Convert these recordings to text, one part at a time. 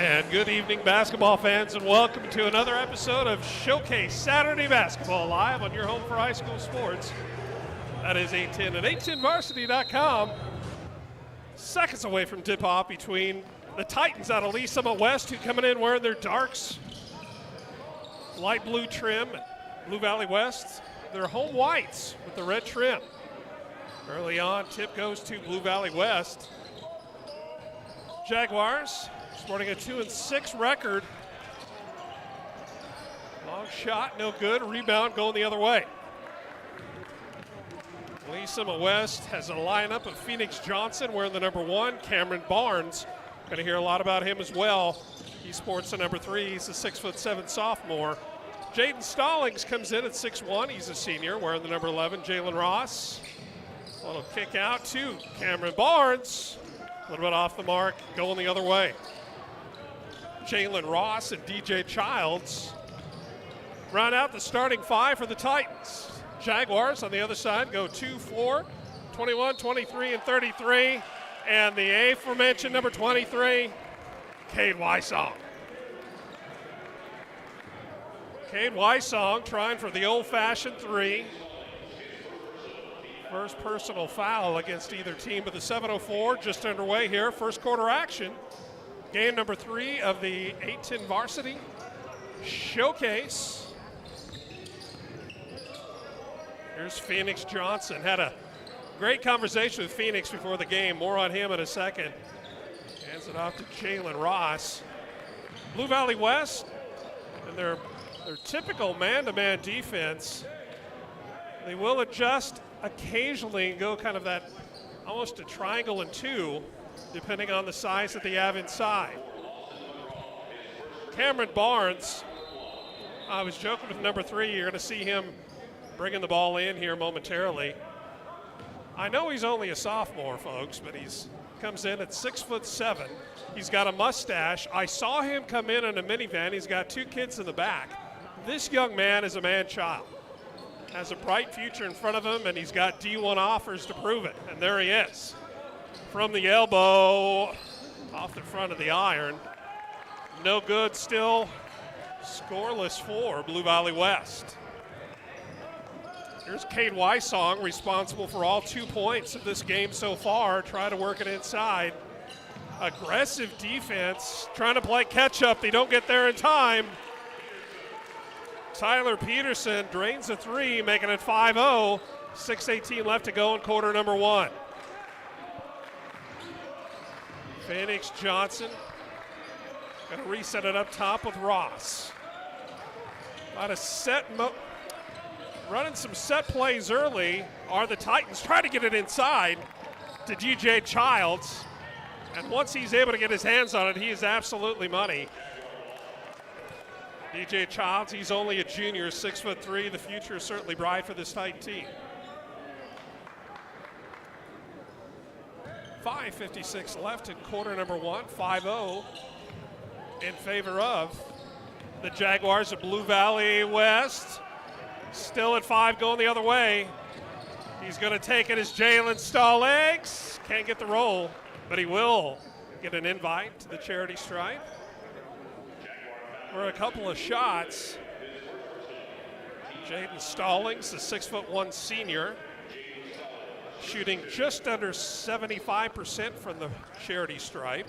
And good evening, basketball fans, and welcome to another episode of Showcase Saturday Basketball live on your home for high school sports. That is 810 and 810varsity.com. Seconds away from tip-off between the Titans out of Lee Summit West, who coming in wearing their darks, light blue trim, Blue Valley West, their home whites with the red trim. Early on, tip goes to Blue Valley West. Jaguars sporting a 2-6 record. Long shot, no good. Rebound going the other way. Lee Summit West has a lineup of Phoenix Johnson wearing the number 1. Cameron Barnes, going to hear a lot about him as well. He sports the number 3. He's a 6'7" sophomore. Jaden Stallings comes in at 6'1". He's a senior wearing the number 11. Jalen Ross. A little kick out to Cameron Barnes. A little bit off the mark, going the other way. Jalen Ross and DJ Childs round out the starting 5 for the Titans. Jaguars on the other side go 2, 4, 21, 23, and 33. And the aforementioned number 23, Cade Wysong. Cade Wysong trying for the old-fashioned 3. First personal foul against either team, but the 7:04 just underway here. First quarter action. Game number 3 of the 810 Varsity Showcase. Here's Phoenix Johnson. Had a great conversation with Phoenix before the game. More on him in a second. Hands it off to Jalen Ross. Blue Valley West and their typical man-to-man defense. They will adjust occasionally and go kind of that almost a triangle and 2, depending on the size that they have inside. Cameron Barnes, I was joking with number 3, you're going to see him bringing the ball in here momentarily. I know he's only a sophomore, folks, but he's comes in at 6'7". He's got a mustache. I saw him come in a minivan. He's got 2 kids in the back. This young man is a man-child. Has a bright future in front of him, and he's got D1 offers to prove it. And there he is. From the elbow, off the front of the iron. No good still. Scoreless for Blue Valley West. Here's Cade Wysong, responsible for all 2 points of this game so far. Try to work it inside. Aggressive defense, trying to play catch-up. They don't get there in time. Tyler Peterson drains a 3, making it 5-0. 6:18 left to go in quarter number 1. Phoenix Johnson going to reset it up top with Ross. About a set running some set plays early are the Titans. Try to get it inside to DJ Childs. And once he's able to get his hands on it, he is absolutely money. DJ Childs, he's only a junior, 6'3". The future is certainly bright for this Titan team. 5:56 left in quarter number 1, 5-0 in favor of the Jaguars of Blue Valley West. Still at 5 going the other way. He's going to take it as Jalen Stallings. Can't get the roll, but he will get an invite to the charity stripe. For a couple of shots. Jaden Stallings, the 6'1" senior, shooting just under 75% from the charity stripe.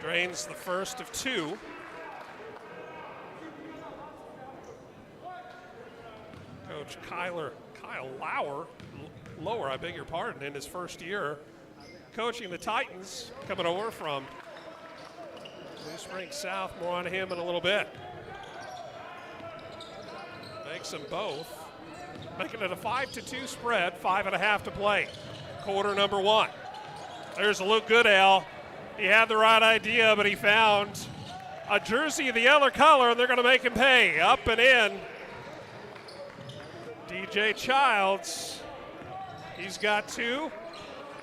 Drains the first of 2. Coach Kyle Lower, I beg your pardon, in his first year coaching the Titans, coming over from Blue Springs South. More on him in a little bit. Makes them both, making it a 5-2 spread, 5.5 to play. Quarter number 1. There's Luke Goodale. He had the right idea, but he found a jersey of the yellow color, and they're going to make him pay. Up and in. DJ Childs, he's got 2.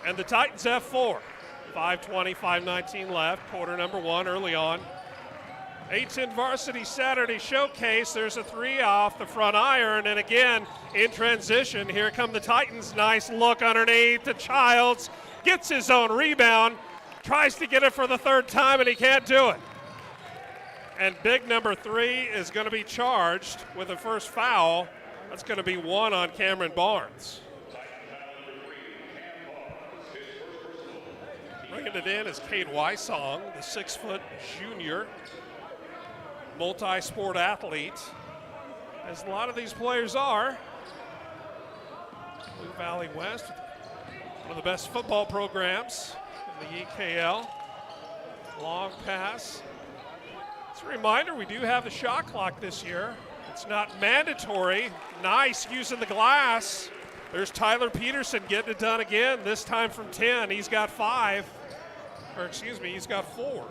And the Titans have 4. 5:20, 5:19 left, quarter number 1 early on. 810 Varsity Saturday Showcase. There's a 3 off the front iron, and again, in transition, here come the Titans. Nice look underneath to Childs. gets his own rebound, tries to get it for the third time, and he can't do it. And big number 3 is going to be charged with the first foul. That's going to be 1 on Cameron Barnes. Bringing it in is Cade Wysong, the 6-foot junior, multi-sport athlete, as a lot of these players are. Blue Valley West, one of the best football programs in the EKL. Long pass. As a reminder, we do have the shot clock this year. It's not mandatory. Nice using the glass. There's Tyler Peterson getting it done again, this time from 10. He's got 5, or excuse me, he's got 4.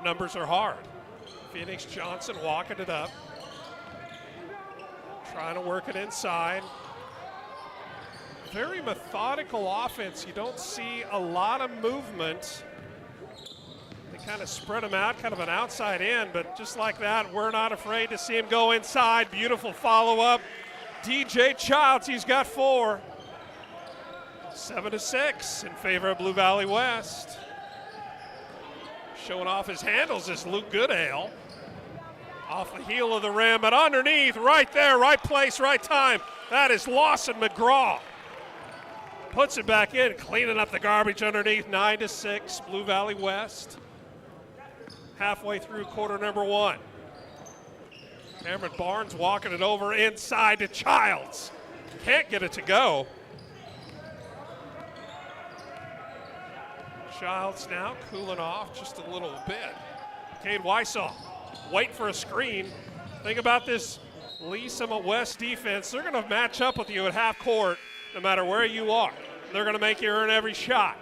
Numbers are hard. Phoenix Johnson walking it up. Trying to work it inside. Very methodical offense. You don't see a lot of movement. They kind of spread them out, kind of an outside in, but just like that, we're not afraid to see him go inside. Beautiful follow-up. DJ Childs, he's got 4. 7-6 in favor of Blue Valley West. Showing off his handles is Luke Goodale. Off the heel of the rim, but underneath, right there, right place, right time. That is Lawson McGraw. Puts it back in, cleaning up the garbage underneath. 9-6, Blue Valley West. Halfway through quarter number 1. Cameron Barnes walking it over inside to Childs. Can't get it to go. Childs now cooling off just a little bit. Cade Wysong, wait for a screen. Think about this Lee Summit West defense. They're going to match up with you at half court no matter where you are. They're going to make you earn every shot.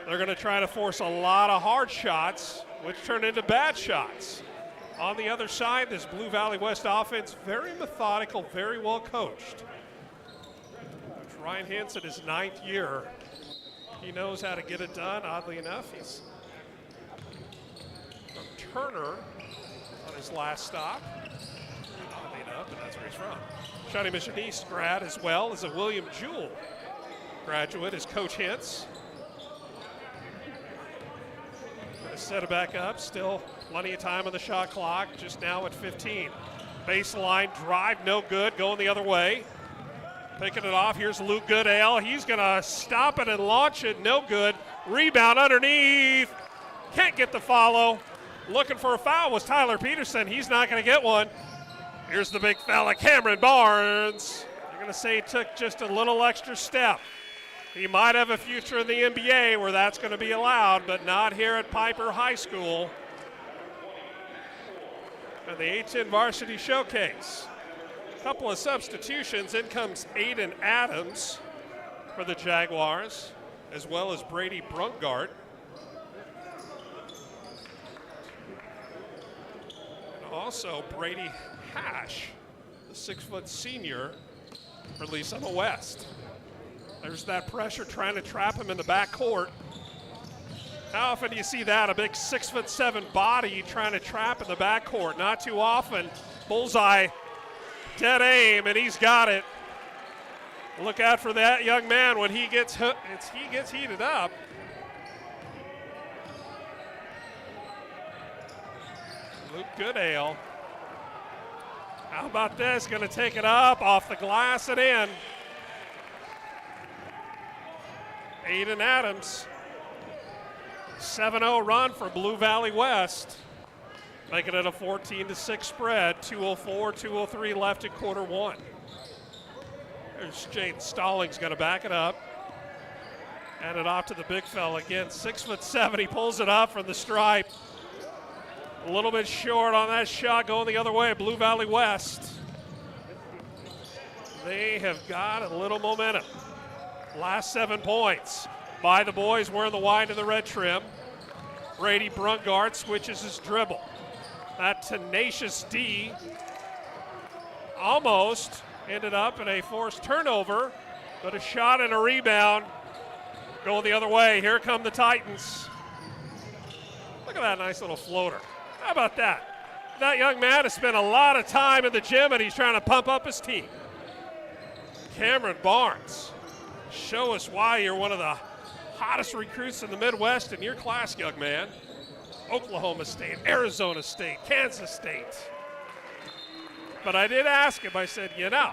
They're going to try to force a lot of hard shots, which turn into bad shots. On the other side, this Blue Valley West offense, very methodical, very well coached. Ryan Hansen, his 9th year. He knows how to get it done, oddly enough. He's from Turner on his last stop. Oddly enough, but that's where he's from. Shawnee Mission East grad as well as a William Jewell graduate is Coach Hintz. Gonna set it back up, still plenty of time on the shot clock, just now at 15. Baseline drive, no good, going the other way. Picking it off, here's Luke Goodale. He's gonna stop it and launch it, no good. Rebound underneath, can't get the follow. Looking for a foul was Tyler Peterson. He's not gonna get one. Here's the big fella, Cameron Barnes. You're gonna say he took just a little extra step. He might have a future in the NBA where that's gonna be allowed, but not here at Piper High School. And the A-10 Varsity Showcase. Couple of substitutions. In comes Aiden Adams for the Jaguars, as well as Brady Brunkgart. And also Brady Hash, the 6-foot senior for Lee Summit West. There's that pressure trying to trap him in the backcourt. How often do you see that? A big 6'7" body trying to trap in the backcourt. Not too often. Bullseye. Dead aim, and he's got it. Look out for that young man when he gets heated up. Luke Goodale. How about this? Going to take it up off the glass and in. Aiden Adams. 7-0 run for Blue Valley West. Making it a 14-6 spread. 2:04, 2:03 left in quarter 1. There's Jaden Stallings going to back it up. And it off to the big fella again. 6'7", he pulls it up from the stripe. A little bit short on that shot going the other way. Blue Valley West. They have got a little momentum. Last 7 points by the boys wearing the white and the red trim. Brady Brunkgart switches his dribble. That tenacious D almost ended up in a forced turnover, but a shot and a rebound going the other way. Here come the Titans. Look at that nice little floater. How about that? That young man has spent a lot of time in the gym and he's trying to pump up his team. Cameron Barnes Show us why you're one of the hottest recruits in the Midwest in your class, young man. Oklahoma State, Arizona State, Kansas State. But I did ask him, I said, you know,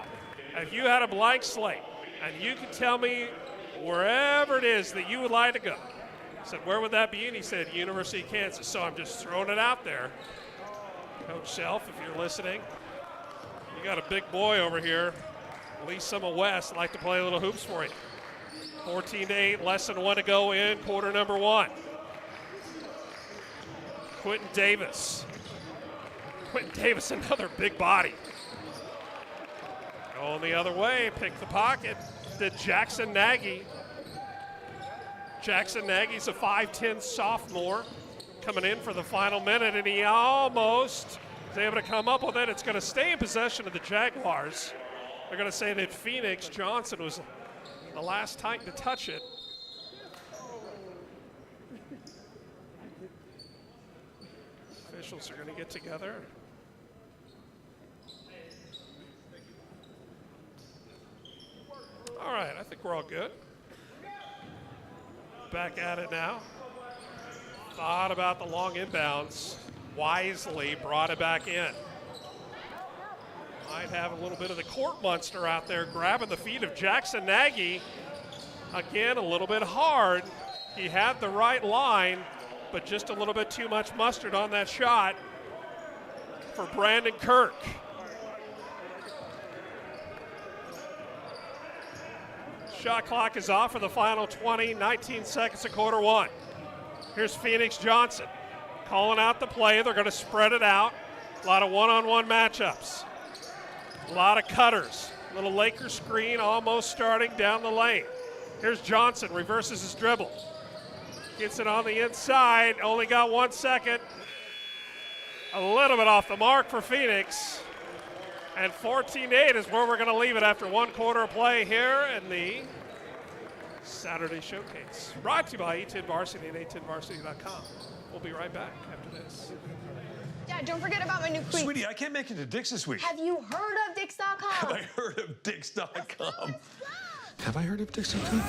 if you had a blank slate and you could tell me wherever it is that you would like to go, I said, where would that be? And he said, University of Kansas. So I'm just throwing it out there. Coach Self, if you're listening, you got a big boy over here. At least some of West like to play a little hoops for you. 14-8, less than 1 to go in quarter number 1. Quentin Davis. Quentin Davis, another big body. Going the other way, pick the pocket to Jackson Nagy. Jackson Nagy's a 5'10 sophomore coming in for the final minute, and he almost is able to come up with it. It's going to stay in possession of the Jaguars. They're going to say that Phoenix Johnson was the last Titan to touch it. Officials are going to get together. All right, I think we're all good. Back at it now. Thought about the long inbounds. Wisely brought it back in. Might have a little bit of the court monster out there grabbing the feet of Jackson Nagy. Again, a little bit hard. He had the right line, but just a little bit too much mustard on that shot for Brandon Kirk. Shot clock is off for the final 19 seconds of quarter 1. Here's Phoenix Johnson calling out the play. They're going to spread it out. A lot of one-on-one matchups. A lot of cutters. Little Laker screen almost starting down the lane. Here's Johnson, reverses his dribble. Gets it on the inside, only got 1 second. A little bit off the mark for Phoenix. And 14-8 is where we're going to leave it after 1 quarter of play here in the Saturday Showcase. Brought to you by A10 Varsity and A10Varsity.com. We'll be right back after this. Dad, don't forget about my new cleats. Sweetie, I can't make it to Dick's this week. Have you heard of Dix.com? Have I heard of Dix.com? Have I heard of Dix.com?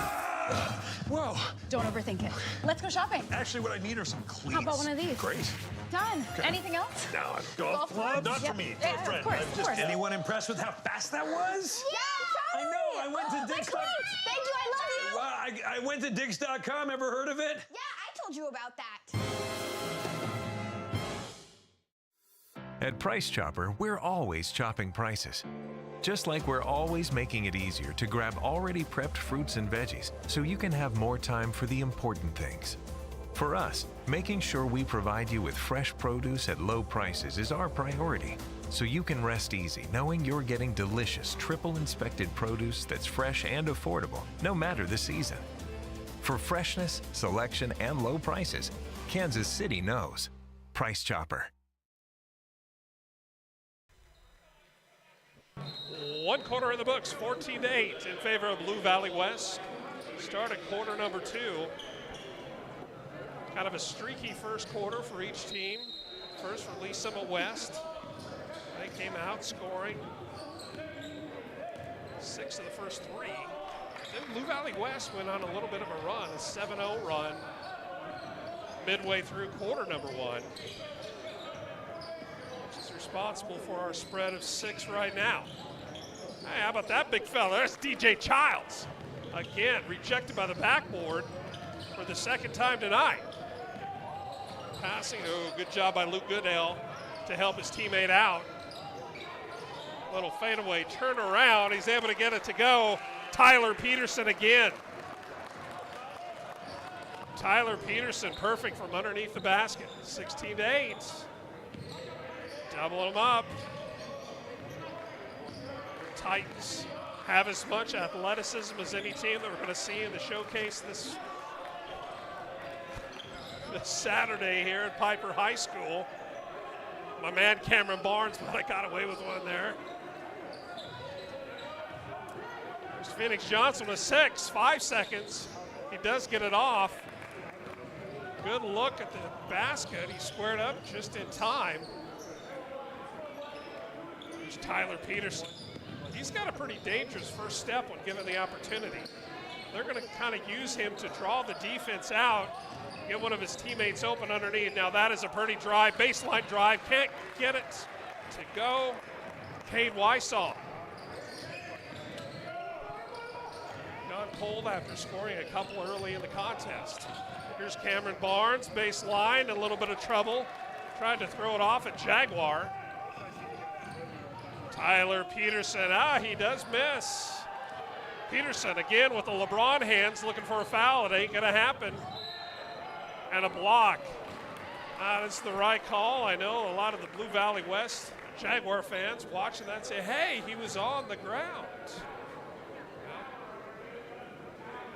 Whoa. Don't overthink it. Let's go shopping. Actually, what I need are some cleats. How about one of these? Great. Done. Anything else? No, golf club? Not for me. For a friend. Of course. Anyone impressed with how fast that was? Yeah, I know. I went to Dix.com. Thank you. I love you. Well, I went to Dix.com. Ever heard of it? Yeah, I told you about that. At Price Chopper, we're always chopping prices. Just like we're always making it easier to grab already prepped fruits and veggies so you can have more time for the important things. For us, making sure we provide you with fresh produce at low prices is our priority, so you can rest easy knowing you're getting delicious, triple-inspected produce that's fresh and affordable, no matter the season. For freshness, selection, and low prices, Kansas City knows. Price Chopper. 1 quarter in the books, 14-8 in favor of Blue Valley West. Started quarter number 2. Kind of a streaky first quarter for each team. First for Lee Summit West. They came out scoring 6 of the first 3. Then Blue Valley West went on a little bit of a run, a 7-0 run, midway through quarter number 1, which is responsible for our spread of 6 right now. Hey, how about that big fella? That's DJ Childs. Again, rejected by the backboard for the second time tonight. Passing, good job by Luke Goodale to help his teammate out. Little fadeaway turnaround. He's able to get it to go. Tyler Peterson again. Tyler Peterson, perfect from underneath the basket. 16-8. Doubling them up. Titans have as much athleticism as any team that we're going to see in the showcase this Saturday here at Piper High School. My man Cameron Barnes, but I got away with one there. There's Phoenix Johnson with 6, 5 seconds. He does get it off. Good look at the basket. He squared up just in time. There's Tyler Peterson. He's got a pretty dangerous first step when given the opportunity. they're going to kind of use him to draw the defense out, get one of his teammates open underneath. Now that is a pretty drive, baseline drive, can't get it to go. Cade Wysall gone cold after scoring a couple early in the contest. Here's Cameron Barnes, baseline, a little bit of trouble. Tried to throw it off at Jaguar. Tyler Peterson, he does miss. Peterson again with the LeBron hands looking for a foul. It ain't gonna happen. And a block. That's the right call. I know a lot of the Blue Valley West Jaguar fans watching that say, hey, he was on the ground.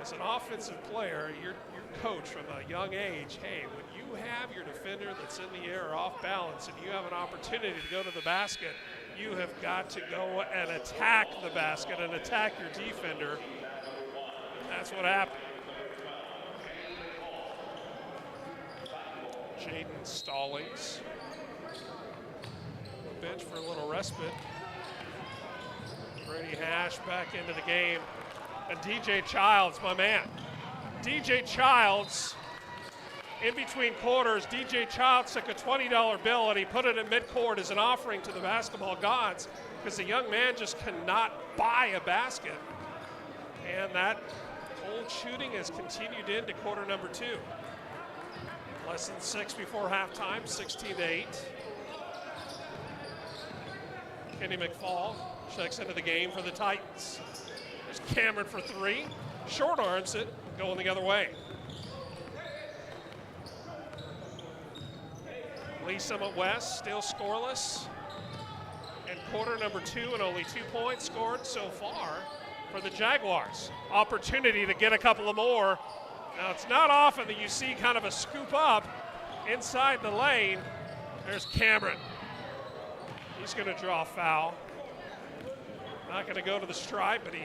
As an offensive player, you're coached from a young age, hey, when you have your defender that's in the air or off balance and you have an opportunity to go to the basket, you have got to go and attack the basket and attack your defender. And that's what happened. Jaden Stallings. Bench for a little respite. Brady Hash back into the game. And DJ Childs, my man. DJ Childs, in between quarters, DJ Childs took a $20 bill and he put it in midcourt as an offering to the basketball gods because the young man just cannot buy a basket. And that cold shooting has continued into quarter number 2. Less than 6 before halftime, 16-8. Kenny McFall checks into the game for the Titans. There's Cameron for 3. Short arms it, going the other way. Lee Summit West still scoreless. And quarter number 2 and only 2 points scored so far for the Jaguars. Opportunity to get a couple of more. Now it's not often that you see kind of a scoop up inside the lane. There's Cameron. He's going to draw a foul. Not going to go to the stripe, but he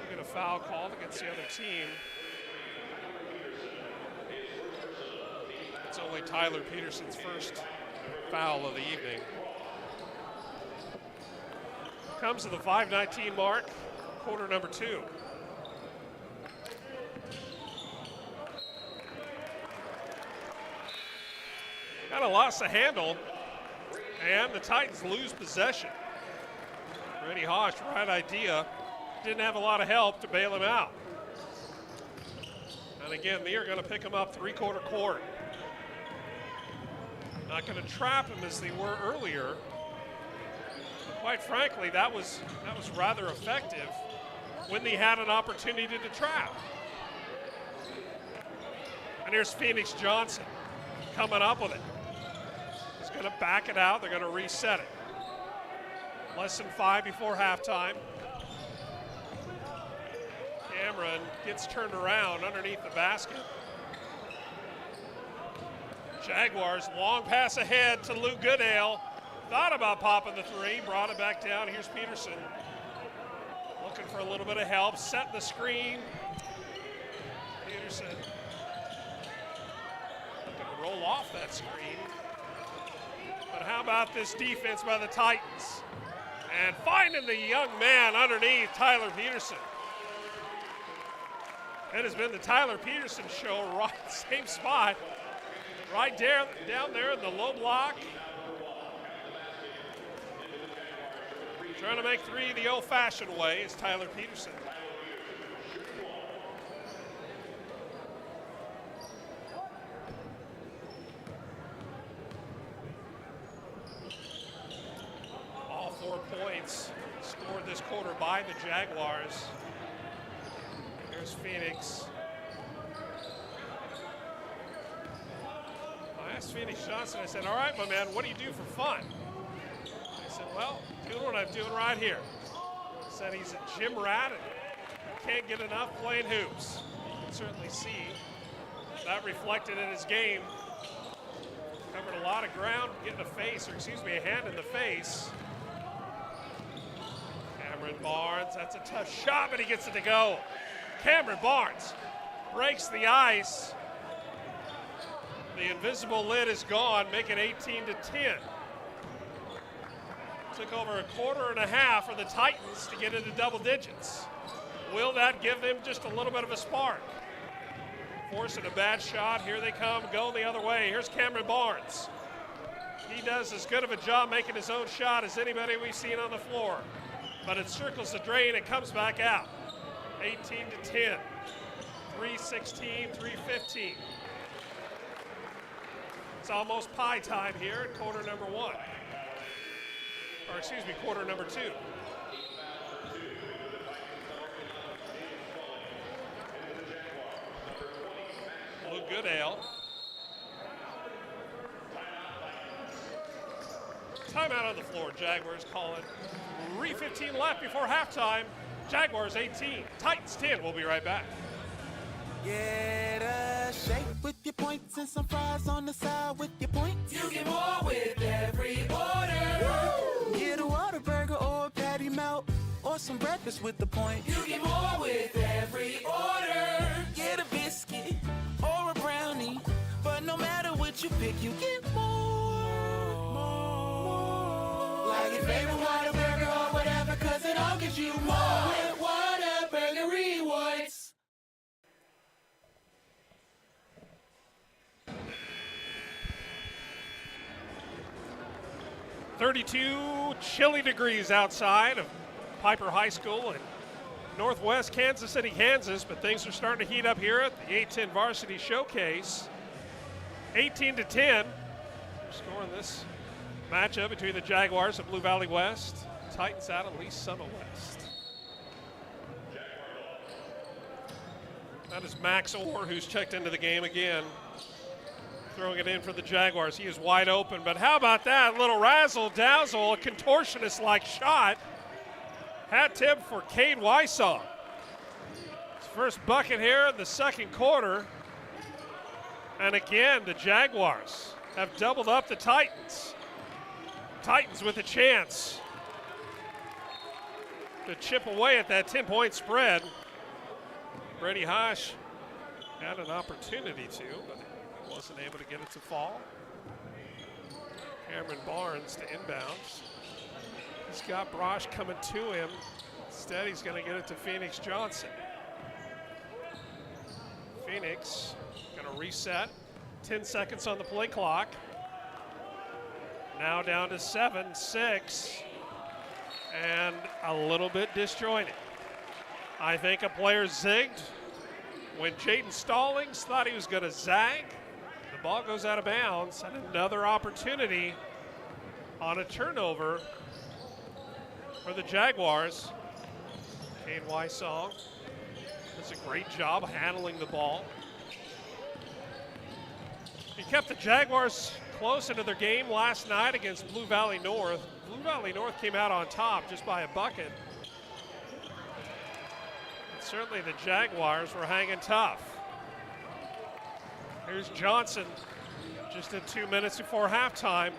get a foul called against the other team. It's only Tyler Peterson's first foul of the evening. Comes to the 5:19 mark, quarter number 2. Kind of lost the handle, and the Titans lose possession. Brady Hosh, right idea. Didn't have a lot of help to bail him out. And again, they are going to pick him up 3/4 court. Not going to trap him as they were earlier. But quite frankly, that was rather effective when they had an opportunity to trap. And here's Phoenix Johnson coming up with it. He's going to back it out. They're going to reset it. Less than 5 before halftime. Cameron gets turned around underneath the basket. Jaguars, long pass ahead to Lou Goodale. Thought about popping the 3, brought it back down. Here's Peterson. Looking for a little bit of help, setting the screen. Peterson looking to roll off that screen. But how about this defense by the Titans? And finding the young man underneath, Tyler Peterson. It has been the Tyler Peterson show, right, same spot, right there, down there in the low block. Trying to make 3 the old-fashioned way is Tyler Peterson. All 4 points scored this quarter by the Jaguars. Here's Phoenix. I asked Phoenix Johnson, I said, all right, my man, what do you do for fun? He said, well, doing what I'm doing right here. He said he's a gym rat and can't get enough playing hoops. You can certainly see that reflected in his game. Covered a lot of ground, getting a hand in the face. Cameron Barnes, that's a tough shot, but he gets it to go. Cameron Barnes breaks the ice. The invisible lid is gone, making 18-10. Took over a quarter and a half for the Titans to get into double digits. Will that give them just a little bit of a spark? Forcing a bad shot. Here they come, going the other way. Here's Cameron Barnes. He does as good of a job making his own shot as anybody we've seen on the floor. But it circles the drain and comes back out. 18-10. 3:16, 3:15. It's almost pie time here at quarter number 1. Or excuse me, quarter number 2. Blue Goodale. Timeout on the floor. Jaguars call it. 3:15 left before halftime. Jaguars 18, Titans 10. We'll be right back. Get a shake with your points and some fries on the side with your points. You get more with every order. Woo! Get a Whataburger or a patty melt or some breakfast with the points. You get more with every order. Get a biscuit or a brownie, but no matter what you pick, you get more. Like your favorite Whataburger or whatever, 'cause it all gives you more with Whataburger Rewards. 32 chilly degrees outside of Piper High School in northwest Kansas City, Kansas, but things are starting to heat up here at the 8-10 Varsity Showcase. 18-10, scoring this matchup between the Jaguars of Blue Valley West, Titans out of Lee Summit West. That is Max Orr, who's checked into the game again. Throwing it in for the Jaguars. He is wide open, but how about that little razzle-dazzle, a contortionist-like shot. Hat tip for Cade Wysong. His first bucket here in the second quarter. And again, the Jaguars have doubled up the Titans. Titans with a chance to chip away at that 10-point spread. Brady Hosh had an opportunity to, but wasn't able to get it to fall. Cameron Barnes to inbounds. He's got Brosh coming to him. Instead, he's going to get it to Phoenix Johnson. Phoenix going to reset. 10 seconds on the play clock. Now down to 7-6. And a little bit disjointed. I think a player zigged when Jaden Stallings thought he was going to zag. The ball goes out of bounds, and another opportunity on a turnover for the Jaguars. Cade Wysong does a great job handling the ball. He kept the Jaguars close into their game last night against Blue Valley North. Blue Valley North came out on top just by a bucket. And certainly the Jaguars were hanging tough. Here's Johnson, just in 2 minutes before halftime.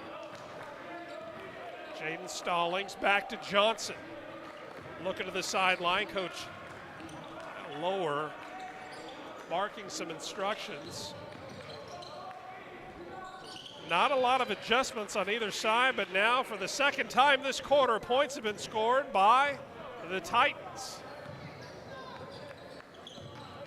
Jaden Stallings back to Johnson. Looking to the sideline, Coach Lower marking some instructions. Not a lot of adjustments on either side, but now for the second time this quarter, points have been scored by the Titans.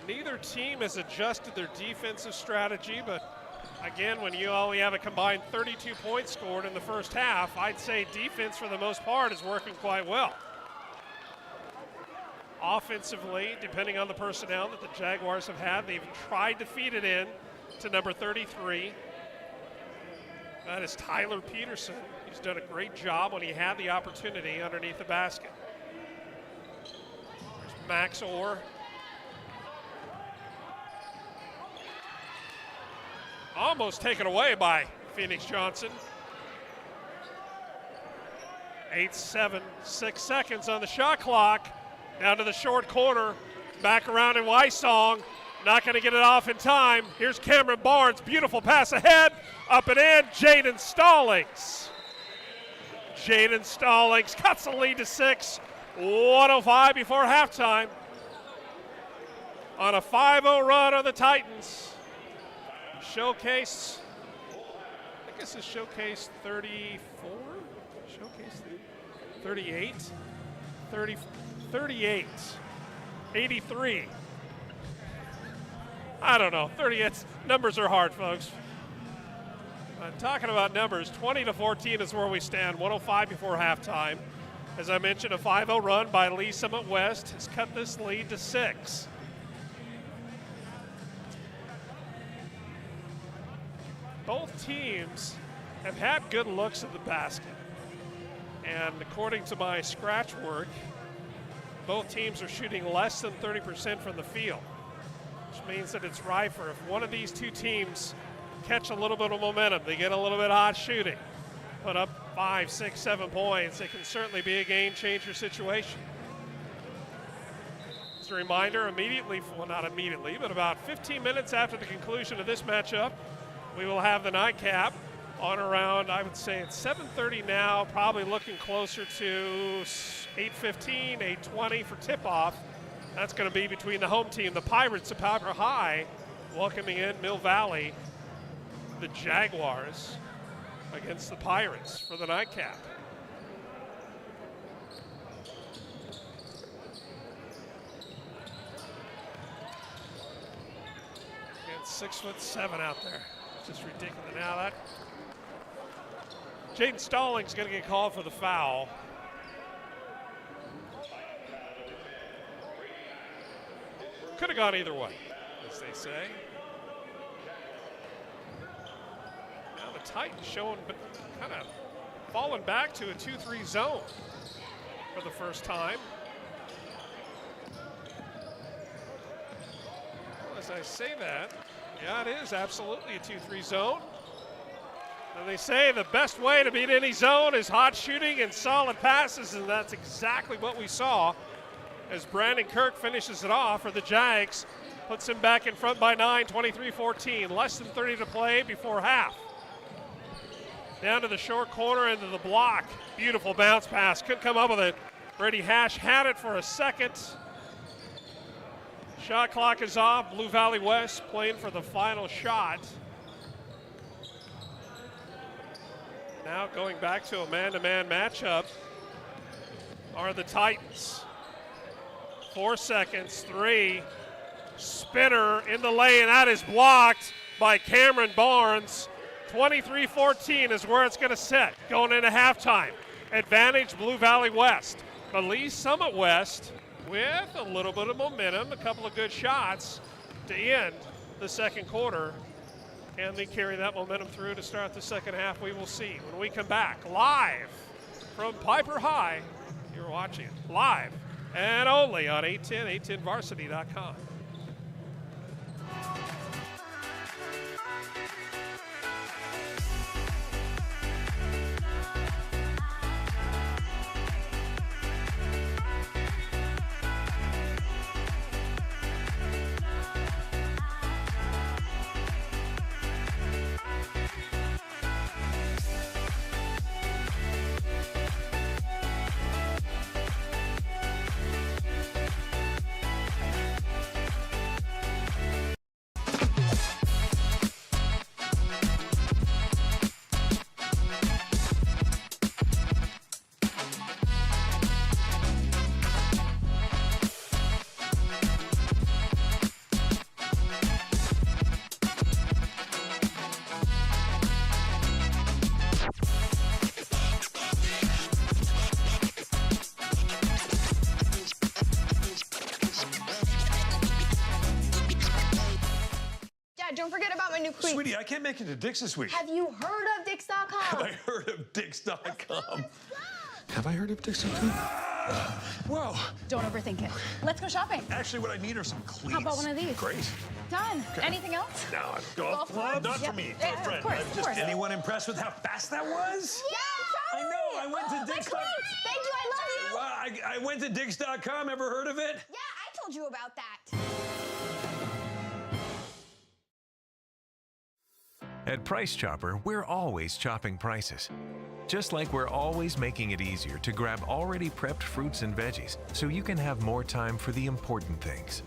Neither team has adjusted their defensive strategy, but again, when you only have a combined 32 points scored in the first half, I'd say defense for the most part is working quite well. Offensively, depending on the personnel that the Jaguars have had, they've tried to feed it in to number 33. That is Tyler Peterson. He's done a great job when he had the opportunity underneath the basket. There's Max Orr. Almost taken away by Phoenix Johnson. 8-7, 6 seconds on the shot clock. Down to the short corner. Back around in Wysong. Not going to get it off in time. Here's Cameron Barnes. Beautiful pass ahead. Up and in. Jaden Stallings. Jaden Stallings cuts the lead to 6. 1:05 before halftime. On a 5-0 run on the Titans. Showcase, I guess it's Showcase 34? Showcase 38? 38. 83. I don't know. 30. Numbers are hard, folks. Talking about numbers, 20-14 is where we stand. 105 before halftime. As I mentioned, a 5-0 run by Lee Summit West has cut this lead to 6. Both teams have had good looks at the basket. And according to my scratch work, both teams are shooting less than 30% from the field, which means that it's rifer. If one of these two teams catch a little bit of momentum, they get a little bit hot shooting, put up 5, 6, 7 points, it can certainly be a game changer situation. As a reminder, immediately, well, not immediately, but about 15 minutes after the conclusion of this matchup, we will have the nightcap on around, I would say it's 7:30 now, probably looking closer to 8:15, 8:20 for tip-off. That's going to be between the home team, the Pirates of Piper High, welcoming in Mill Valley, the Jaguars, against the Pirates for the nightcap. And 6'7" out there. Just ridiculous. Now that Jaden Stallings going to get called for the foul. Could have gone either way, as they say. Now the Titans showing, but kind of falling back to a 2-3 zone for the first time. Well, as I say that, yeah, it is absolutely a 2-3 zone. And they say the best way to beat any zone is hot shooting and solid passes, and that's exactly what we saw as Brandon Kirk finishes it off for the Jags, puts him back in front by 9, 23-14. Less than 30 to play before half. Down to the short corner into the block. Beautiful bounce pass. Couldn't come up with it. Brady Hash had it for a second. Shot clock is off. Blue Valley West playing for the final shot. Now going back to a man-to-man matchup are the Titans. 4 seconds, 3. Spinner in the lane. That is blocked by Cameron Barnes. 23-14 is where it's going to sit going into halftime. Advantage Blue Valley West. But Lee Summit West with a little bit of momentum, a couple of good shots to end the second quarter. Can they carry that momentum through to start the second half? We will see when we come back live from Piper High. You're watching it live and only on 810, 810varsity.com. Don't forget about my new cleats. Sweetie, I can't make it to Dick's this week. Have you heard of Dix.com? Have I heard of Dix.com? Have I heard of Dix.com? Whoa. Don't overthink it. Let's go shopping. Actually, what I need are some cleats. How about one of these? Great. Done. Anything else? No, golf club? Not for me. For a friend. Of course, I'm of just course. anyone impressed with how fast that was? Yeah, I know. I went to Dick's.com. Thank you. I love you. Well, I went to Dix.com. Ever heard of it? Yeah, I told you about that. At Price Chopper, we're always chopping prices. Just like we're always making it easier to grab already prepped fruits and veggies so you can have more time for the important things.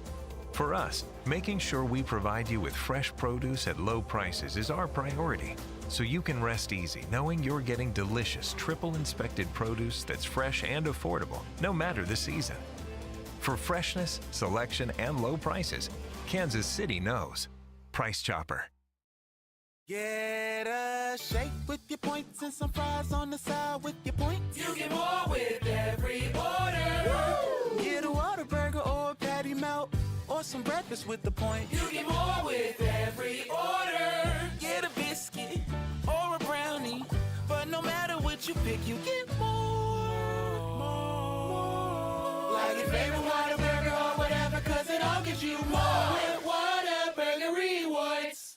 For us, making sure we provide you with fresh produce at low prices is our priority, so you can rest easy knowing you're getting delicious triple inspected produce that's fresh and affordable no matter the season. For freshness, selection, and low prices, Kansas City knows. Price Chopper. Get a shake with your points and some fries on the side with your points. You get more with every order. Woo! Get a Whataburger or a patty melt or some breakfast with the point. You get more with every order. Get a biscuit or a brownie, but no matter what you pick, you get more. Like your favorite Whataburger or whatever, 'cause it all gives you more with Whataburger Rewards.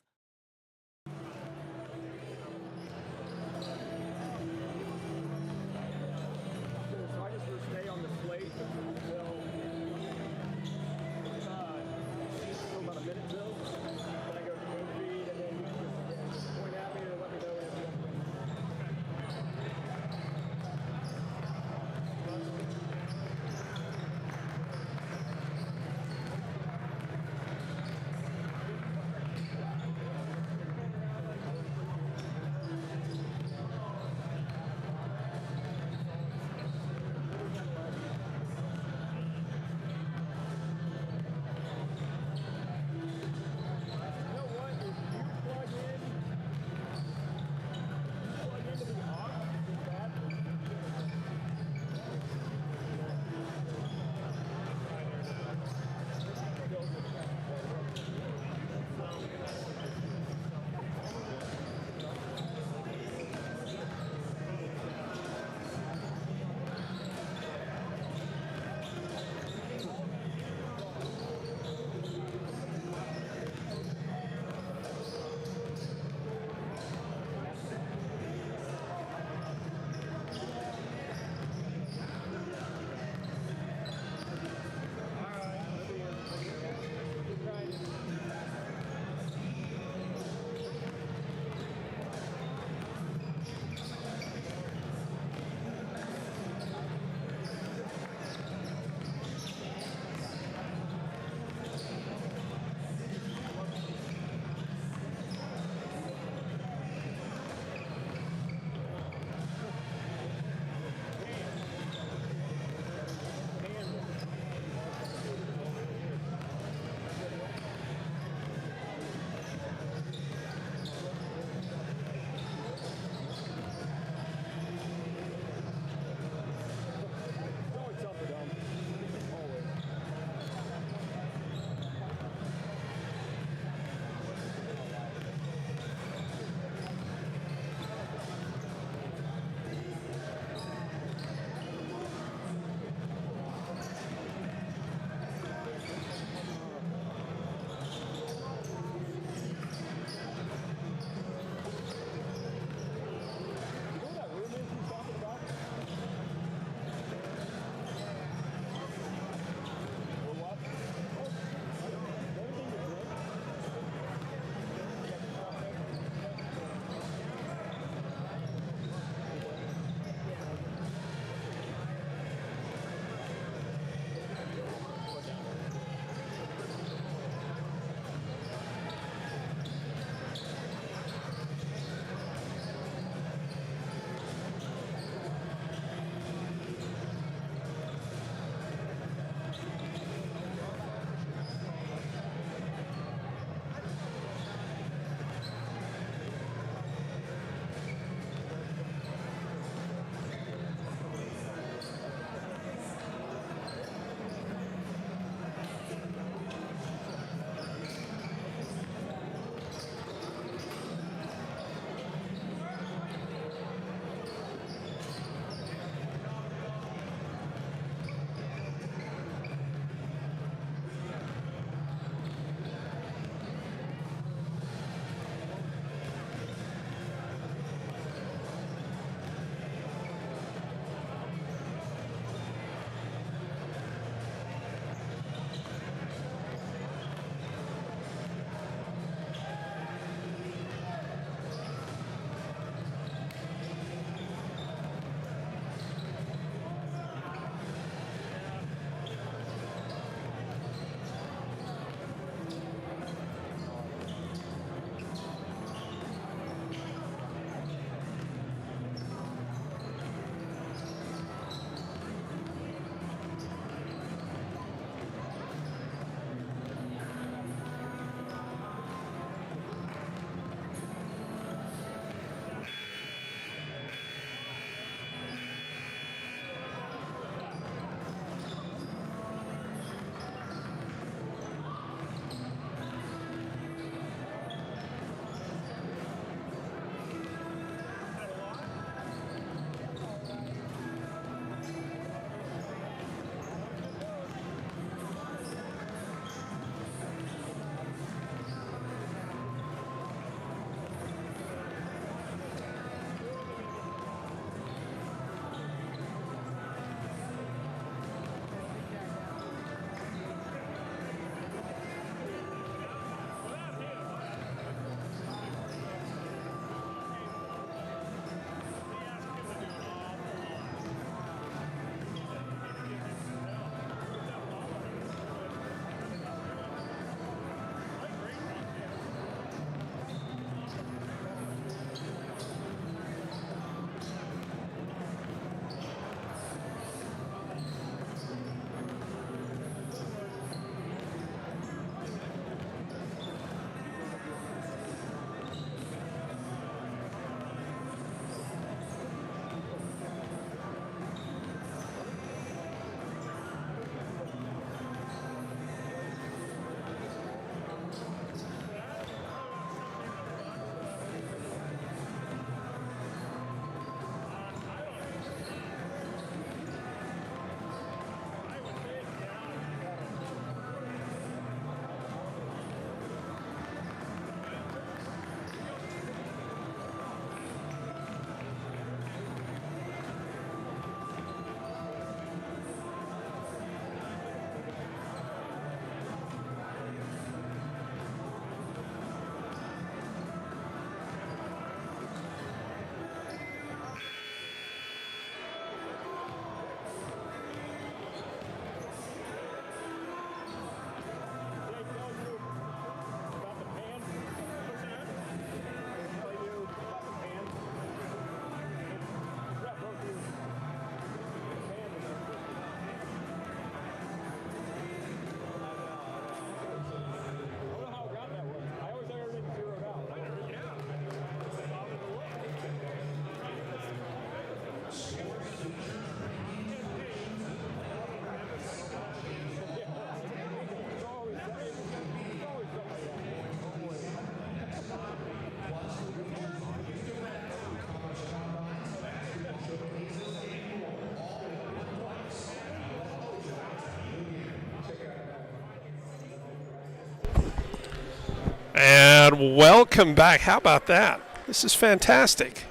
And welcome back. How about that? This is fantastic.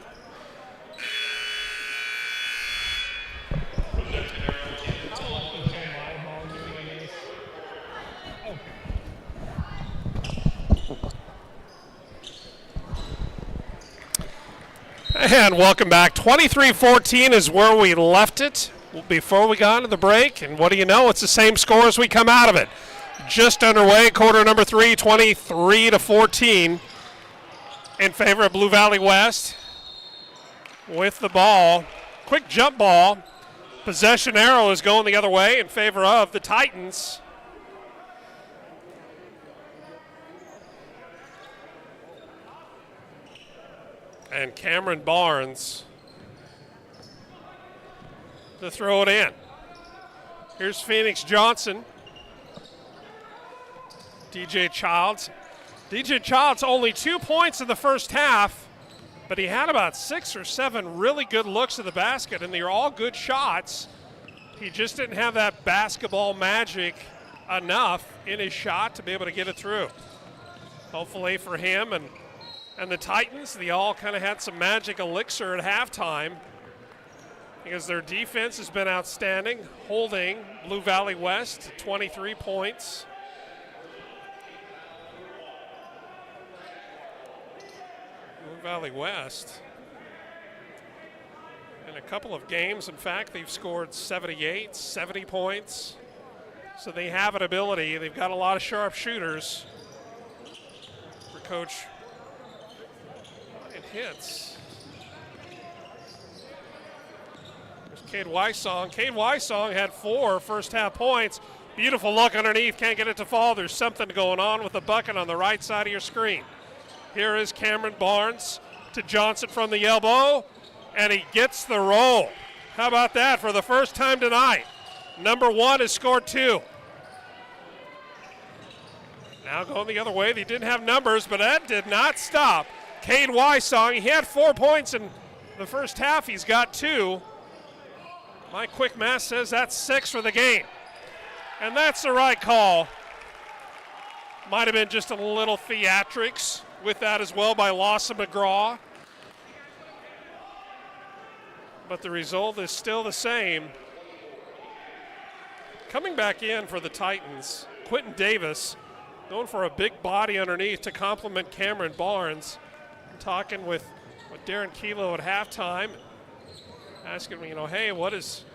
And welcome back. 23-14 is where we left it before we got into the break. And what do you know? It's the same score as we come out of it. Just underway, quarter number 3, 23-14 in favor of Blue Valley West. With the ball, quick jump ball. Possession arrow is going the other way in favor of the Titans. And Cameron Barnes to throw it in. Here's Phoenix Johnson. DJ Childs. DJ Childs only 2 points in the first half, but he had about 6 or 7 really good looks at the basket, and they're all good shots. He just didn't have that basketball magic enough in his shot to be able to get it through. Hopefully for him and the Titans, they all kind of had some magic elixir at halftime because their defense has been outstanding, holding Blue Valley West to 23 points. Blue Valley West, in a couple of games, in fact, they've scored 78, 70 points. So they have an ability. They've got a lot of sharp shooters for Coach. Hits. There's Cade Wysong. Cade Wysong had 4 first half points. Beautiful look underneath. Can't get it to fall. There's something going on with the bucket on the right side of your screen. Here is Cameron Barnes to Johnson from the elbow, and he gets the roll. How about that for the first time tonight? Number 1 has scored 2. Now going the other way. They didn't have numbers, but that did not stop Cade Wysong. He had 4 points in the first half. He's got 2. My quick math says that's 6 for the game. And that's the right call. Might have been just a little theatrics with that as well by Lawson McGraw. But the result is still the same. Coming back in for the Titans, Quentin Davis going for a big body underneath to complement Cameron Barnes. Talking with Darren Kelo at halftime, asking me, hey, what does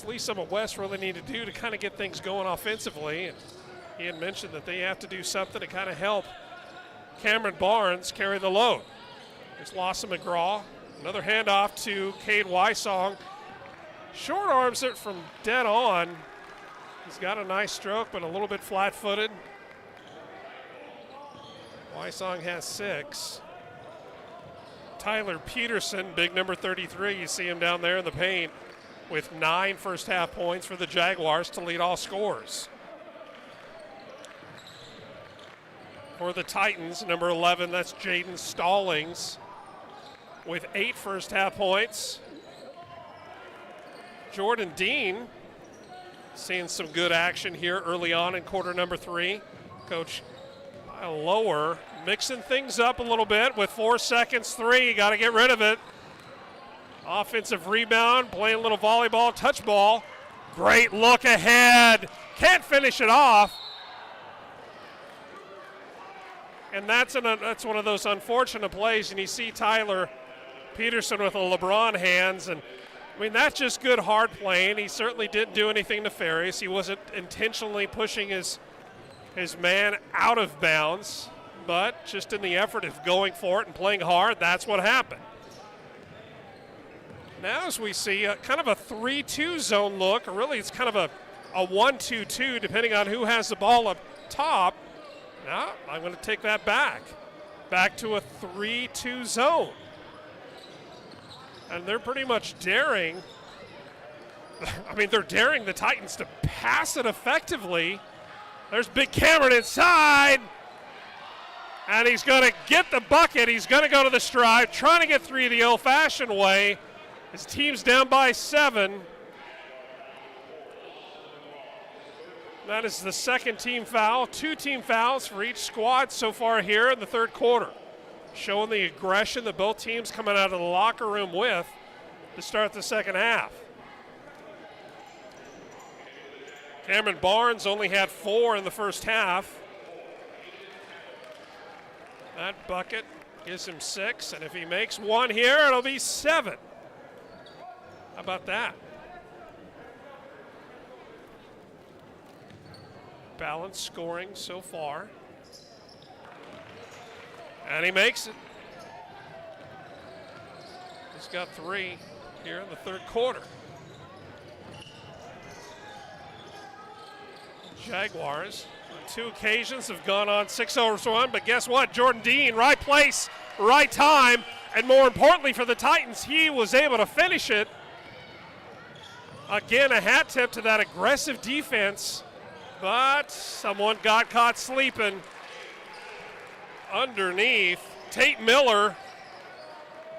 Lee Summit West really need to do to kind of get things going offensively? And he had mentioned that they have to do something to kind of help Cameron Barnes carry the load. There's Lawson McGraw. Another handoff to Cade Wysong. Short arms it from dead on. He's got a nice stroke, but a little bit flat-footed. Wysong has 6. Tyler Peterson, big number 33. You see him down there in the paint with 9 first half points for the Jaguars to lead all scorers. For the Titans, number 11, that's Jaden Stallings with 8 first half points. Jordan Dean seeing some good action here early on in quarter number 3. Coach Lower mixing things up a little bit with 4 seconds, 3. You got to get rid of it. Offensive rebound, playing a little volleyball, touch ball. Great look ahead. Can't finish it off. And that's one of those unfortunate plays, and you see Tyler Peterson with a LeBron hands, and that's just good hard playing. He certainly didn't do anything nefarious. He wasn't intentionally pushing his man out of bounds, but just in the effort of going for it and playing hard, that's what happened. Now as we see kind of a 3-2 zone look, or really it's kind of a 1-2-2 depending on who has the ball up top. Now I'm going to take that back to a 3-2 zone. And they're pretty much daring, they're daring the Titans to pass it effectively. There's Big Cameron inside, and he's going to get the bucket. He's going to go to the stride, trying to get 3 the old-fashioned way. His team's down by 7. That is the second team foul. 2 team fouls for each squad so far here in the third quarter. Showing the aggression that both teams coming out of the locker room with to start the second half. Cameron Barnes only had 4 in the first half. That bucket gives him 6, and if he makes 1 here, it'll be 7. How about that? Balanced scoring so far. And he makes it. He's got 3 here in the third quarter. Jaguars on 2 occasions have gone on 6-0 run, but guess what? Jordan Dean, right place, right time, and more importantly for the Titans, he was able to finish it. Again, a hat tip to that aggressive defense, but someone got caught sleeping underneath. Tate Miller,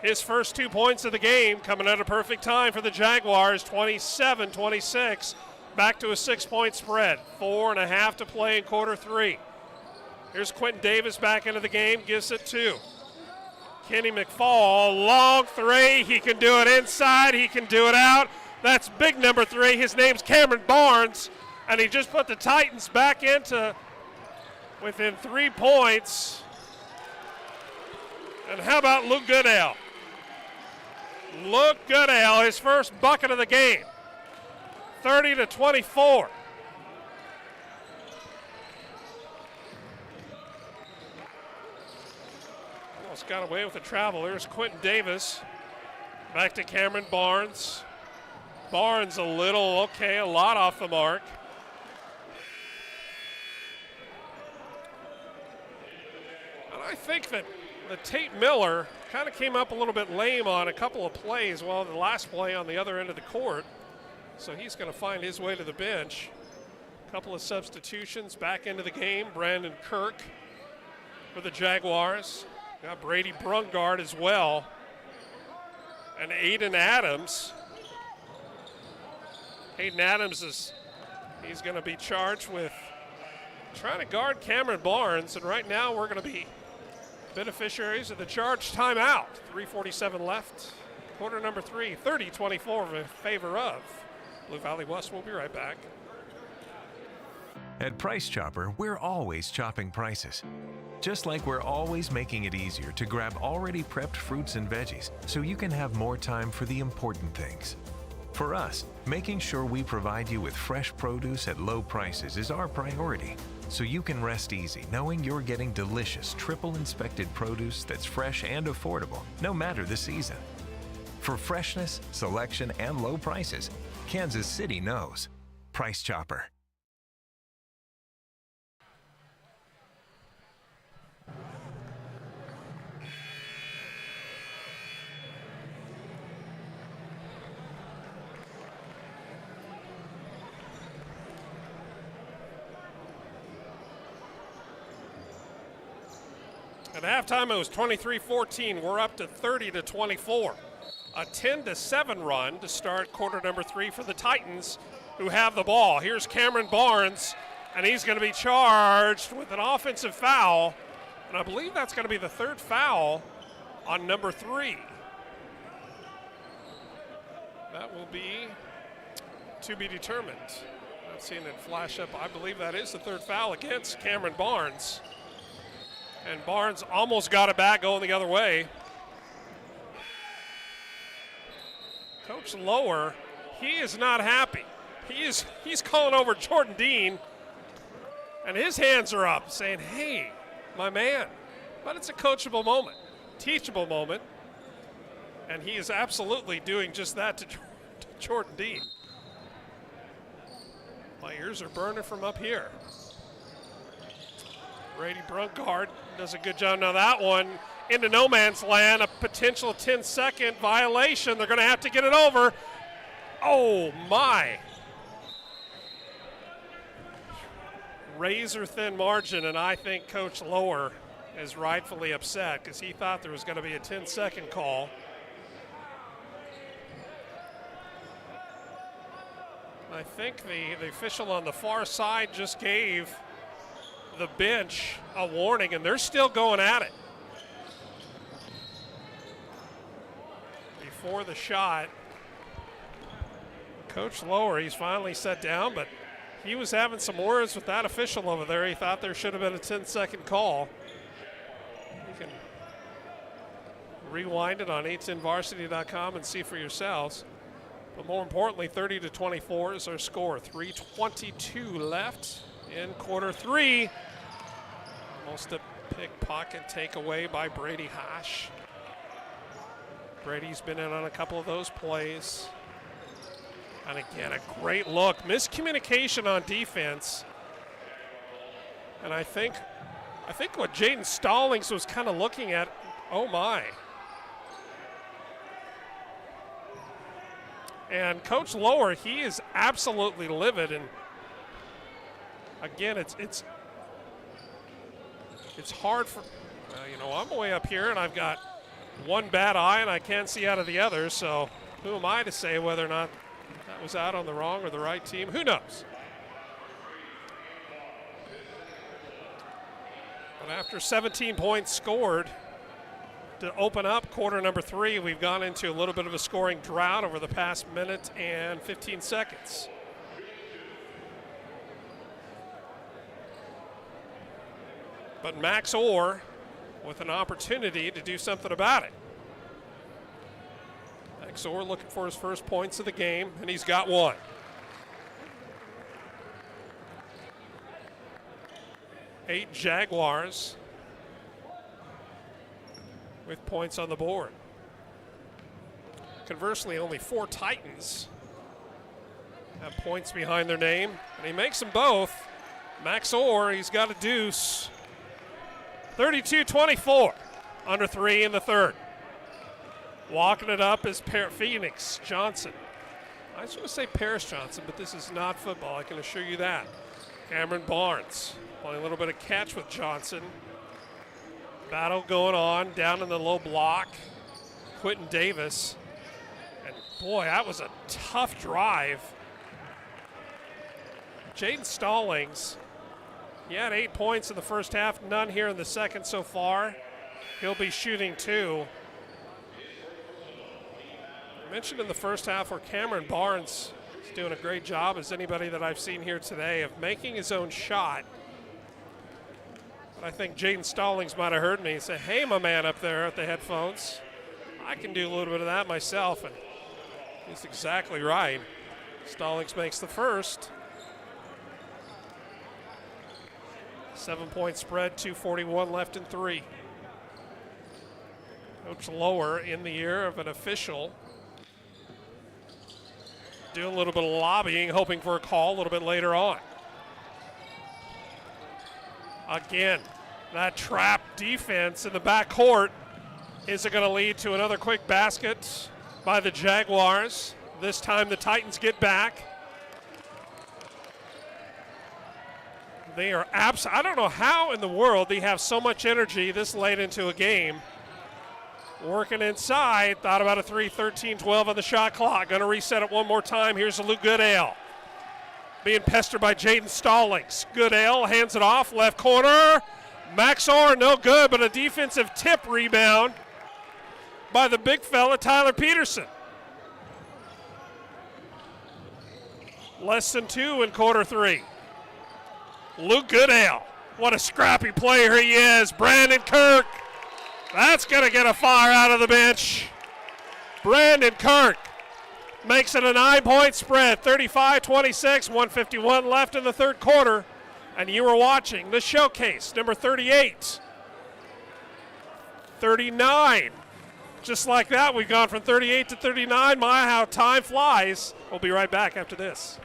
his first 2 points of the game, coming at a perfect time for the Jaguars, 27-26. Back to a 6-point spread. 4.5 to play in quarter 3. Here's Quentin Davis back into the game, gives it 2. Kenny McFall, long 3. He can do it inside, he can do it out. That's big number 3. His name's Cameron Barnes, and he just put the Titans back into within 3 points. And how about Luke Goodale? Luke Goodale, his first bucket of the game. 30-24. Almost got away with the travel. There's Quentin Davis. Back to Cameron Barnes. Barnes a lot off the mark. And I think that the Tate Miller kind of came up a little bit lame on a couple of plays. Well, the last play on the other end of the court. So he's going to find his way to the bench. A couple of substitutions back into the game. Brandon Kirk for the Jaguars. Got Brady Brungard as well. And Aiden Adams. Aiden Adams he's going to be charged with trying to guard Cameron Barnes. And right now we're going to be beneficiaries of the charge timeout. 3:47 left. Quarter number 3, 30-24 in favor of Blue Valley West. We'll be right back. At Price Chopper, we're always chopping prices. Just like we're always making it easier to grab already prepped fruits and veggies so you can have more time for the important things. For us, making sure we provide you with fresh produce at low prices is our priority, so you can rest easy knowing you're getting delicious, triple-inspected produce that's fresh and affordable, no matter the season. For freshness, selection, and low prices, Kansas City knows. Price Chopper. At halftime, it was 23-14. We're up to 30-24. A 10-7 run to start quarter number 3 for the Titans, who have the ball. Here's Cameron Barnes, and he's going to be charged with an offensive foul. And I believe that's going to be the 3rd foul on number 3. That will be to be determined. I've seen it flash up. I believe that is the 3rd foul against Cameron Barnes. And Barnes almost got it back going the other way. Coach Lower, he is not happy. He's calling over Jordan Dean, and his hands are up saying, hey, my man. But it's a coachable moment, teachable moment, and he is absolutely doing just that to Jordan Dean. My ears are burning from up here. Brady Brungard does a good job. Now that one into no man's land, a potential 10-second violation. They're going to have to get it over. Oh, my. Razor-thin margin, and I think Coach Lower is rightfully upset because he thought there was going to be a 10-second call. I think the official on the far side just gave the bench a warning, and they're still going at it. Before the shot, Coach Lower, he's finally set down, but he was having some words with that official over there. He thought there should have been a 10-second call. You can rewind it on anthenvarsity.com and see for yourselves. But more importantly, 30-24 is our score. 3:22 left in quarter three. Almost a pickpocket takeaway by Brady Hash. Brady's been in on a couple of those plays. And again, a great look. Miscommunication on defense. And I think what Jaden Stallings was kind of looking at, oh my. And Coach Lower, he is absolutely livid. And again, it's hard for, I'm way up here and I've got one bad eye and I can't see out of the other. So who am I to say whether or not that was out on the wrong or the right team? Who knows? But after 17 points scored to open up quarter number three, we've gone into a little bit of a scoring drought over the past minute and 15 seconds. But Max Orr with an opportunity to do something about it. Max Orr looking for his first points of the game, and he's got one. Eight Jaguars with points on the board. Conversely, only 4 Titans have points behind their name, and he makes them both. Max Orr, he's got a deuce. 32-24, under 3 in the third. Walking it up is Phoenix Johnson. I was going to say Paris Johnson, but this is not football, I can assure you that. Cameron Barnes playing a little bit of catch with Johnson. Battle going on down in the low block. Quentin Davis. And boy, that was a tough drive. Jaden Stallings, he had 8 points in the first half, none here in the second so far. He'll be shooting 2. I mentioned in the first half where Cameron Barnes is doing a great job, as anybody that I've seen here today, of making his own shot. But I think Jaden Stallings might have heard me and said, hey, my man up there at the headphones, I can do a little bit of that myself. And he's exactly right. Stallings makes the first. 7-point spread, 2:41 left in 3. Coach Lower in the ear of an official. Doing a little bit of lobbying, hoping for a call a little bit later on. Again, that trap defense in the backcourt. Is it going to lead to another quick basket by the Jaguars? This time the Titans get back. They are I don't know how in the world they have so much energy this late into a game. Working inside, thought about a 3, 13-12 on the shot clock. Going to reset it one more time. Here's Luke Goodale. Being pestered by Jaden Stallings. Goodale hands it off, left corner. Max Orr, no good, but a defensive tip rebound by the big fella, Tyler Peterson. Less than 2 in quarter 3. Luke Goodale, what a scrappy player he is. Brandon Kirk, that's going to get a fire out of the bench. Brandon Kirk makes it a 9-point spread, 35-26, 1:51 left in the third quarter. And you were watching the showcase, number 38, 39. Just like that, we've gone from 38 to 39. My, how time flies. We'll be right back after this.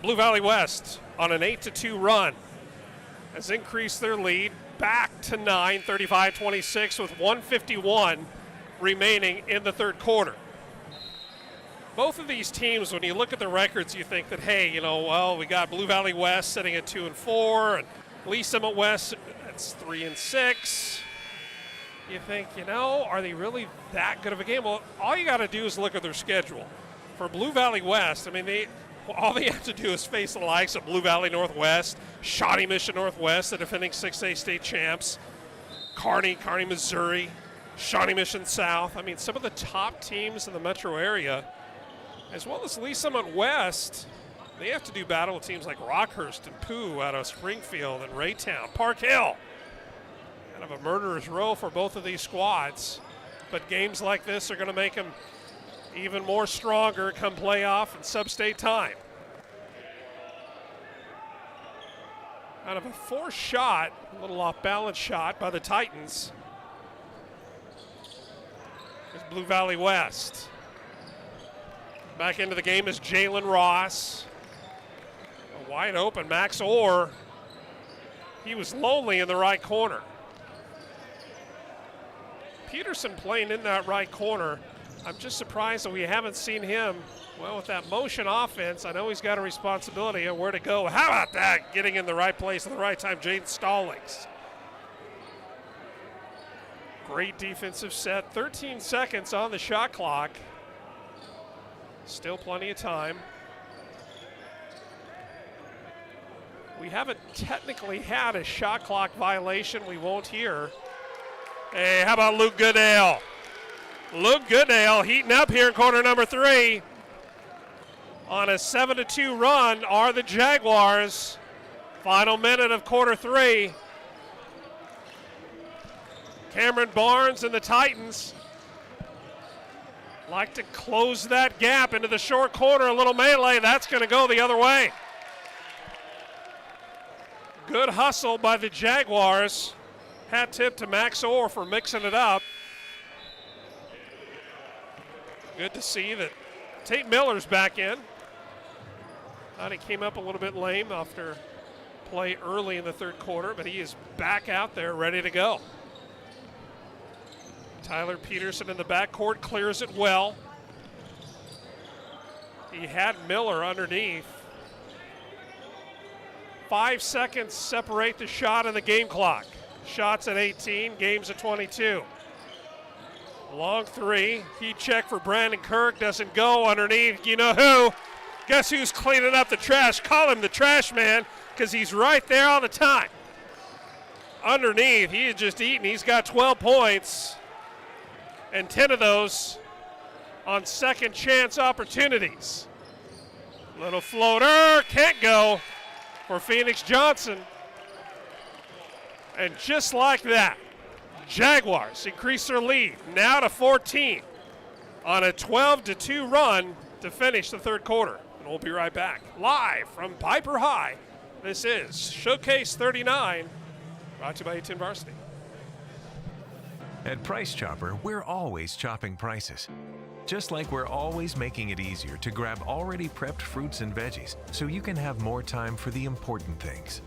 Blue Valley West on an 8-2 run has increased their lead back to 9, 35-26 with 1:51 remaining in the third quarter. Both of these teams, when you look at the records, you think that, hey, we got Blue Valley West sitting at 2-4, and Lee Summit West, it's 3-6. You think, are they really that good of a game? Well, all you got to do is look at their schedule. For Blue Valley West, all they have to do is face the likes of Blue Valley Northwest, Shawnee Mission Northwest, the defending 6A state champs, Kearney, Missouri, Shawnee Mission South. Some of the top teams in the metro area, as well as Lee Summit West, they have to do battle with teams like Rockhurst and Pooh out of Springfield and Raytown, Park Hill. Kind of a murderer's row for both of these squads. But games like this are going to make them even more stronger come playoff and sub-state time. Out of a forced shot, a little off-balance shot by the Titans. Here's Blue Valley West. Back into the game is Jalen Ross. A wide open Max Orr. He was lonely in the right corner. Peterson playing in that right corner. I'm just surprised that we haven't seen him, with that motion offense. I know he's got a responsibility of where to go. How about that? Getting in the right place at the right time, Jaden Stallings. Great defensive set. 13 seconds on the shot clock. Still plenty of time. We haven't technically had a shot clock violation. We won't hear. Hey, how about Luke Goodale? Luke Goodale heating up here in quarter number 3. On a 7-2 run are the Jaguars. Final minute of quarter 3. Cameron Barnes and the Titans like to close that gap into the short corner. A little melee, that's going to go the other way. Good hustle by the Jaguars. Hat tip to Max Orr for mixing it up. Good to see that Tate Miller's back in. Thought he came up a little bit lame after play early in the third quarter, but he is back out there ready to go. Tyler Peterson in the backcourt clears it well. He had Miller underneath. 5 seconds separate the shot and the game clock. Shots at 18, games at 22. Long 3, heat check for Brandon Kirk, doesn't go underneath. You know who? Guess who's cleaning up the trash? Call him the trash man, because he's right there all the time. Underneath, he is just eating. He's got 12 points, and 10 of those on second chance opportunities. Little floater, can't go for Phoenix Johnson. And just like that, Jaguars increase their lead now to 14 on a 12-2 run to finish the third quarter. And we'll be right back. Live from Piper High, this is Showcase 39, brought to you by A10 Varsity. At Price Chopper, we're always chopping prices. Just like we're always making it easier to grab already prepped fruits and veggies so you can have more time for the important things.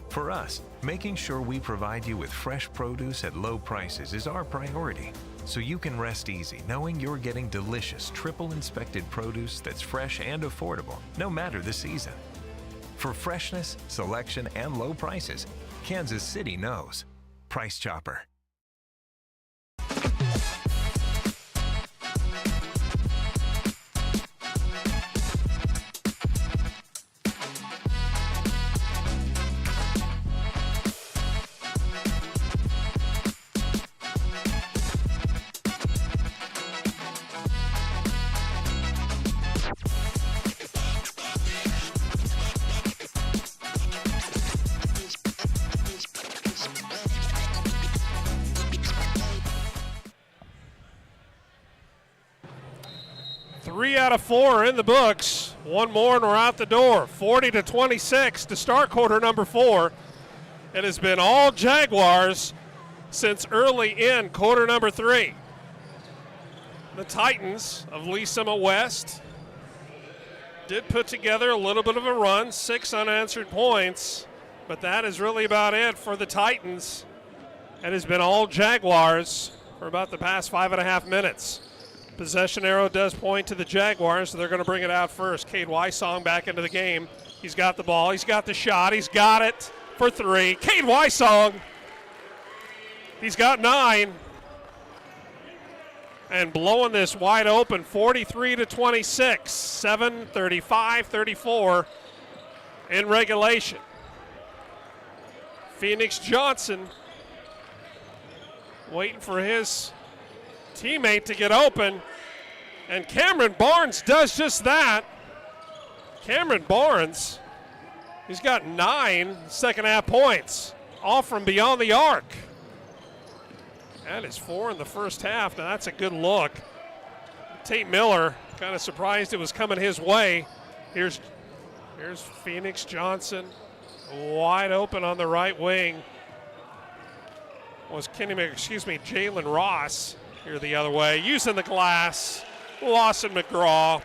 For us, making sure we provide you with fresh produce at low prices is our priority, so you can rest easy knowing you're getting delicious, triple-inspected produce that's fresh and affordable, no matter the season. For freshness, selection, and low prices, Kansas City knows. Price Chopper. Three out of 4 in the books. One more and we're out the door. 40-26 to start quarter number 4. It has been all Jaguars since early in quarter number 3. The Titans of Lee Summit West did put together a little bit of a run, 6 unanswered points, but that is really about it for the Titans. It has been all Jaguars for about the past 5.5 minutes. Possession arrow does point to the Jaguars, so they're going to bring it out first. Cade Wysong back into the game. He's got the ball. He's got the shot. He's got it for 3. Cade Wysong. He's got 9. And blowing this wide open, 43-26. 7:35-34 in regulation. Phoenix Johnson waiting for his teammate to get open, and Cameron Barnes does just that. Cameron Barnes, he's got 9 second-half points, all from beyond the arc. That is 4 in the first half. Now that's a good look. Tate Miller kind of surprised it was coming his way. Here's Phoenix Johnson, wide open on the right wing. Jalen Ross here the other way, using the glass. Lawson McGraw.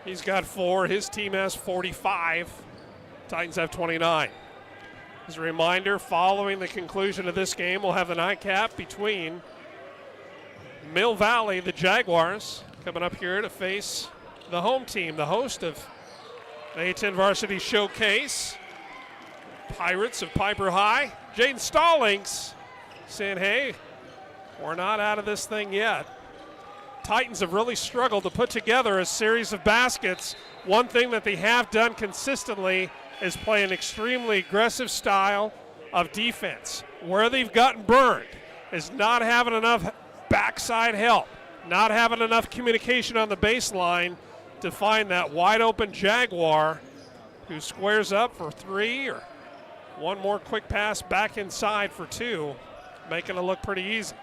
He's got 4. His team has 45. Titans have 29. As a reminder, following the conclusion of this game, we'll have the nightcap between Mill Valley, the Jaguars, coming up here to face the home team, the host of the A10 Varsity Showcase, Pirates of Piper High. Jaden Stallings saying, hey, we're not out of this thing yet. Titans have really struggled to put together a series of baskets. One thing that they have done consistently is play an extremely aggressive style of defense. Where they've gotten burned is not having enough backside help, not having enough communication on the baseline to find that wide open Jaguar who squares up for 3 or one more quick pass back inside for 2, making it look pretty easy.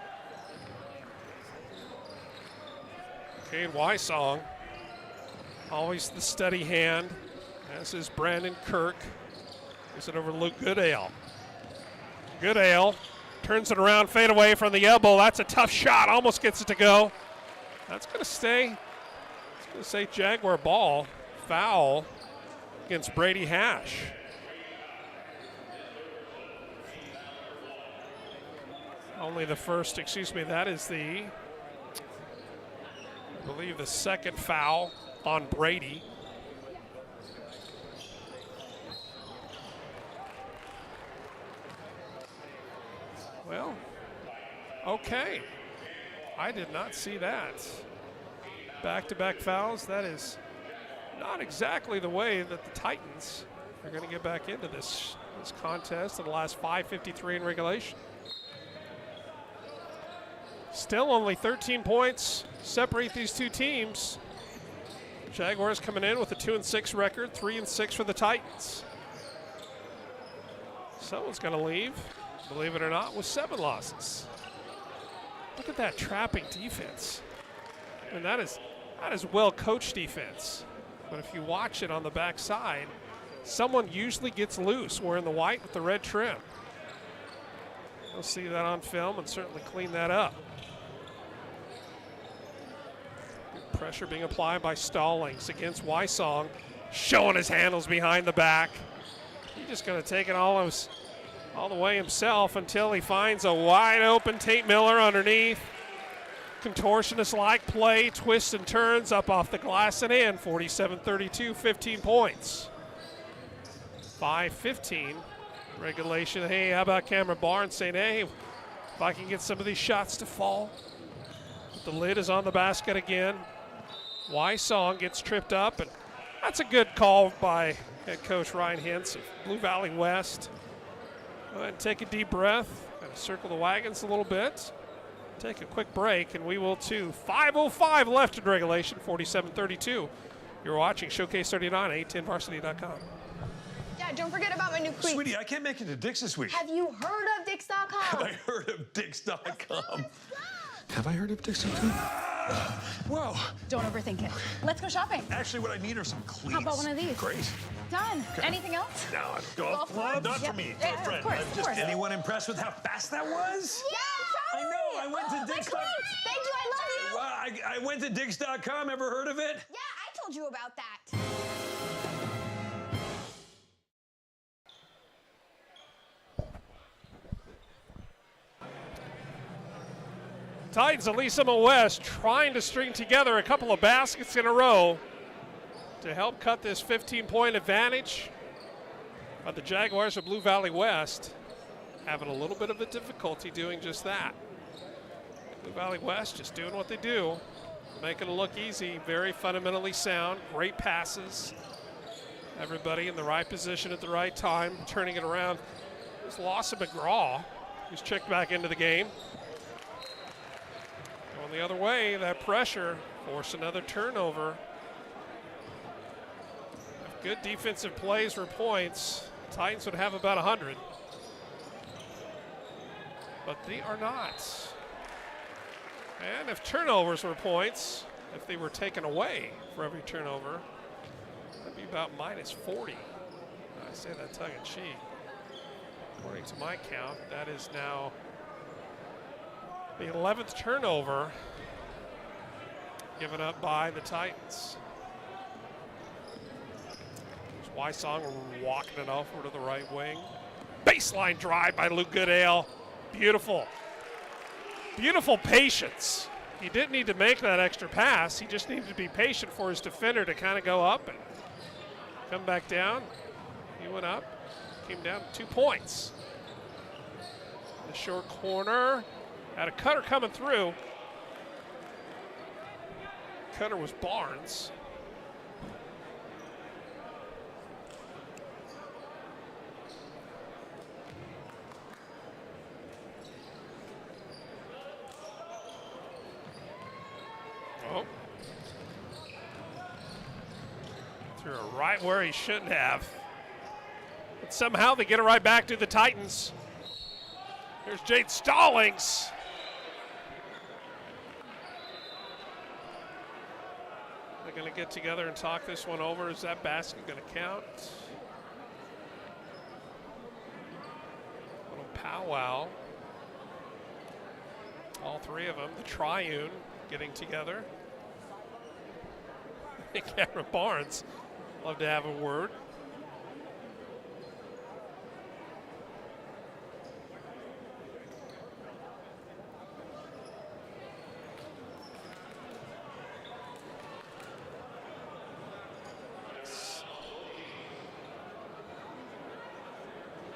Cade Wysong, always the steady hand, as is Brandon Kirk. Gives it over to Luke Goodale. Goodale turns it around, fade away from the elbow. That's a tough shot, almost gets it to go. That's going to stay, Jaguar ball, foul against Brady Hash. Only the first, that is I believe the second foul on Brady. Well, okay. I did not see that. Back-to-back fouls, that is not exactly the way that the Titans are going to get back into this contest in the last 5:53 in regulation. Still only 13 points separate these two teams. Jaguars coming in with a 2-6 record, 3-6 for the Titans. Someone's going to leave, believe it or not, with 7 losses. Look at that trapping defense. And that is well-coached defense. But if you watch it on the backside, someone usually gets loose wearing the white with the red trim. We'll see that on film and certainly clean that up. Good pressure being applied by Stallings against Wysong, showing his handles behind the back. He's just going to take it all the way himself until he finds a wide open Tate Miller underneath. Contortionist-like play, twists and turns up off the glass and in. 47-32, 15 points. 5:15 regulation. Hey, how about Cameron Barnes saying, hey, if I can get some of these shots to fall. But the lid is on the basket again. Wysong gets tripped up, and that's a good call by head coach Ryan Hintz of Blue Valley West. Go ahead and take a deep breath, kind of circle the wagons a little bit. Take a quick break, and we will too. 5:05 left in regulation, 47-32. You're watching Showcase 39, a10varsity.com. Yeah, don't forget about my new cleats. Sweetie, I can't make it to Dick's this week. Have you heard of Dix.com? Have I heard of Dix.com? Have I heard of Dix.com? Whoa. Don't overthink it. Let's go shopping. Actually, what I need are some cleats. How about one of these? Great. Done. Anything else? Now, golf club? Not for me, for a friend. Of course. Anyone impressed with how fast that was? Yeah, I know, I went to My Dix.com. cleats. Thank you, I love you. Wow. I went to Dix.com. Ever heard of it? Yeah, I told you about that. Titans, Elisa West trying to string together a couple of baskets in a row to help cut this 15-point advantage. But the Jaguars of Blue Valley West having a little bit of a difficulty doing just that. Blue Valley West just doing what they do, making it look easy, very fundamentally sound, great passes. Everybody in the right position at the right time, turning it around. There's Lawson McGraw, who's checked back into the game. Going the other way, that pressure force another turnover. Good defensive plays for points. Titans would have about 100. But they are not. And if turnovers were points, if they were taken away for every turnover, that'd be about minus 40. I say that tongue in cheek. According to my count, that is now the 11th turnover given up by the Titans. There's Wysong walking it off over to the right wing. Baseline drive by Luke Goodale. Beautiful. Beautiful patience. He didn't need to make that extra pass. He just needed to be patient for his defender to kind of go up and come back down. He went up, came down 2 points. The short corner, had a cutter coming through. Cutter was Barnes. Oh. Threw it right where he shouldn't have. But somehow they get it right back to the Titans. Here's Jade Stallings. They're going to get together and talk this one over. Is that basket going to count? Little powwow. All three of them, the triune, getting together. Cameron Barnes, love to have a word.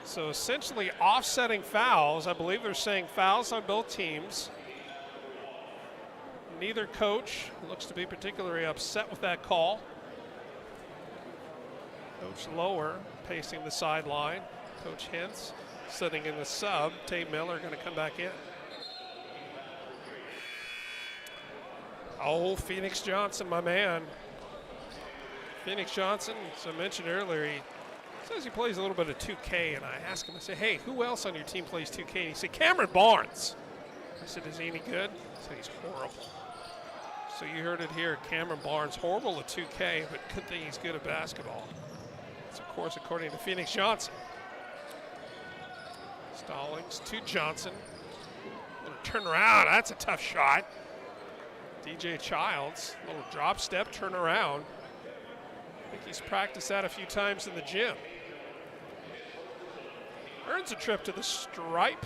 So essentially offsetting fouls. I believe they're saying fouls on both teams. Neither coach looks to be particularly upset with that call. Coach Lower pacing the sideline. Coach Hintz sitting in the sub. Tate Miller going to come back in. Oh, Phoenix Johnson, my man. Phoenix Johnson, as I mentioned earlier, he says he plays a little bit of 2K, and I asked him, I said, hey, who else on your team plays 2K? And he said, Cameron Barnes. I said, is he any good? He said, he's horrible. So you heard it here, Cameron Barnes, horrible at 2K, but good thing he's good at basketball. That's, of course, according to Phoenix Johnson. Stallings to Johnson. Little turn around, that's a tough shot. DJ Childs, little drop step, turn around. I think he's practiced that a few times in the gym. Earns a trip to the stripe,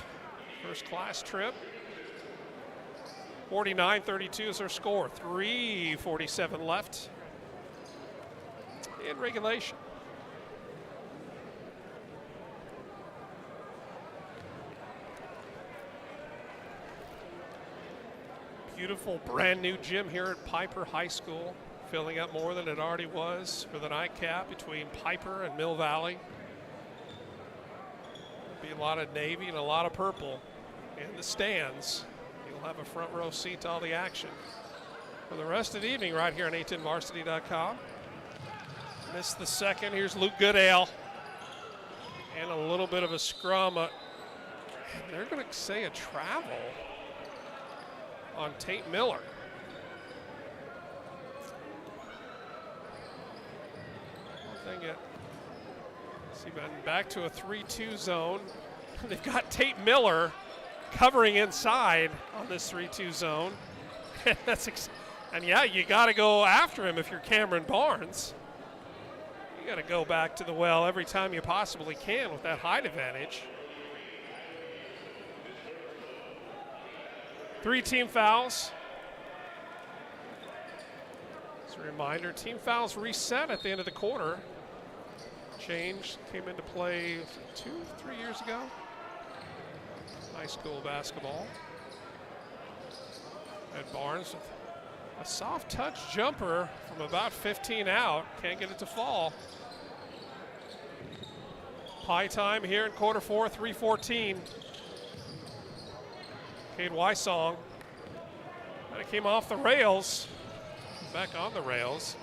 first class trip. 49-32 is their score. 3:47 left in regulation. Beautiful brand new gym here at Piper High School, filling up more than it already was for the nightcap between Piper and Mill Valley. There'll be a lot of navy and a lot of purple in the stands. You'll have a front row seat to all the action for the rest of the evening right here on a10varsity.com. Missed the second. Here's Luke Goodale. And a little bit of a scrum. They're going to say a travel on Tate Miller. One thing see, back to a 3-2 zone. They've got Tate Miller covering inside on this 3-2 zone. And yeah, you got to go after him if you're Cameron Barnes. You got to go back to the well every time you possibly can with that height advantage. 3 team fouls. As a reminder, team fouls reset at the end of the quarter. Change came into play 2-3 years ago. High school basketball. And Barnes with a soft touch jumper from about 15 out. Can't get it to fall. Pie time here in quarter 4, 3:14. Cade Wysong. And it came off the rails. Back on the rails.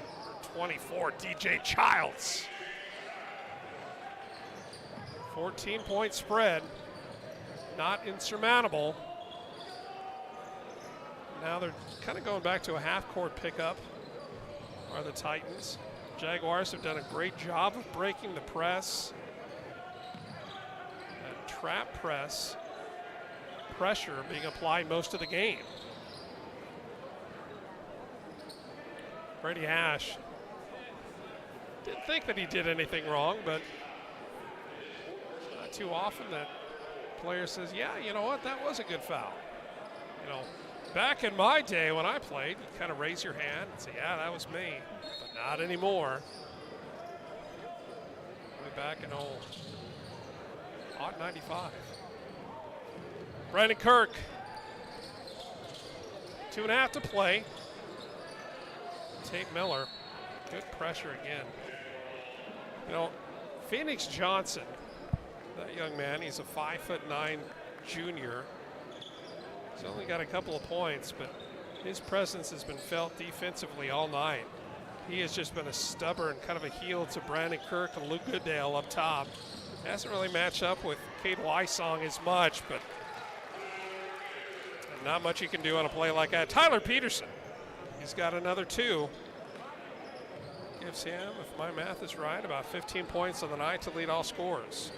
24, DJ Childs. 14-point spread. Not insurmountable. Now they're kind of going back to a half-court pickup, are the Titans. Jaguars have done a great job of breaking the press. That trap press pressure being applied most of the game. Brady Ash didn't think that he did anything wrong, but not too often that player says, yeah, you know what, that was a good foul. You know, back in my day when I played, you kind of raise your hand and say, yeah, that was me, but not anymore. Way back in old Hot 95. Brandon Kirk, 2.5 to play. Tate Miller, good pressure again. You know, Phoenix Johnson, that young man, he's a 5'9" junior. He's only got a couple of points, but his presence has been felt defensively all night. He has just been a stubborn kind of a heel to Brandon Kirk and Luke Goodale up top. Hasn't really matched up with Cade Wysong as much, but not much you can do on a play like that. Tyler Peterson, he's got another 2. Gives him, if my math is right, about 15 points on the night to lead all scorers.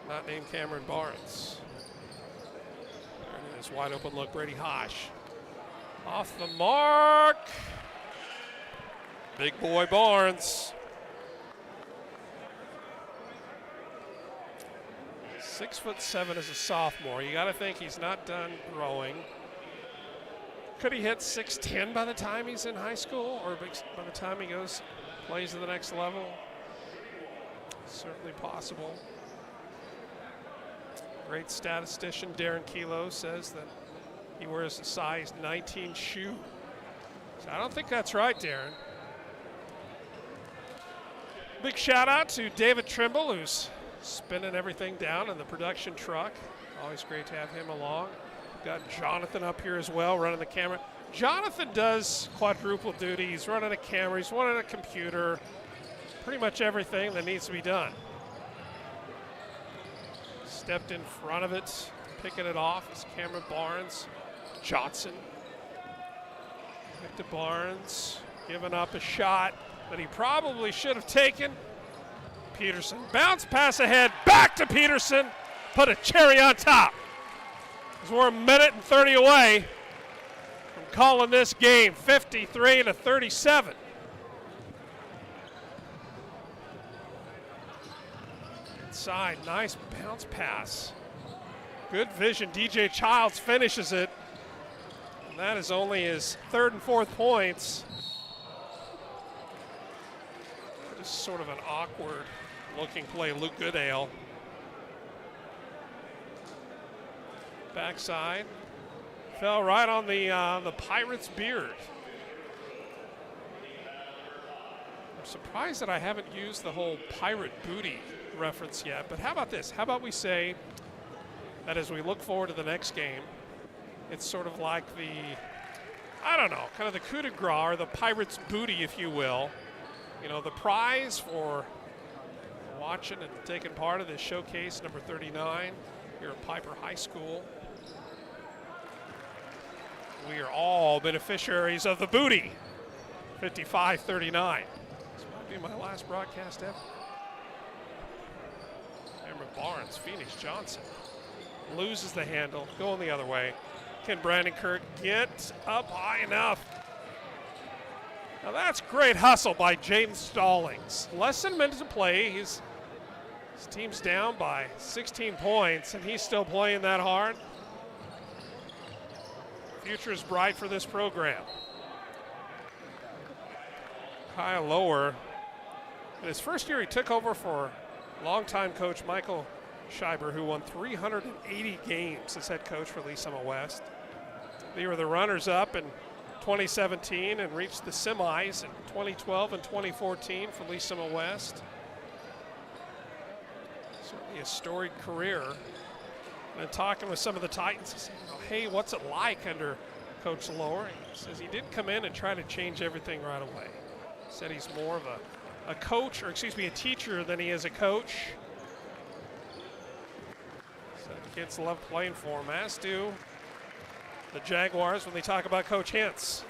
Not named Cameron Barnes. There it is, wide open look, Brady Hosh. Off the mark. Big boy Barnes. 6'7" as a sophomore. You got to think he's not done growing. Could he hit 6'10" by the time he's in high school, or by the time he plays to the next level? Certainly possible. Great statistician Darren Kelo says that he wears a size 19 shoe. So I don't think that's right, Darren. Big shout out to David Trimble, who's spinning everything down in the production truck. Always great to have him along. We've got Jonathan up here as well, running the camera. Jonathan does quadruple duty. He's running a camera, he's running a computer, pretty much everything that needs to be done. Stepped in front of it, picking it off is Cameron Barnes. Johnson. Victor Barnes giving up a shot that he probably should have taken. Peterson, bounce pass ahead, back to Peterson, put a cherry on top. As we're 1:30 away from calling this game, 53-37. Inside, nice bounce pass. Good vision, DJ Childs finishes it. And that is only his 3rd and 4th points. Just sort of an awkward looking play, Luke Goodale. Backside. Fell right on the Pirates' beard. I'm surprised that I haven't used the whole pirate booty reference yet, but how about this? How about we say that as we look forward to the next game, it's sort of like the, I don't know, kind of the coup de grace, or the Pirates' booty, if you will. You know, the prize for watching and taking part of this showcase, number 39, here at Piper High School. We are all beneficiaries of the booty, 55-39. This might be my last broadcast ever. Cameron Barnes, Phoenix Johnson, loses the handle, going the other way. Can Brandon Kirk get up high enough? Now that's great hustle by Jaden Stallings. Less than a minute to play. His team's down by 16 points, and he's still playing that hard. Future is bright for this program. Kyle Lower, in his first year, he took over for longtime coach Michael Schreiber, who won 380 games as head coach for Lee Summit West. They were the runners-up in 2017 and reached the semis in 2012 and 2014 for Lee Summit West. Certainly a storied career. And talking with some of the Titans, he said, hey, what's it like under Coach Lower? He says he didn't come in and try to change everything right away. He said he's more of a coach, or excuse me, a teacher than he is a coach. So the kids love playing for him, as do the Jaguars when they talk about Coach Hintz.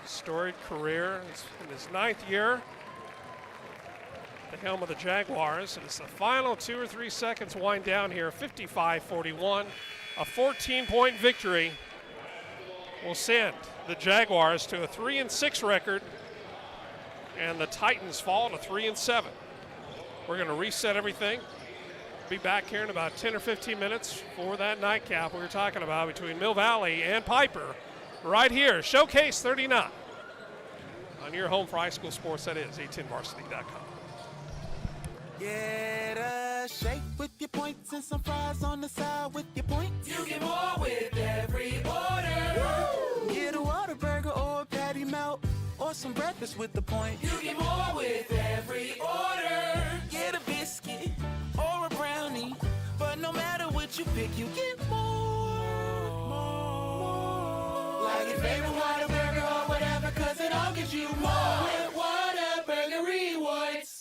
Storied career. He's in his 9th year at the helm of the Jaguars. And it's the final 2 or 3 seconds wind down here, 55-41. A 14-point victory will send the Jaguars to a 3-6 record, and the Titans fall to 3-7. We're going to reset everything. Be back here in about 10 or 15 minutes for that nightcap we were talking about between Mill Valley and Piper right here, Showcase 39, on your home for high school sports, that is a10varsity.com. Get a shake with your points and some fries on the side with your points. You get more with every order. Woo! Get a Whataburger or a patty melt or some breakfast with the point. You get more with every order. Get a biscuit or a brownie, but no matter what you pick, you get more. Like your favorite Whataburger or whatever, 'cause it all gives you more with Whataburger Rewards.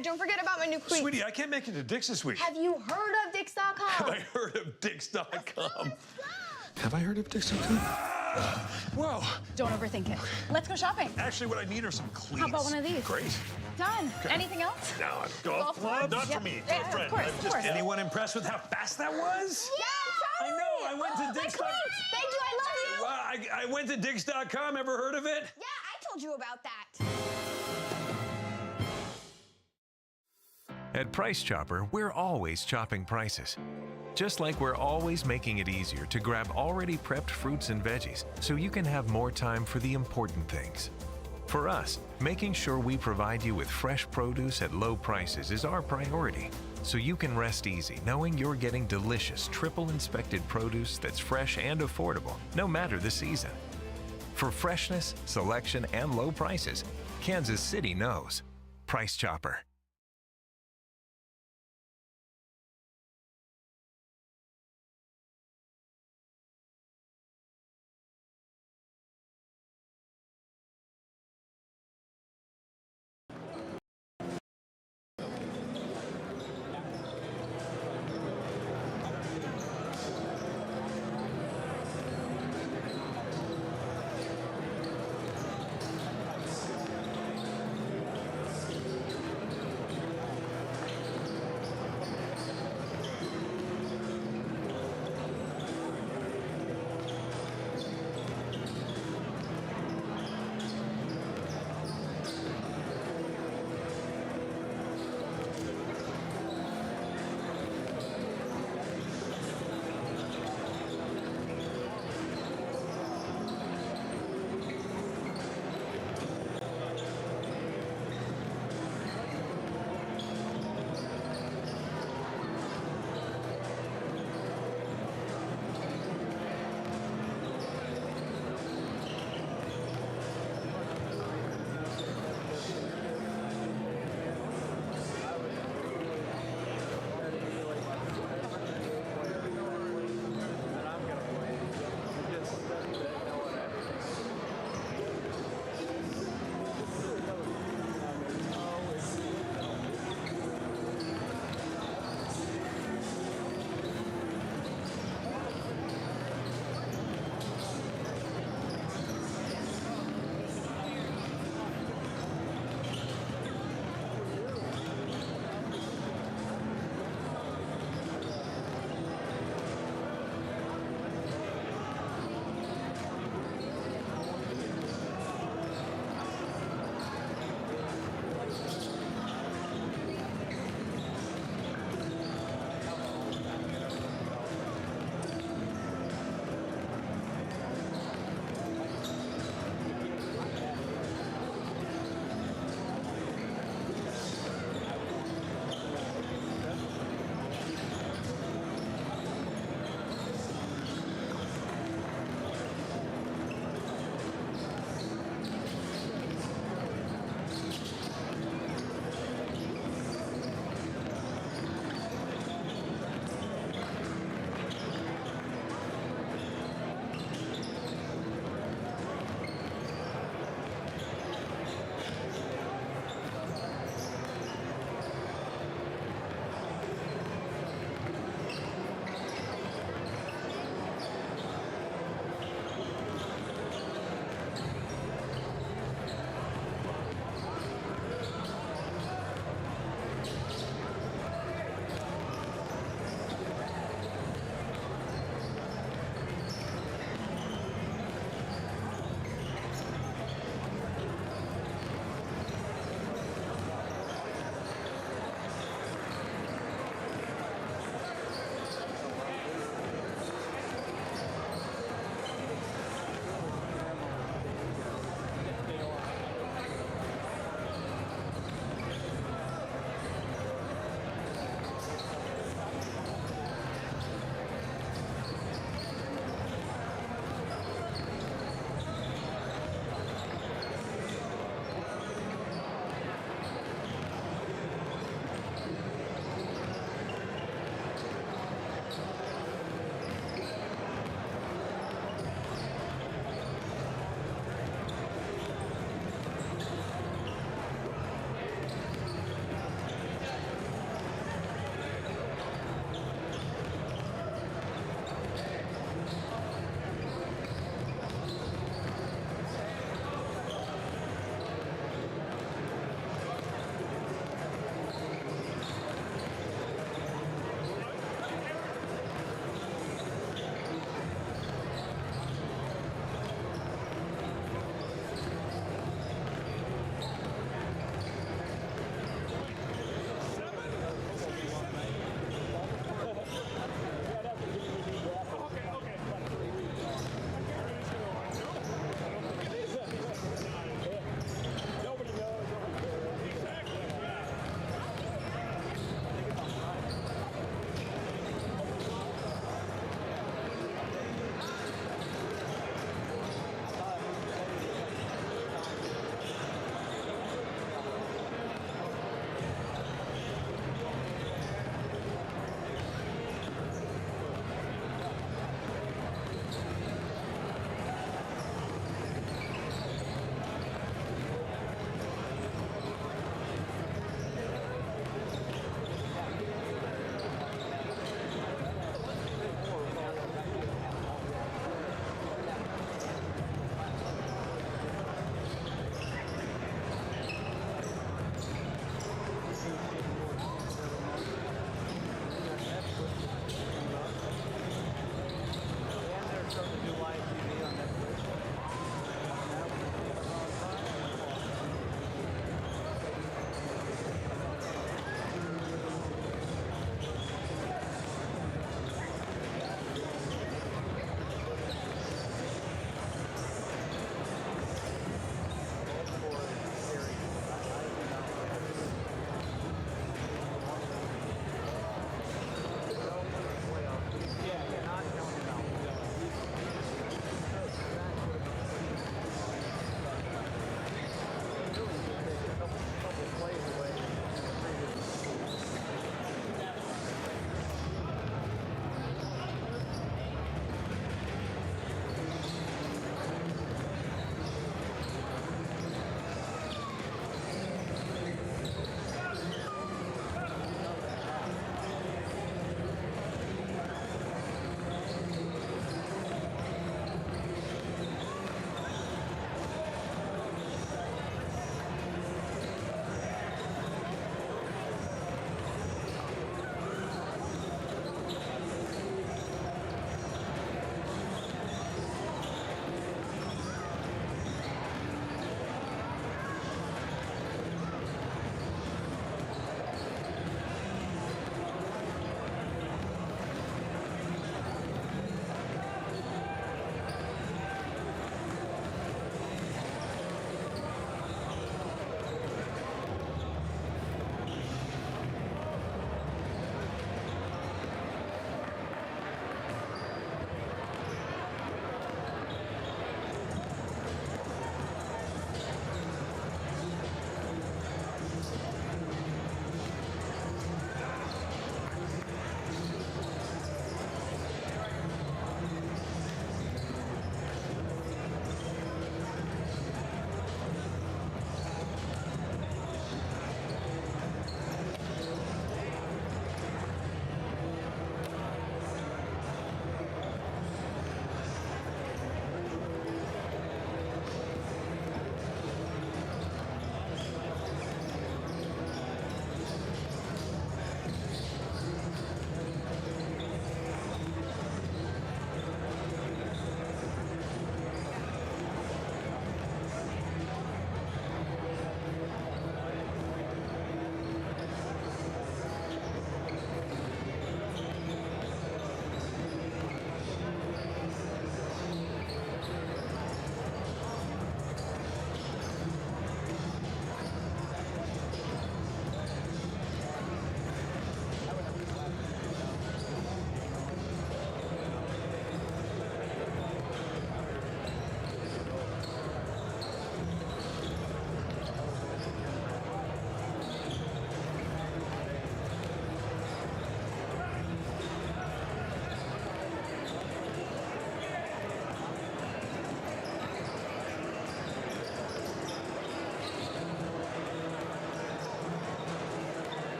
Don't forget about my new cleats. Sweetie, I can't make it to Dick's this week. Have you heard of Dix.com? Have I heard of Dix.com? Have I heard of Dix.com? Whoa. Don't overthink it. Let's go shopping. Actually, what I need are some cleats. How about one of these? Great. Done. Anything else? Now, golf club? Not for me, for a friend. Of course, of course. Anyone impressed with how fast that was? Yeah, I know. I went to Dix.com. Thank you. I love you. Well, I went to Dix.com. Ever heard of it? Yeah, I told you about that. At Price Chopper, we're always chopping prices. Just like we're always making it easier to grab already prepped fruits and veggies so you can have more time for the important things. For us, making sure we provide you with fresh produce at low prices is our priority, so you can rest easy knowing you're getting delicious triple inspected produce that's fresh and affordable, no matter the season. For freshness, selection, and low prices, Kansas City knows. Price Chopper.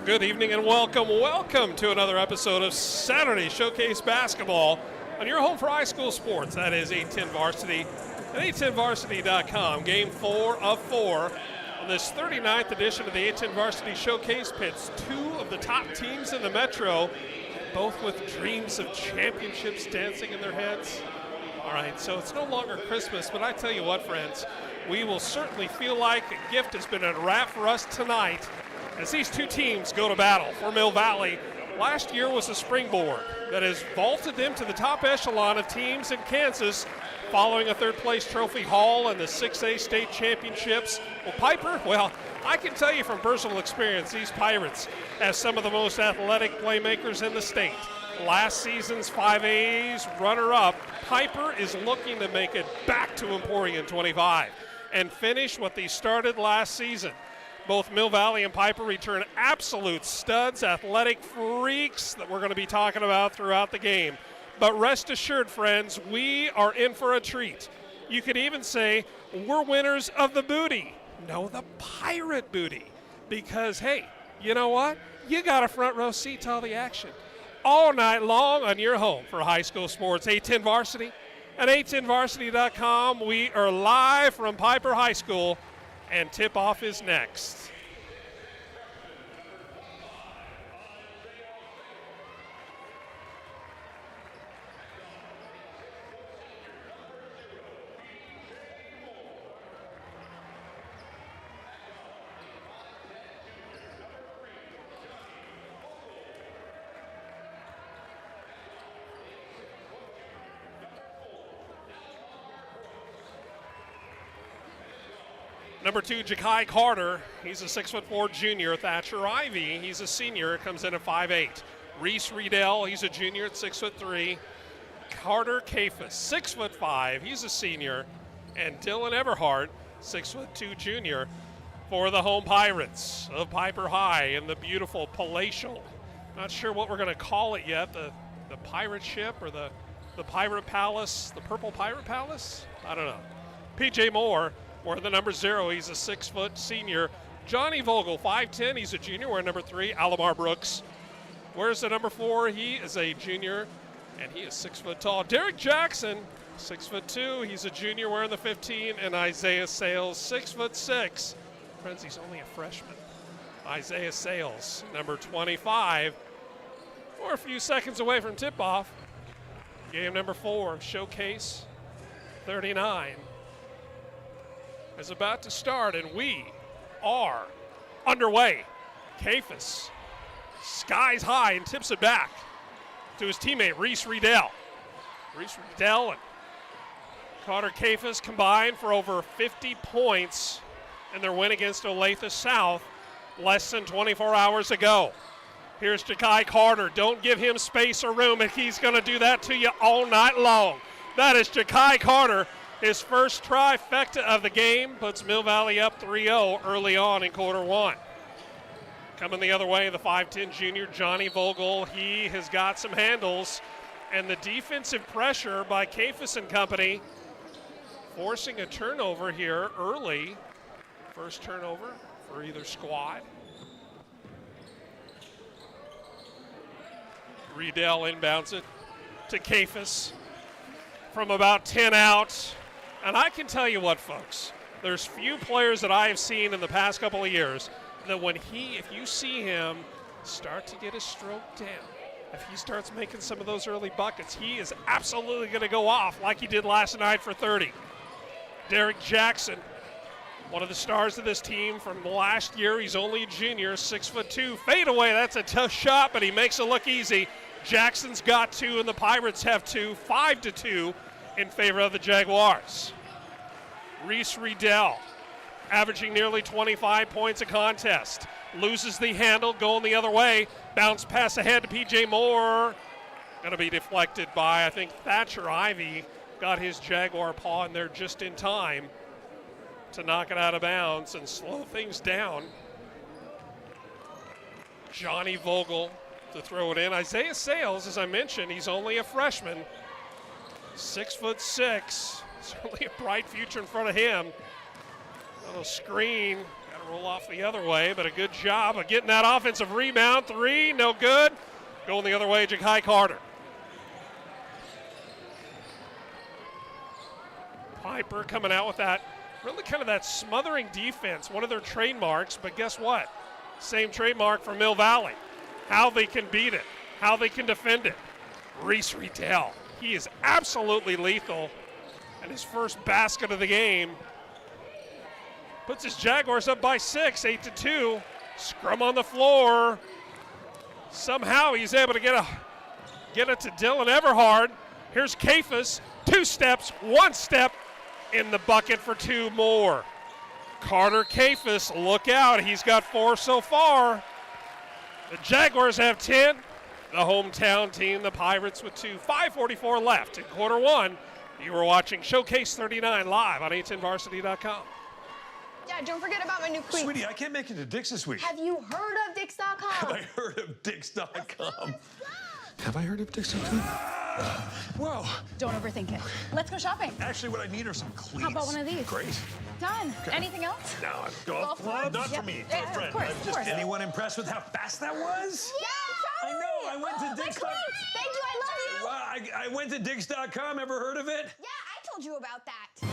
Good evening and welcome to another episode of Saturday Showcase Basketball on your home for high school sports. That is 810 Varsity and 810varsity.com. Game 4 of 4 on this 39th edition of the 810 Varsity Showcase pits two of the top teams in the Metro, both with dreams of championships dancing in their heads. All right, so it's no longer Christmas, but I tell you what, friends, we will certainly feel like a gift has been unwrapped for us tonight as these two teams go to battle. For Mill Valley, last year was a springboard that has vaulted them to the top echelon of teams in Kansas following a third-place trophy haul in the 6A state championships. Well, Piper, well, I can tell you from personal experience, these Pirates have some of the most athletic playmakers in the state. Last season's 5A's runner-up, Piper is looking to make it back to Emporium 25 and finish what they started last season. Both Mill Valley and Piper return absolute studs, athletic freaks that we're going to be talking about throughout the game. But rest assured, friends, we are in for a treat. You could even say we're winners of the booty. No, the Pirate booty. Because, hey, you know what? You got a front row seat to all the action all night long on your home for high school sports. 810 Varsity and 810varsity.com. We are live from Piper High School, and tip-off is next. Number 2, Ja'Kai Carter. He's a 6'4" junior. Thatcher Ivy, he's a senior, comes in at 5'8". Reese Riedel, he's a junior at 6'3". Carter Cafus, 6'5", he's a senior. And Dylan Everhart, 6'2" junior, for the home Pirates of Piper High in the beautiful palatial. Not sure what we're going to call it yet, the pirate ship or the Pirate Palace, the Purple Pirate Palace? I don't know. PJ Moore, wearing the number 0, he's a 6' senior. Johnny Vogel, 5'10", he's a junior, wearing number 3. Alamar Brooks, where's the number 4? He is a junior, and he is 6 foot tall. Derek Jackson, 6'2", he's a junior, wearing the 15. And Isaiah Sales, 6'6". Friends, he's only a freshman. Isaiah Sales, number 25. We're a few seconds away from tip-off. Game number 4, Showcase 39. is about to start, and we are underway. Cafus skies high and tips it back to his teammate, Reese Riedel. Reese Riedel and Carter Cafus combined for over 50 points in their win against Olathe South less than 24 hours ago. Here's Ja'Kai Carter. Don't give him space or room, and he's going to do that to you all night long. That is Ja'Kai Carter. His first trifecta of the game puts Mill Valley up 3-0 early on in quarter one. Coming the other way, the 5'10 junior, Johnny Vogel. He has got some handles, and the defensive pressure by Cafus and company forcing a turnover here early. First turnover for either squad. Riedel inbounds it to Cafus from about 10 out. And I can tell you what, folks, there's few players that I have seen in the past couple of years that if you see him start to get his stroke down, if he starts making some of those early buckets, he is absolutely going to go off like he did last night for 30. Derek Jackson, one of the stars of this team from last year. He's only a junior, 6'2". Fade away, that's a tough shot, but he makes it look easy. Jackson's got 2, and the Pirates have 2, 5-2 in favor of the Jaguars. Reese Riedel, averaging nearly 25 points a contest. Loses the handle, going the other way. Bounce pass ahead to P.J. Moore. Going to be deflected by, I think, Thatcher Ivy. Got his Jaguar paw in there just in time to knock it out of bounds and slow things down. Johnny Vogel to throw it in. Isaiah Sales, as I mentioned, he's only a freshman. 6'6". Certainly a bright future in front of him. Little screen. Got Roll off the other way, but a good job of getting that offensive rebound. 3, no good. Going the other way, Ja'Kai Carter. Piper coming out with that, really kind of that smothering defense, one of their trademarks, but guess what? Same trademark for Mill Valley. How they can beat it, how they can defend it. Reese Riddell, he is absolutely lethal. And his first basket of the game puts his Jaguars up by 6, 8-2. Scrum on the floor. Somehow he's able to get it to Dylan Everhard. Here's Cephas, 2 steps, 1 step in the bucket for 2 more. Carter Cephas, look out, he's got 4 so far. The Jaguars have 10. The hometown team, the Pirates, with 2. 5:44 left in quarter 1. You were watching Showcase 39 live on anthenvarsity.com. Dad, don't forget about my new cleats. Sweetie, I can't make it to Dick's this week. Have you heard of Dix.com? Have I heard of Dix.com? Have I heard of Dix.com? Whoa. Don't overthink it. Let's go shopping. Actually, what I need are some cleats. How about one of these? Great. Done. Anything else? No, golf club? Not for me, Yeah, for a friend. of course, I'm of just course. anyone impressed with how fast that was? Yeah, I totally. know, I went to My Dix.com. cleats. Thank you, I love you. Wow, I went to Dix.com. Ever heard of it? Yeah, I told you about that.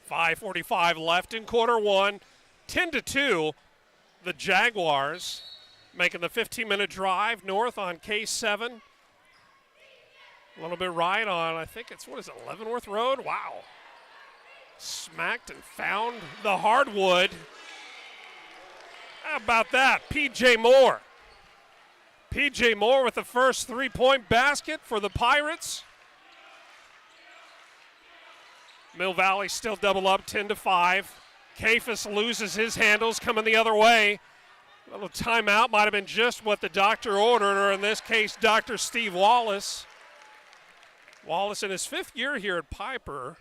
5:45 left in quarter 1. 10-2. The Jaguars making the 15-minute drive north on K7. A little bit right on, I think it's, Leavenworth Road? Wow. Smacked and found the hardwood. How about that? P.J. Moore. P.J. Moore with the first 3-point basket for the Pirates. Mill Valley still double up, 10-5. Cephas loses his handles, coming the other way. A little timeout might have been just what the doctor ordered, or in this case, Dr. Steve Wallace. Wallace in his 5th year here at Piper,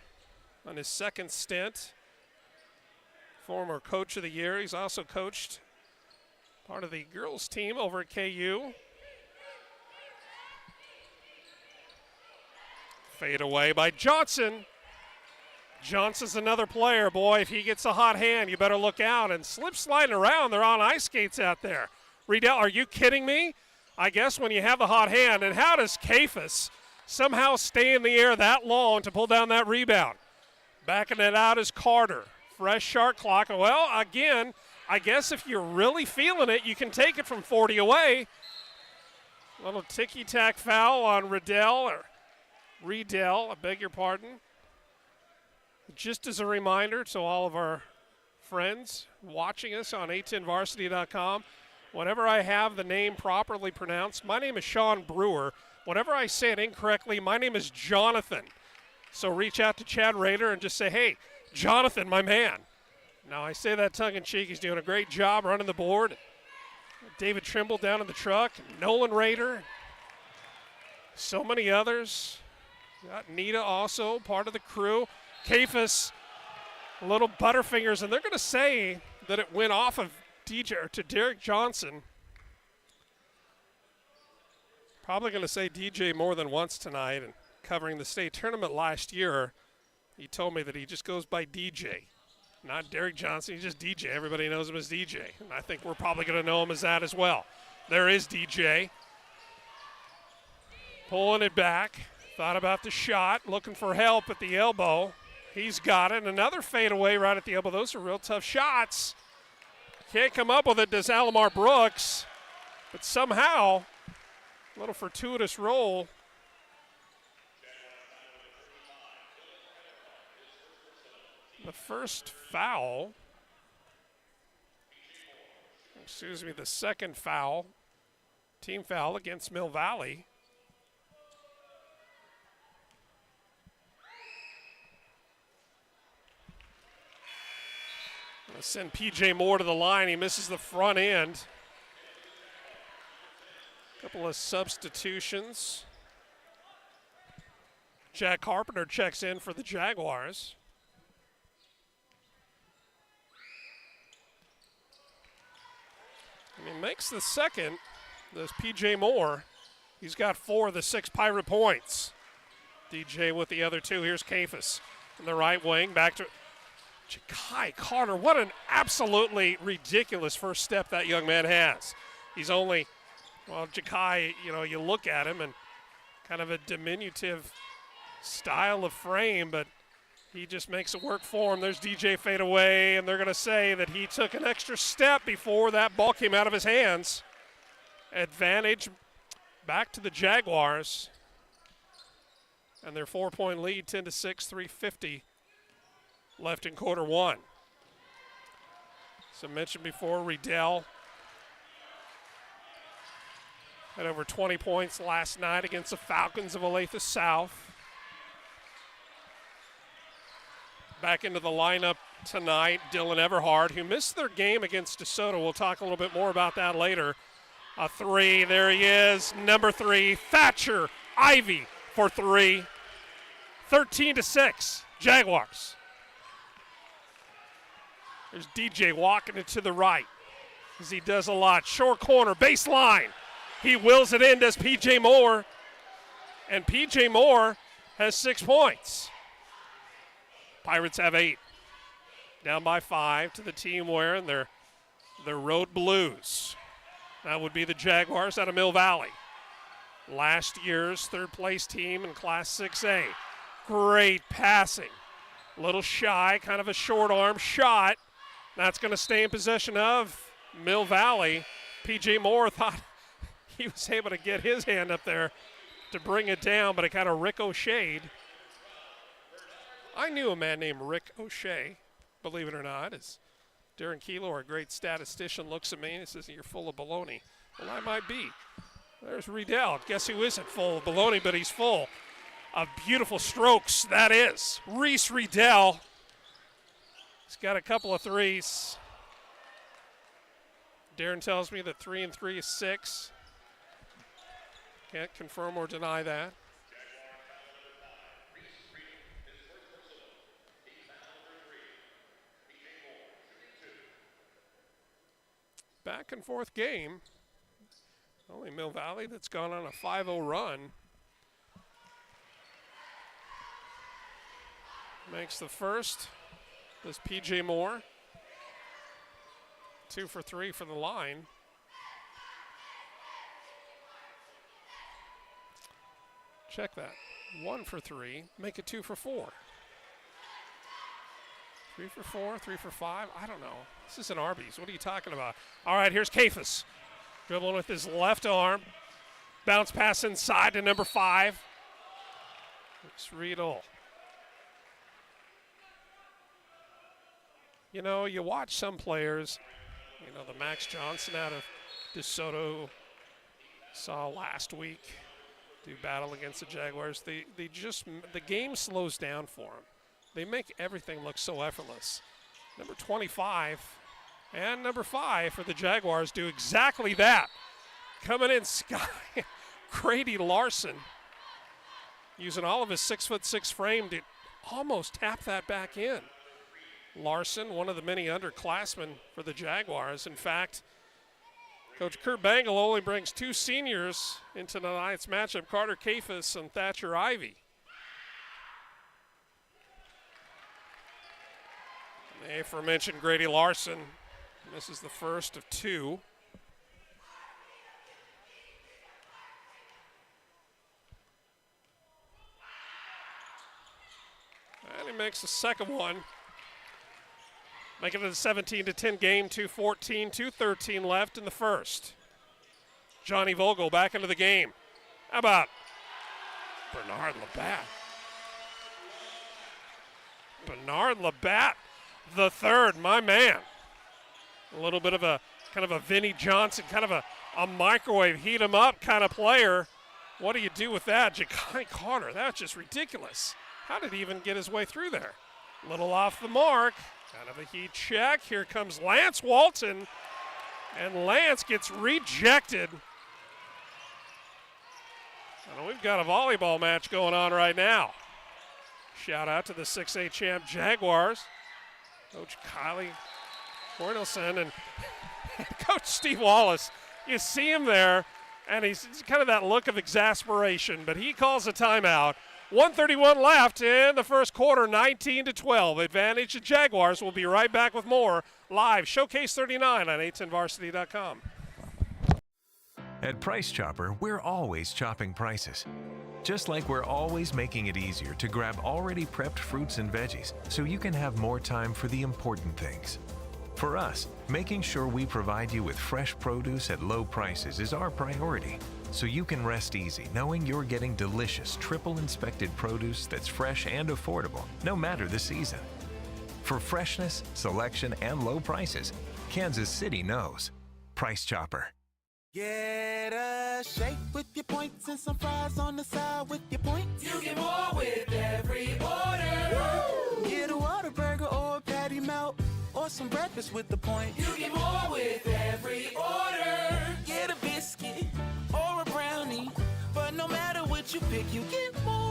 on his 2nd stint. Former coach of the year. He's also coached part of the girls team over at KU. Fade away by Johnson. Johnson's another player, boy. If he gets a hot hand, you better look out. And slip sliding around, they're on ice skates out there. Riddell, are you kidding me? I guess when you have the hot hand. And how does Cephas somehow stay in the air that long to pull down that rebound? Backing it out is Carter. Fresh shot clock. Well, again, I guess if you're really feeling it, you can take it from 40 away. A little ticky-tack foul on Riddell, I beg your pardon. Just as a reminder to all of our friends watching us on anthenvarsity.com, whenever I have the name properly pronounced, my name is Sean Brewer. Whenever I say it incorrectly, my name is Jonathan. So reach out to Chad Rader and just say, hey, Jonathan, my man. Now, I say that tongue-in-cheek. He's doing a great job running the board. David Trimble down in the truck, Nolan Rader, so many others. Got Nita also, part of the crew. Cephas, a little butterfingers, and they're going to say that it went off of DJ or to Derek Johnson. Probably going to say DJ more than once tonight, and covering the state tournament last year, he told me that he just goes by DJ. Not Derek Johnson, he's just DJ. Everybody knows him as DJ, and I think we're probably going to know him as that as well. There is DJ. Pulling it back. Thought about the shot, looking for help at the elbow. He's got it. Another fadeaway right at the elbow. Those are real tough shots. Can't come up with it, does Alamar Brooks. But somehow, a little fortuitous roll. The first foul, the second foul, team foul against Mill Valley. Send P.J. Moore to the line. He misses the front end. Couple of substitutions. Jack Carpenter checks in for the Jaguars. And he makes the second. There's P.J. Moore. He's got 4 of the 6 Pirate points. DJ with the other 2. Here's Kafis in the right wing. Back to Ja'Kai Carter. What an absolutely ridiculous first step that young man has. He's only, well, Ja'Kai, you look at him and kind of a diminutive style of frame, but he just makes it work for him. There's DJ fade away, and they're going to say that he took an extra step before that ball came out of his hands. Advantage back to the Jaguars. And their 4-point lead, 10-6, 3:50 left in quarter 1. So mentioned before, Riedel had over 20 points last night against the Falcons of Olathe South. Back into the lineup tonight, Dylan Everhard, who missed their game against DeSoto. We'll talk a little bit more about that later. A 3, there he is, number 3, Thatcher Ivy for 3. 13-6, Jaguars. There's DJ walking it to the right, as he does a lot. Short corner, baseline. He wills it in, does P.J. Moore. And P.J. Moore has 6 points. Pirates have 8. Down by 5 to the team wearing their road blues. That would be the Jaguars out of Mill Valley. Last year's third-place team in Class 6A. Great passing. A little shy, kind of a short arm shot. That's going to stay in possession of Mill Valley. P.J. Moore thought he was able to get his hand up there to bring it down, but it kind of ricocheted. I knew a man named Rick O'Shea, believe it or not, as Darren Kelo, our great statistician, looks at me and says, "You're full of baloney." Well, I might be. There's Riedel. Guess who isn't full of baloney, but he's full of beautiful strokes. That is Reese Riedel. He's got a couple of 3s. Darren tells me that 3 and 3 is 6. Can't confirm or deny that. Back and forth game. Only Mill Valley that's gone on a 5-0 run. Makes the first. Does P.J. Moore. 2 for 3 for the line. Check that. 1 for 3. Make it 2 for 4. 3 for 4, 3 for 5. I don't know. This isn't Arby's. What are you talking about? All right, here's Kafis. Dribbling with his left arm. Bounce pass inside to number 5. It's Riedel. You watch some players, the Max Johnson out of DeSoto saw last week do battle against the Jaguars. The game slows down for them. They make everything look so effortless. Number 25 and number 5 for the Jaguars do exactly that. Coming in, Grady Larson, using all of his 6'6" frame to almost tap that back in. Larson, one of the many underclassmen for the Jaguars. In fact, Coach Kurt Bangle only brings 2 seniors into tonight's matchup, Carter Kafis and Thatcher Ivy. The aforementioned Grady Larson. This is the first of 2. And he makes the second one. Making it a 17-10 game, 2:14, 2:13 left in the first. Johnny Vogel back into the game. How about Bernard Labatt? Bernard Labatt, the third, my man. A little bit of a kind of a Vinnie Johnson, kind of a microwave, heat him up kind of player. What do you do with that? Ja'Kai Carter, that's just ridiculous. How did he even get his way through there? A little off the mark. Kind of a heat check. Here comes Lance Walton. And Lance gets rejected. And we've got a volleyball match going on right now. Shout out to the 6A champ Jaguars. Coach Kylie Cornelson and Coach Steve Wallace. You see him there. And he's kind of that look of exasperation, but he calls a timeout. 1:31 left in the first quarter, 19-12. Advantage the Jaguars. We'll be right back with more live Showcase 39 on 810varsity.com. At Price Chopper, we're always chopping prices. Just like we're always making it easier to grab already prepped fruits and veggies so you can have more time for the important things. For us, making sure we provide you with fresh produce at low prices is our priority, so you can rest easy knowing you're getting delicious triple-inspected produce that's fresh and affordable, no matter the season. For freshness, selection, and low prices, Kansas City knows. Price Chopper. Get a shake with your points and some fries on the side with your points. You get more with every order. Woo! Get a Whataburger or a patty melt or some breakfast with the points. You get more with every order. Get a biscuit or a brownie, but no matter what you pick, you get more.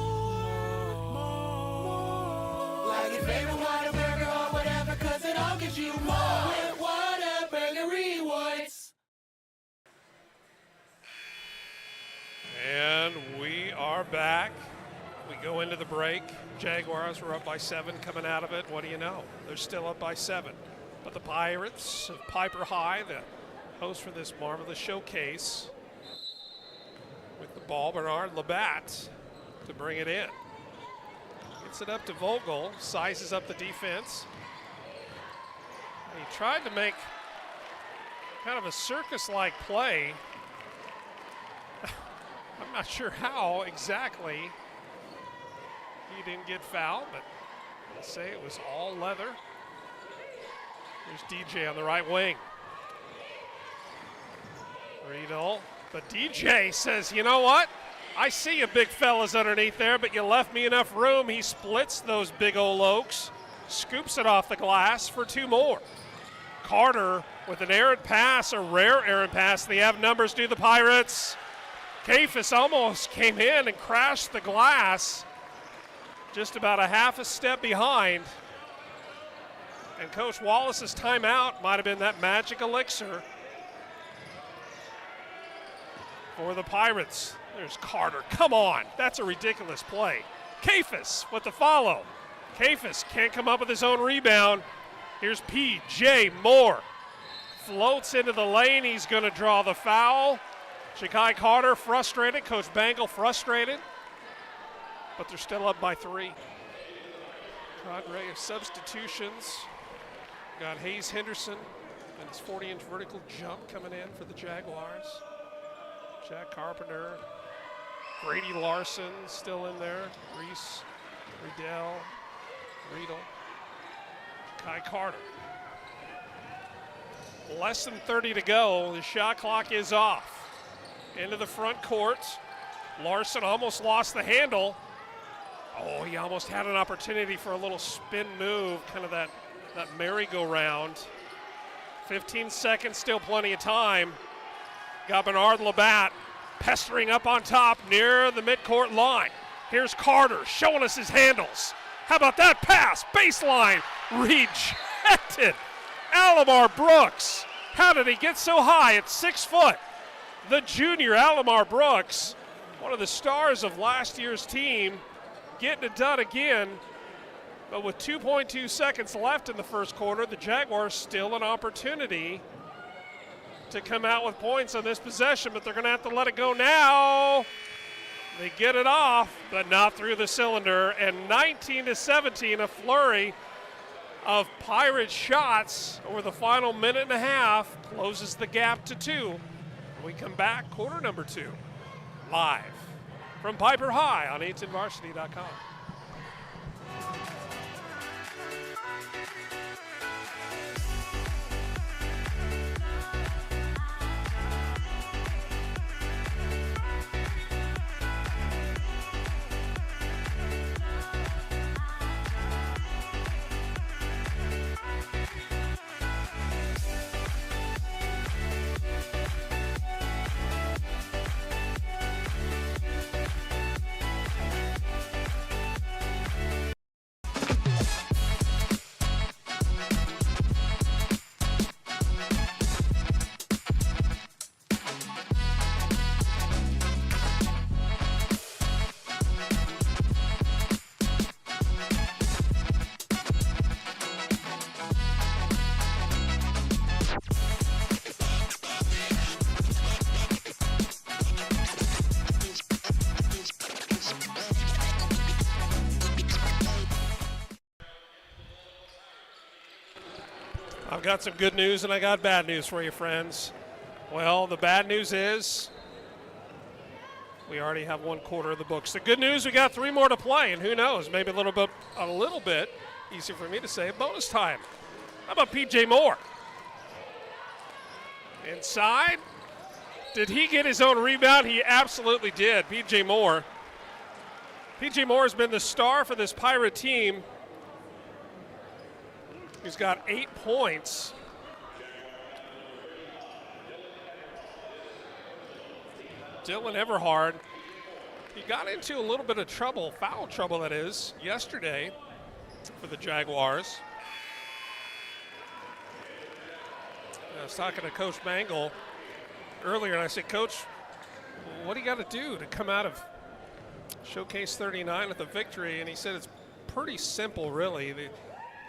Like your favorite Whataburger or whatever, 'cause it all gives you more with Whataburger Rewards. And we are back. We go into the break. Jaguars were up by 7 coming out of it. What do you know? They're still up by 7. But the Pirates of Piper High, the host for this marvelous showcase, with the ball, Bernard Labatt to bring it in. Gets it up to Vogel, sizes up the defense. He tried to make kind of a circus-like play. I'm not sure how exactly he didn't get fouled, but I'll say it was all leather. There's DJ on the right wing. Riedel, but DJ says, you know what? I see you big fellas underneath there, but you left me enough room. He splits those big old oaks, scoops it off the glass for 2 more. Carter with an errant pass, a rare errant pass. They have numbers, do the Pirates. Kafis almost came in and crashed the glass, just about a half a step behind. And Coach Wallace's timeout might have been that magic elixir for the Pirates. There's Carter, come on, that's a ridiculous play. Kafis with the follow. Kafis can't come up with his own rebound. Here's P.J. Moore. Floats into the lane, he's gonna draw the foul. Shakai Carter frustrated, Coach Bangle frustrated, but they're still up by 3. Cadre of substitutions. Got Hayes Henderson and his 40-inch vertical jump coming in for the Jaguars. Jack Carpenter, Grady Larson still in there. Reese, Riedel, Kai Carter. Less than 30 to go. The shot clock is off. Into the front court. Larson almost lost the handle. Oh, he almost had an opportunity for a little spin move, kind of that merry-go-round. 15 seconds, still plenty of time. Got Bernard Labatt pestering up on top near the midcourt line. Here's Carter showing us his handles. How about that pass? Baseline rejected. Alamar Brooks. How did he get so high at 6 foot? The junior Alamar Brooks, one of the stars of last year's team, getting it done again. But with 2.2 seconds left in the first quarter, the Jaguars still an opportunity to come out with points on this possession, but they're going to have to let it go now. They get it off, but not through the cylinder. And 19-17, a flurry of Pirate shots over the final minute and a half closes the gap to 2. We come back, quarter number 2, live from Piper High on 810varsity.com. I've got some good news and I got bad news for you, friends. Well, the bad news is we already have 1/4 of the books. The good news, we got 3 more to play, and who knows, maybe a little bit easier for me to say, bonus time. How about P.J. Moore? Inside. Did he get his own rebound? He absolutely did. P.J. Moore. P.J. Moore has been the star for this Pirate team. He's got 8 points. Dylan Everhard, he got into a little bit of trouble, foul trouble that is, yesterday for the Jaguars. I was talking to Coach Bangle earlier, and I said, Coach, what do you got to do to come out of Showcase 39 with a victory? And he said it's pretty simple, really. They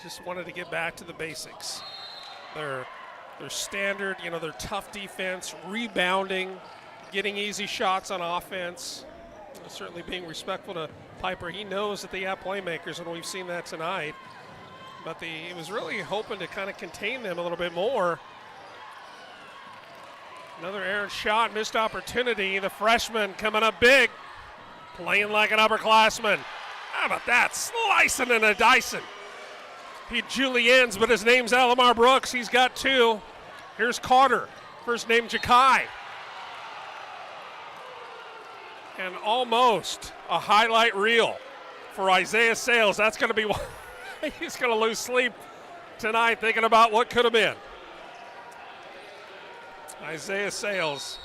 just wanted to get back to the basics. Their standard, their tough defense, rebounding, getting easy shots on offense, certainly being respectful to Piper. He knows that they have playmakers, and we've seen that tonight. But he was really hoping to kind of contain them a little bit more. Another errant shot, missed opportunity. The freshman coming up big, playing like an upperclassman. How about that? Slicing and a dicing. Pete Julien's, but his name's Alamar Brooks. He's got 2. Here's Carter, first name Jakai. And almost a highlight reel for Isaiah Sales. That's going to be one. He's going to lose sleep tonight thinking about what could have been. Isaiah Sales.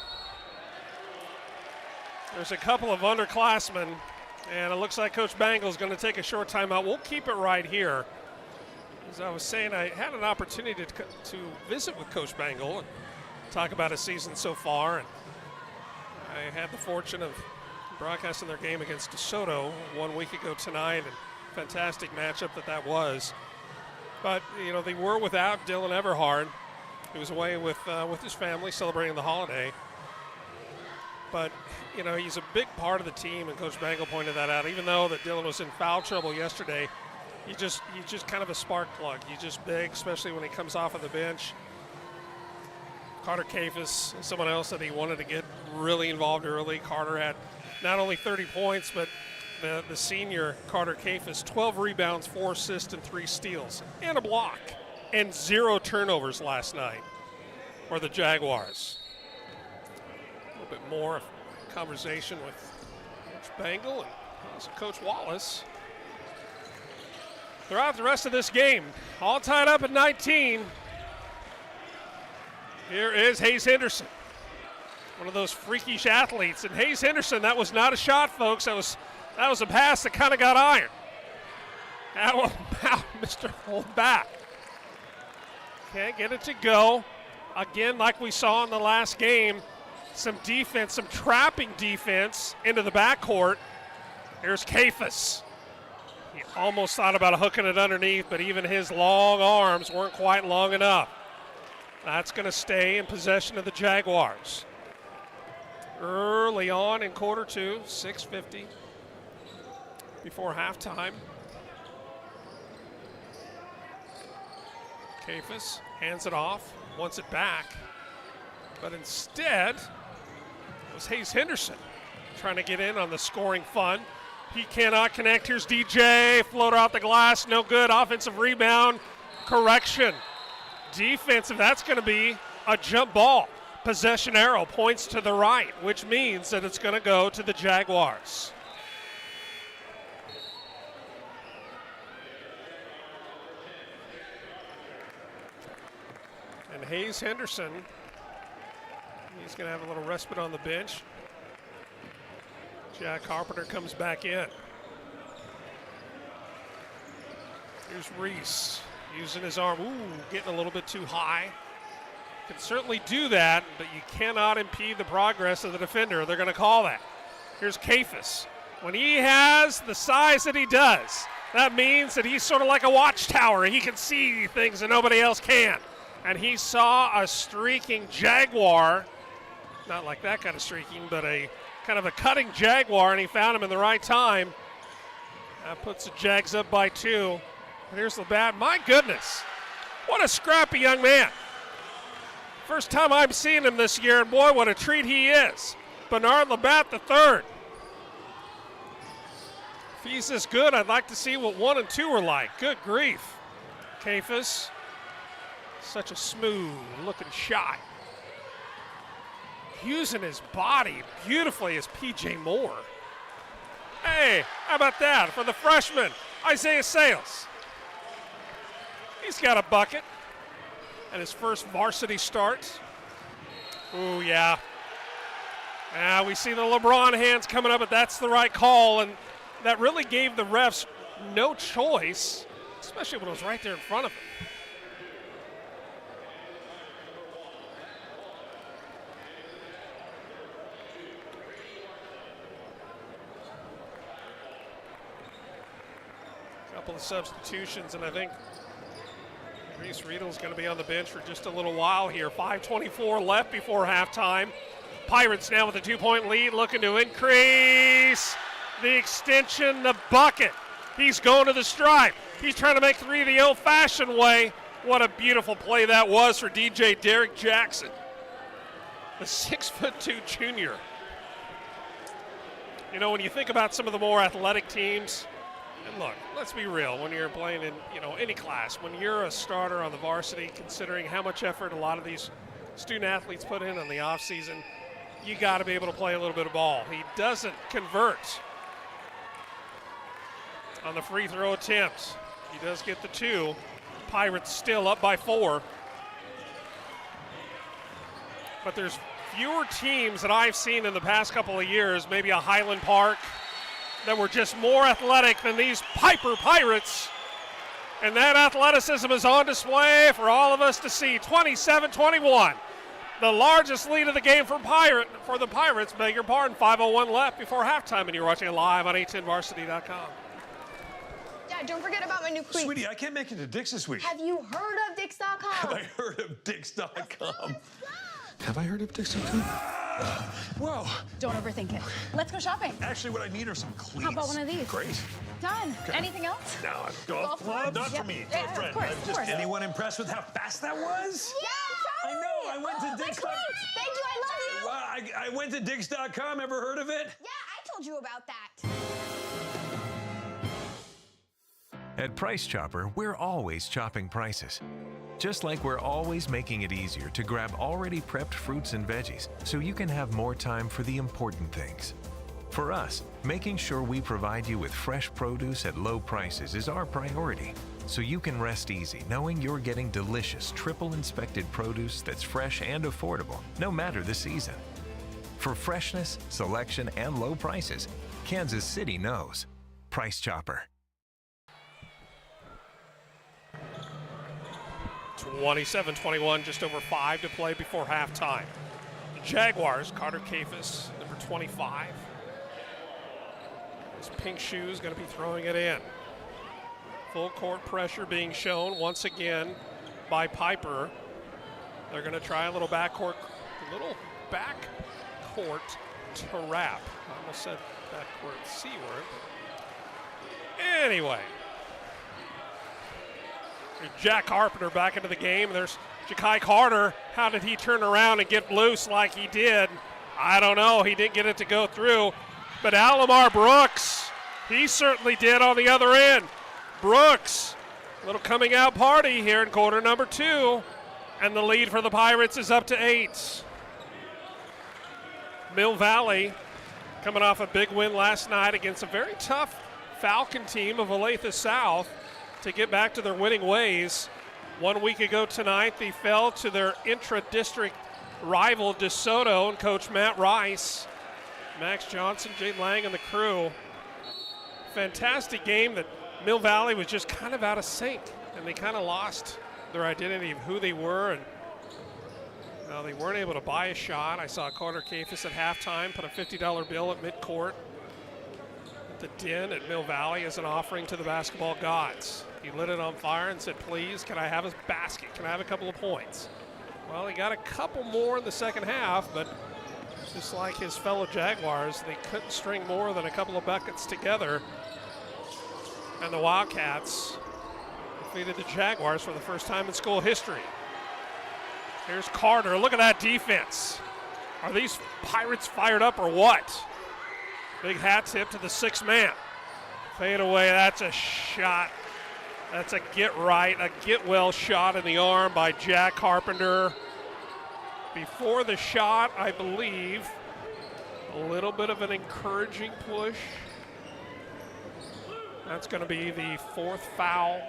There's a couple of underclassmen, and it looks like Coach Bangle's going to take a short timeout. We'll keep it right here. As I was saying, I had an opportunity to visit with Coach Bangle and talk about his season so far. And I had the fortune of broadcasting their game against DeSoto 1 week ago tonight, and fantastic matchup that was. But, they were without Dylan Everhard. He was away with his family celebrating the holiday. But, he's a big part of the team, and Coach Bangle pointed that out. Even though that Dylan was in foul trouble yesterday, he's just kind of a spark plug. He's just big, especially when he comes off of the bench. Carter Cafis, someone else that he wanted to get really involved early. Carter had not only 30 points, but the senior Carter Cafis, 12 rebounds, 4 assists, and 3 steals, and a block, and 0 turnovers last night for the Jaguars. A little bit more conversation with Coach Bangle and also Coach Wallace. Throughout the rest of this game, all tied up at 19. Here is Hayes Henderson, one of those freakish athletes. And Hayes Henderson, that was not a shot, folks. That was a pass that kind of got iron. How about Mr. Hold back? Can't get it to go. Again, like we saw in the last game, some defense, some trapping defense into the backcourt. Here's Cafis. He almost thought about hooking it underneath, but even his long arms weren't quite long enough. That's going to stay in possession of the Jaguars. Early on in quarter 2, 6:50 before halftime. Cafis hands it off, wants it back, but instead it was Hayes Henderson trying to get in on the scoring fun. He cannot connect. Here's DJ, floater out the glass, no good. Offensive rebound, correction. Defensive, that's going to be a jump ball. Possession arrow points to the right, which means that it's going to go to the Jaguars. And Hayes Henderson, he's going to have a little respite on the bench. Jack Carpenter comes back in. Here's Reese using his arm. Ooh, getting a little bit too high. Can certainly do that, but you cannot impede the progress of the defender. They're going to call that. Here's Cafis. When he has the size that he does, that means that he's sort of like a watchtower. He can see things that nobody else can. And he saw a streaking Jaguar, not like that kind of streaking, but a kind of a cutting Jaguar, and he found him in the right time. That puts the Jags up by 2. And here's Labatt. My goodness. What a scrappy young man. First time I've seen him this year, and boy, what a treat he is. Bernard Labatt III. If he's this good, I'd like to see what 1 and 2 are like. Good grief. Kafis, such a smooth looking shot. Using his body beautifully as P.J. Moore. Hey, how about that for the freshman, Isaiah Sales. He's got a bucket and his first varsity start. Ooh, yeah. We see the LeBron hands coming up, but that's the right call, and that really gave the refs no choice, especially when it was right there in front of him. Couple of substitutions, and I think Reese Riedel's going to be on the bench for just a little while here. 5:24 left before halftime. Pirates now with a 2-point lead, looking to increase the extension, the bucket. He's going to the stripe. He's trying to make three the old-fashioned way. What a beautiful play that was for DJ Derek Jackson, the 6'2" junior. You know, when you think about some of the more athletic teams, and look, let's be real, when you're playing in, any class, when you're a starter on the varsity, considering how much effort a lot of these student athletes put in on the offseason, you got to be able to play a little bit of ball. He doesn't convert on the free throw attempt. He does get the 2. Pirates still up by 4. But there's fewer teams that I've seen in the past couple of years, maybe a Highland Park, that were just more athletic than these Piper Pirates. And that athleticism is on display for all of us to see. 27-21. The largest lead of the game for the Pirates. Beg your pardon, 5:01 left before halftime, and you're watching it live on a10varsity.com. Dad, don't forget about my new cleats. Sweetie, I can't make it to Dick's this week. Have you heard of Dix.com? Have I heard of Dix.com? Have I heard of Dix.com? Whoa. Don't overthink it. Let's go shopping. Actually, what I need are some cleats. How about one of these? Great. Done. Anything else? No, golf club? Not for me. Yeah, To a friend. of course, of course. Anyone impressed with how fast that was? Yeah, I know. I went to my Dix.com. cleats. Thank you. I love you. Wow, I went to Dix.com. Ever heard of it? Yeah, I told you about that. At Price Chopper, we're always chopping prices. Just like we're always making it easier to grab already prepped fruits and veggies so you can have more time for the important things. For us, making sure we provide you with fresh produce at low prices is our priority, so you can rest easy knowing you're getting delicious triple-inspected produce that's fresh and affordable, no matter the season. For freshness, selection, and low prices, Kansas City knows. Price Chopper. 27-21, just over 5 to play before halftime. The Jaguars, Carter Kafis, number 25. His pink shoes going to be throwing it in. Full court pressure being shown once again by Piper. They're going to try a little backcourt to wrap. I almost said backcourt C word. Anyway. There's Jack Carpenter back into the game. There's Ja'Kai Carter. How did he turn around and get loose like he did? I don't know. He didn't get it to go through. But Alamar Brooks, he certainly did on the other end. Brooks, a little coming out party here in quarter number 2. And the lead for the Pirates is up to 8. Mill Valley coming off a big win last night against a very tough Falcon team of Olathe South to get back to their winning ways. 1 week ago tonight, they fell to their intra-district rival DeSoto and Coach Matt Rice, Max Johnson, Jay Lang, and the crew. Fantastic game that Mill Valley was just kind of out of sync, and they kind of lost their identity of who they were, and they weren't able to buy a shot. I saw Carter Kafis at halftime put a $50 bill at midcourt at the Den at Mill Valley as an offering to the basketball gods. He lit it on fire and said, please, can I have his basket? Can I have a couple of points? Well, he got a couple more in the second half, but just like his fellow Jaguars, they couldn't string more than a couple of buckets together. And the Wildcats defeated the Jaguars for the first time in school history. Here's Carter. Look at that defense. Are these Pirates fired up or what? Big hat tip to the sixth man. Fade away. That's a shot. That's a get right, a get well shot in the arm by Jack Carpenter. Before the shot, I believe, a little bit of an encouraging push. That's going to be the fourth foul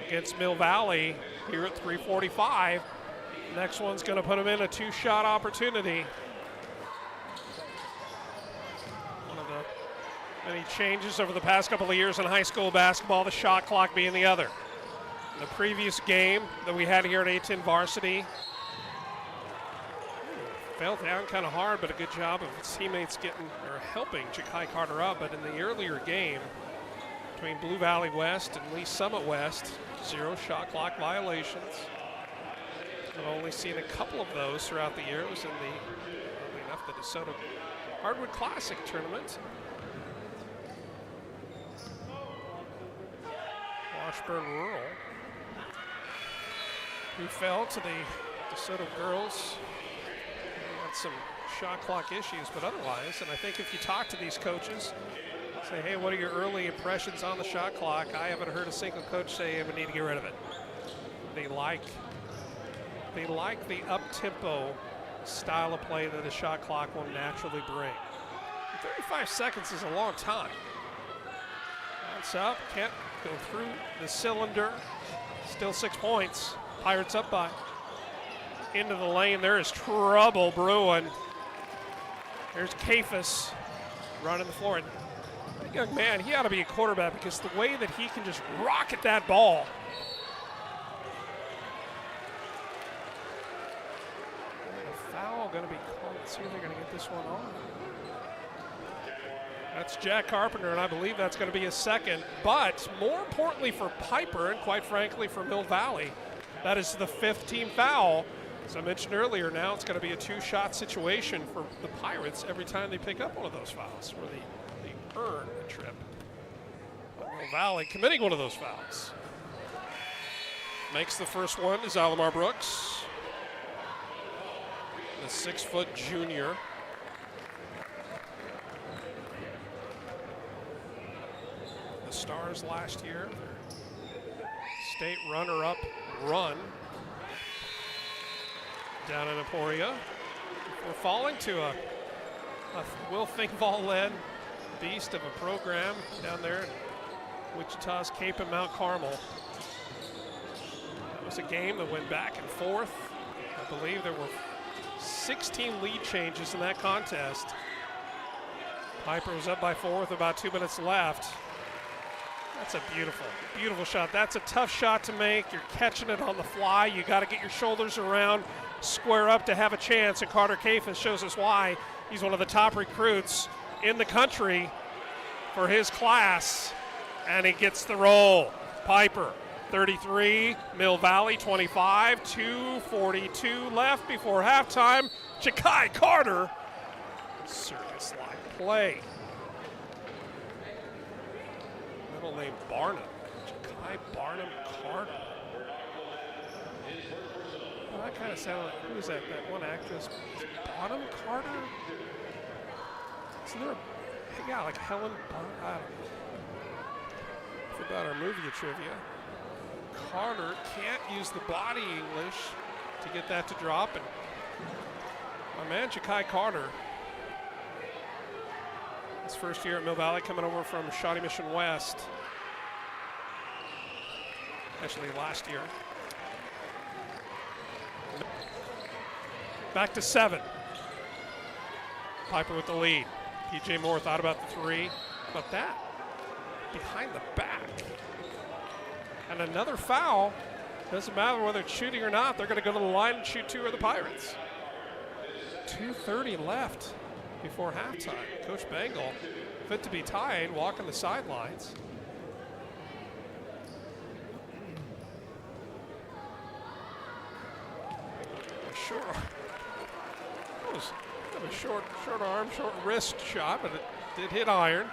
against Mill Valley here at 3:45. Next one's going to put him in a two-shot opportunity. One of the many changes over the past couple of years in high school basketball, the shot clock being the other. In the previous game that we had here at A-10 Varsity, fell down kind of hard, but a good job of his teammates getting or helping Ja'Kai Carter up. But in the earlier game between Blue Valley West and Lee Summit West, 0 shot clock violations. I've only seen a couple of those throughout the year. It was in the, oddly enough, the DeSoto Hardwood Classic tournament. Washburn Rural, who fell to the DeSoto girls. Some shot clock issues, but otherwise, and I think if you talk to these coaches, say, hey, what are your early impressions on the shot clock? I haven't heard a single coach say, hey, we need to get rid of it. They like the up-tempo style of play that a shot clock will naturally bring. 35 seconds is a long time. Bounce up, can't go through the cylinder. Still 6 points. Pirates up by. Into the lane, there is trouble brewing. There's Kafis running the floor. And that young man, he ought to be a quarterback because the way that he can just rocket that ball. A foul going to be called. Let's see if they're going to get this one on. That's Jack Carpenter, and I believe that's going to be his second. But more importantly for Piper, and quite frankly for Mill Valley, that is the 5th team foul. As I mentioned earlier, now it's going to be a two-shot situation for the Pirates every time they pick up one of those fouls, where they earn a trip. But Mill Valley committing one of those fouls. Makes the first one is Alamar Brooks, the 6-foot junior. The Stars last year, state runner-up run down in Emporia. We're falling to a Will Thingvall-led beast of a program down there in Wichita's Cape and Mount Carmel. That was a game that went back and forth. I believe there were 16 lead changes in that contest. Piper was up by 4 with about 2 minutes left. That's a beautiful, beautiful shot. That's a tough shot to make. You're catching it on the fly. You got to get your shoulders around, square up to have a chance, and Carter Kafis shows us why. He's one of the top recruits in the country for his class, and he gets the roll. Piper, 33, Mill Valley, 25, 2:42 left before halftime. Ja'Kai Carter, circus-like play. Middle name Barnum, Ja'Kai Barnum Carter. Well, that kind of sounded like, who is that? That one actress, Bonham Carter? Isn't there yeah, like Helen Bonham? I don't know. Forgot our movie trivia. Carter can't use the body English to get that to drop. And my man, Ja'Kai Carter, his first year at Mill Valley, coming over from Shawnee Mission West. Actually, last year. Back to 7. Piper with the lead. PJ Moore thought about the 3. How about that? Behind the back. And another foul. Doesn't matter whether it's shooting or not. They're going to go to the line and shoot 2 of the Pirates. 2:30 left before halftime. Coach Bengal, fit to be tied, walking the sidelines. That was a short arm, short wrist shot, but it did hit iron.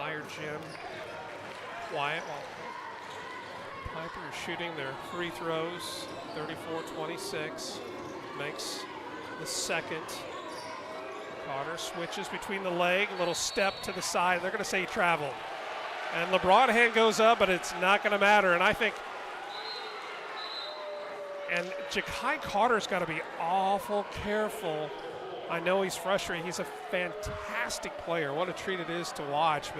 entire gym quiet while Piper is shooting their free throws. 34-26, makes the second. Carter switches between the leg, little step to the side. They're going to say he traveled. And LeBron hand goes up, but it's not going to matter. And I think, and Ja'Kai Carter's got to be awful careful. I know he's frustrated. He's a fantastic player. What a treat it is to watch.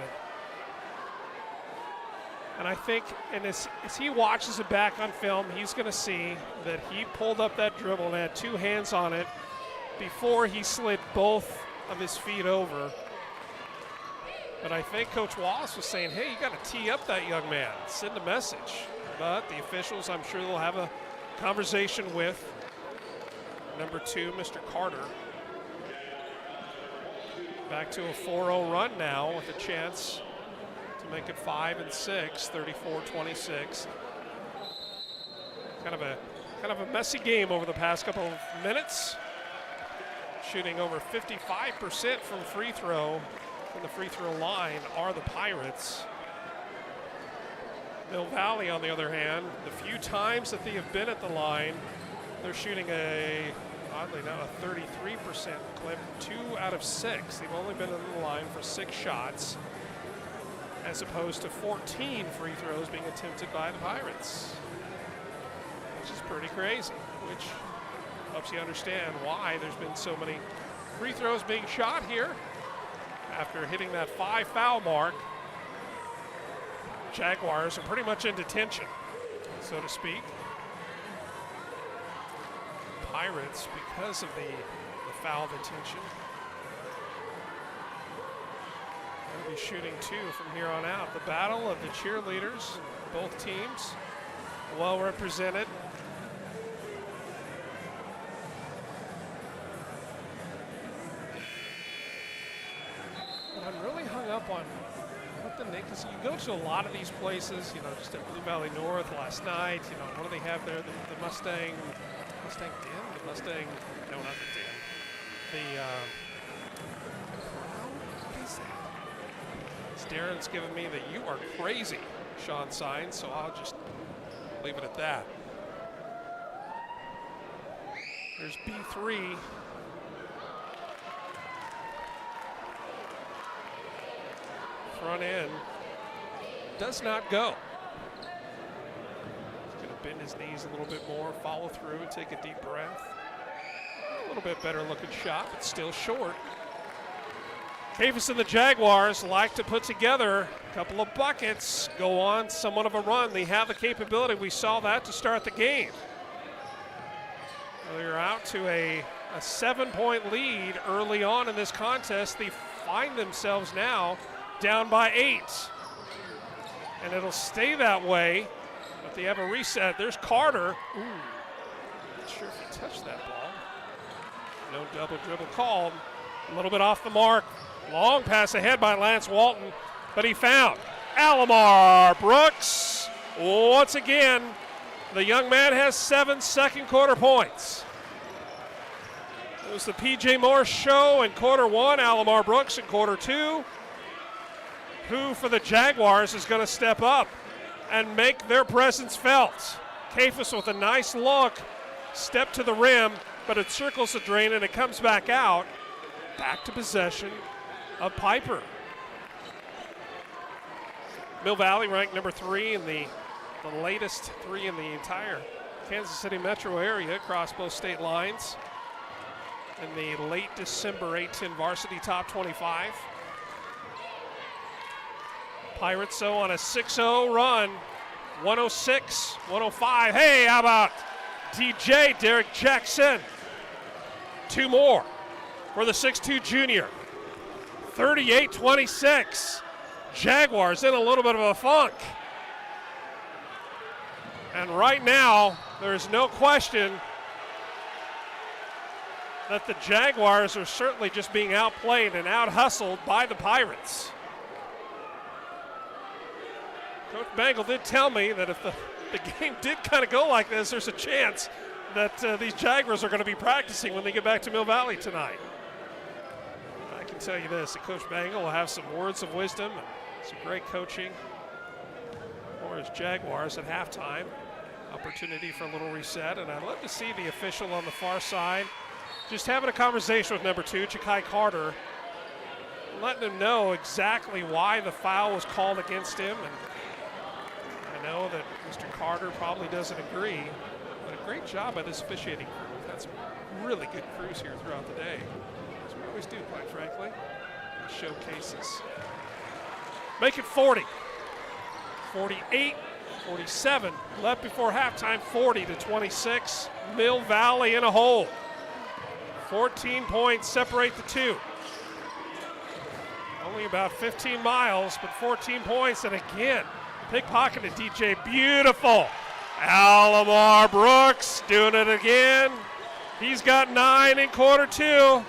And I think, and as he watches it back on film, he's going to see that he pulled up that dribble and had two hands on it before he slid both of his feet over. But I think Coach Wallace was saying, hey, you got to tee up that young man, send a message. But the officials, I'm sure they'll have a conversation with number 2, Mr. Carter. Back to a 4-0 run now with a chance to make it 5 and 6, 34-26. Kind of a messy game over the past couple of minutes. Shooting over 55% from free throw, from the free throw line are the Pirates. Mill Valley, on the other hand, the few times that they have been at the line, they're shooting oddly now, a 33% clip, 2 out of 6. They've only been on the line for 6 shots, as opposed to 14 free throws being attempted by the Pirates, which is pretty crazy, which helps you understand why there's been so many free throws being shot here. After hitting that 5 foul mark, Jaguars are pretty much in detention, so to speak. Pirates, because of the foul detention, they'll be shooting 2 from here on out. The battle of the cheerleaders, both teams well represented. I'm really hung up on what the name, because you go to a lot of these places, you know, just at Blue Valley North last night, you know, what do they have there? The Mustang Den? The Mustang, no, not the Den. What is that? Darren's giving me that you are crazy, Sean Signs, so I'll just leave it at that. There's B3. Front end does not go. He's going to bend his knees a little bit more, follow through, take a deep breath. A little bit better looking shot, but still short. Cafus and the Jaguars like to put together a couple of buckets, go on somewhat of a run. They have the capability. We saw that to start the game. They're out to a 7-point lead early on in this contest. They find themselves now down by 8. And it'll stay that way, but they have a reset. There's Carter. Ooh, not sure if he touched that ball. No double dribble called. A little bit off the mark. Long pass ahead by Lance Walton, but he found Alamar Brooks. Once again, the young man has 7 second quarter points. It was the P.J. Morse show in quarter 1, Alamar Brooks in quarter 2. Who for the Jaguars is going to step up and make their presence felt? Cafus with a nice look, step to the rim, but it circles the drain and it comes back out. Back to possession of Piper. Mill Valley ranked number 3 in the latest 3 in the entire Kansas City metro area across both state lines in the late December 8-10 varsity top 25. Pirates, so on a 6-0 run, 106-105. Hey, how about DJ Derek Jackson? 2 more for the 6'2 junior. 38-26. Jaguars in a little bit of a funk. And right now, there's no question that the Jaguars are certainly just being outplayed and out-hustled by the Pirates. Coach Bangle did tell me that if the game did kind of go like this, there's a chance that these Jaguars are going to be practicing when they get back to Mill Valley tonight. I can tell you this, that Coach Bangle will have some words of wisdom and Some great coaching for his Jaguars at halftime. Opportunity for a little reset, and I'd love to see the official on the far side just having a conversation with number 2, Ja'Kai Carter, letting him know exactly why the foul was called against him. And I know that Mr. Carter probably doesn't agree, but a great job by this officiating crew. We've had some really good crews here throughout the day, as we always do, quite frankly. Showcases. Make it 40. 48, 47, left before halftime, 40-26. Mill Valley in a hole. 14 points separate the two. Only about 15 miles, but 14 points, and again, pickpocketed DJ, beautiful. Alomar Brooks doing it again. He's got 9 in quarter 2.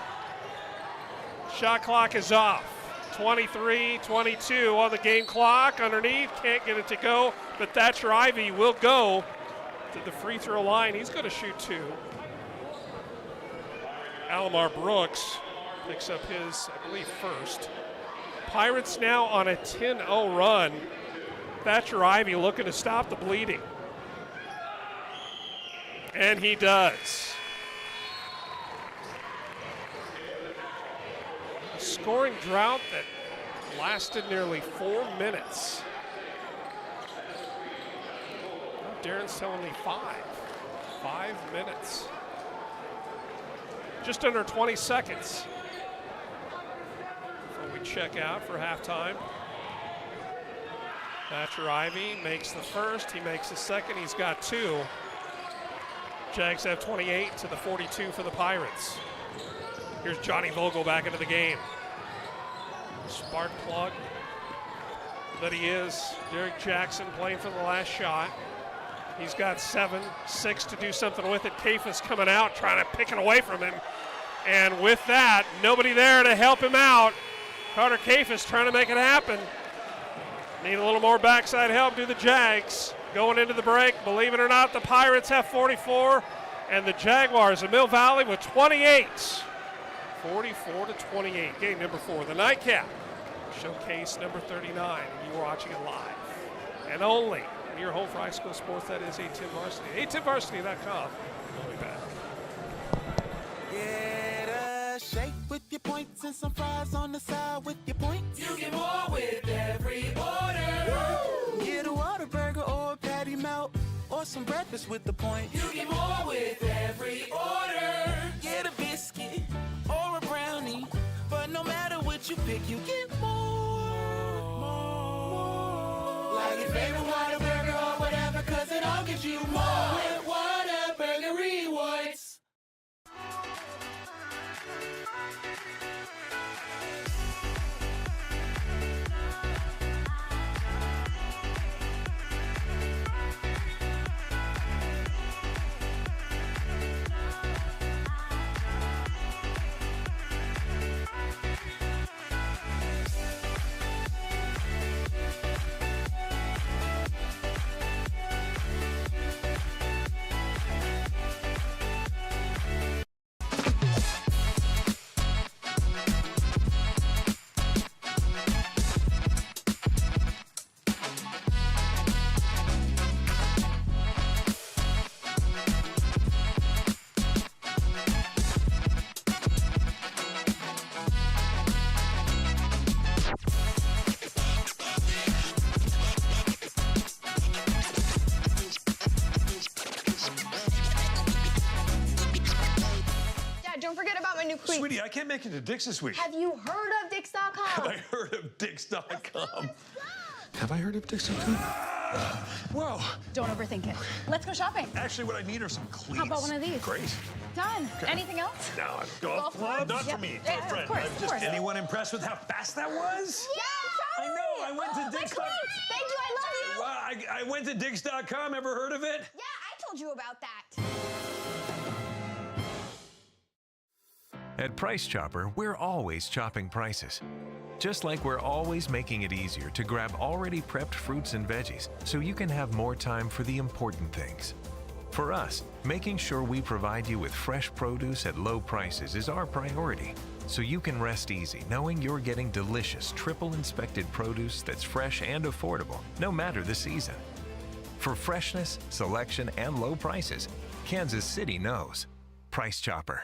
Shot clock is off. 23-22 on the game clock. Underneath, can't get it to go, but Thatcher Ivey will go to the free throw line. He's going to shoot 2. Alomar Brooks picks up his, I believe, first. Pirates now on a 10-0 run. Thatcher Ivey looking to stop the bleeding. And he does. A scoring drought that lasted nearly 4 minutes. Darren's telling me 5. 5 minutes. Just under 20 seconds before we check out for halftime. Thatcher Ivey makes the first, he makes the second, he's got 2. Jags have 28 to the 42 for the Pirates. Here's Johnny Vogel back into the game. Spark plug that he is. Derek Jackson playing for the last shot. He's got 7, 6 to do something with it. Kafis coming out, trying to pick it away from him. And with that, nobody there to help him out. Carter Kafis trying to make it happen. Need a little more backside help, do the Jags. Going into the break, believe it or not, the Pirates have 44, and the Jaguars of Mill Valley with 28. 44-28, game number 4, the nightcap. Showcase number 39, and you're watching it live. And only your home for high school sports, that is A10 Varsity. A10varsity.com. We'll be back. Get a shake with your points and some fries on the side with your points. You get more with every order. Woo! Get a Whataburger or a patty melt or some breakfast with the points. You get more with every order. Get a biscuit or a brownie, but no matter what you pick, you get more. Like your favorite Whataburger or whatever, 'cause it all gives you more with Whataburger Rewards. Don't forget about my new cleats. Sweetie, I can't make it to Dick's this week. Have you heard of Dix.com? Have I heard of Dix.com? Have I heard of Dix.com? Whoa. Don't overthink it. Let's go shopping. Actually, what I need are some cleats. How about one of these? Great. Done. Anything else? Now, Golf club? Not Yeah. for me, Yeah, to a friend. of course, I'm of just course. anyone impressed with how fast that was? Yeah, I know, I went to my Dix.com. cleats. Thank you, I love you. Well, I went to Dix.com. Ever heard of it? Yeah, I told you about that. At Price Chopper, we're always chopping prices. Just like we're always making it easier to grab already prepped fruits and veggies so you can have more time for the important things. For us, making sure we provide you with fresh produce at low prices is our priority, so you can rest easy knowing you're getting delicious triple inspected produce that's fresh and affordable, no matter the season. For freshness, selection, and low prices, Kansas City knows. Price Chopper.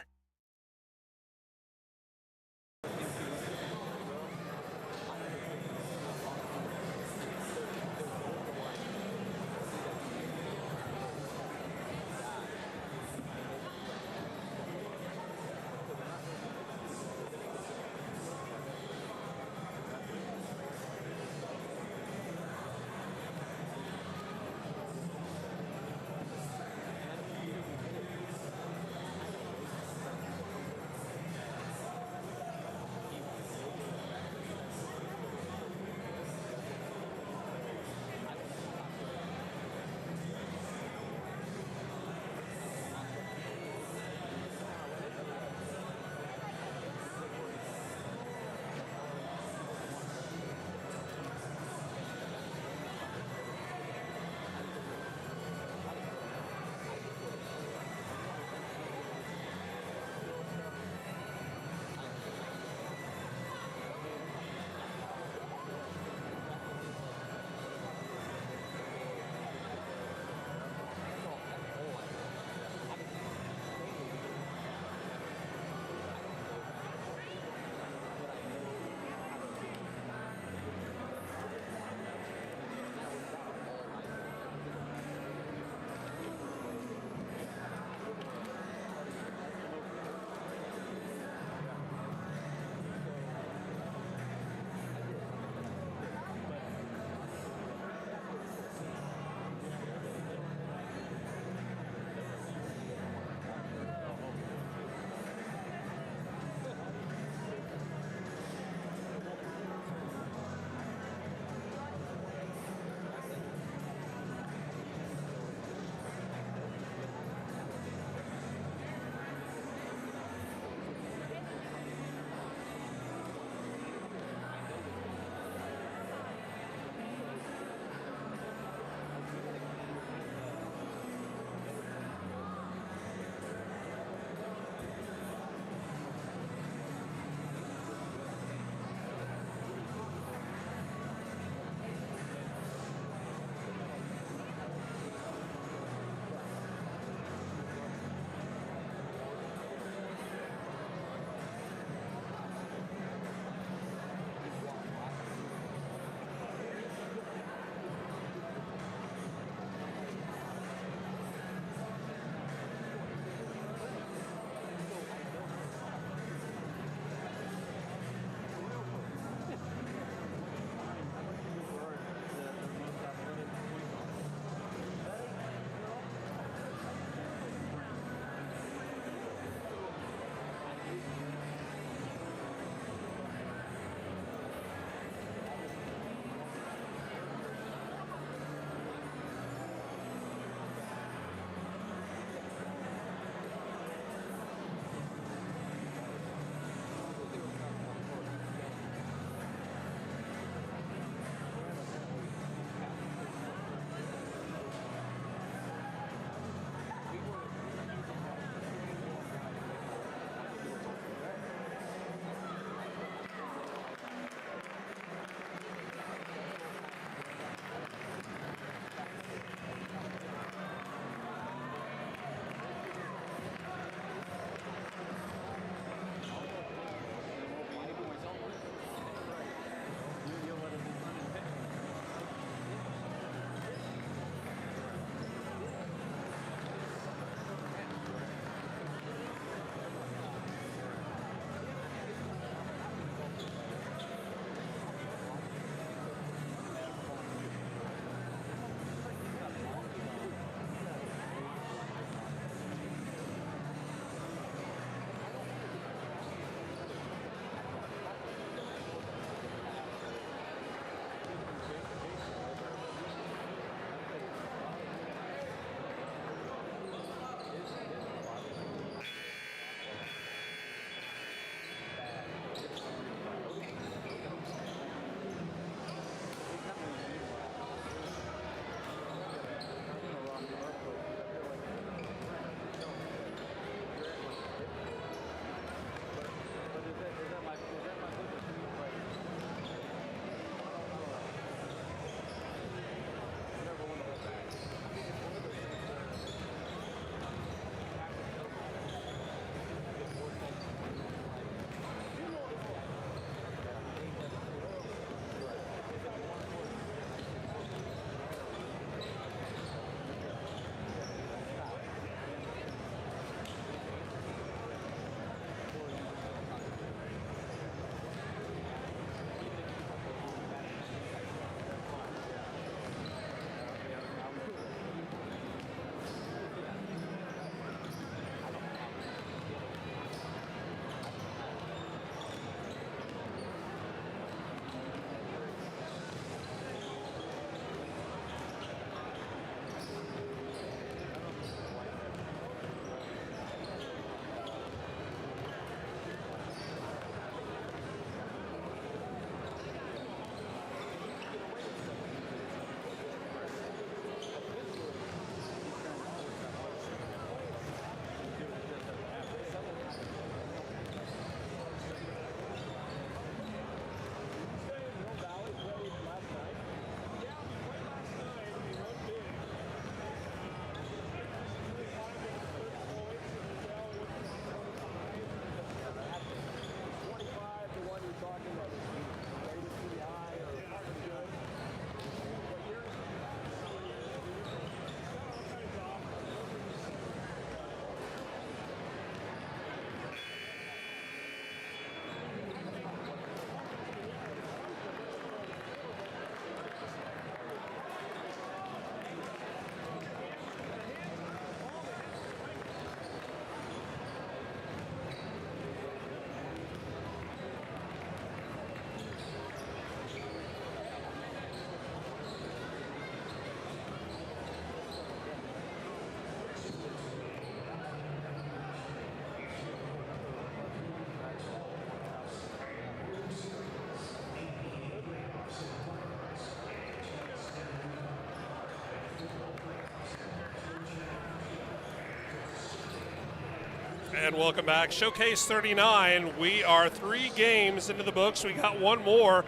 And welcome back. Showcase 39. We are 3 games into the books. We got one more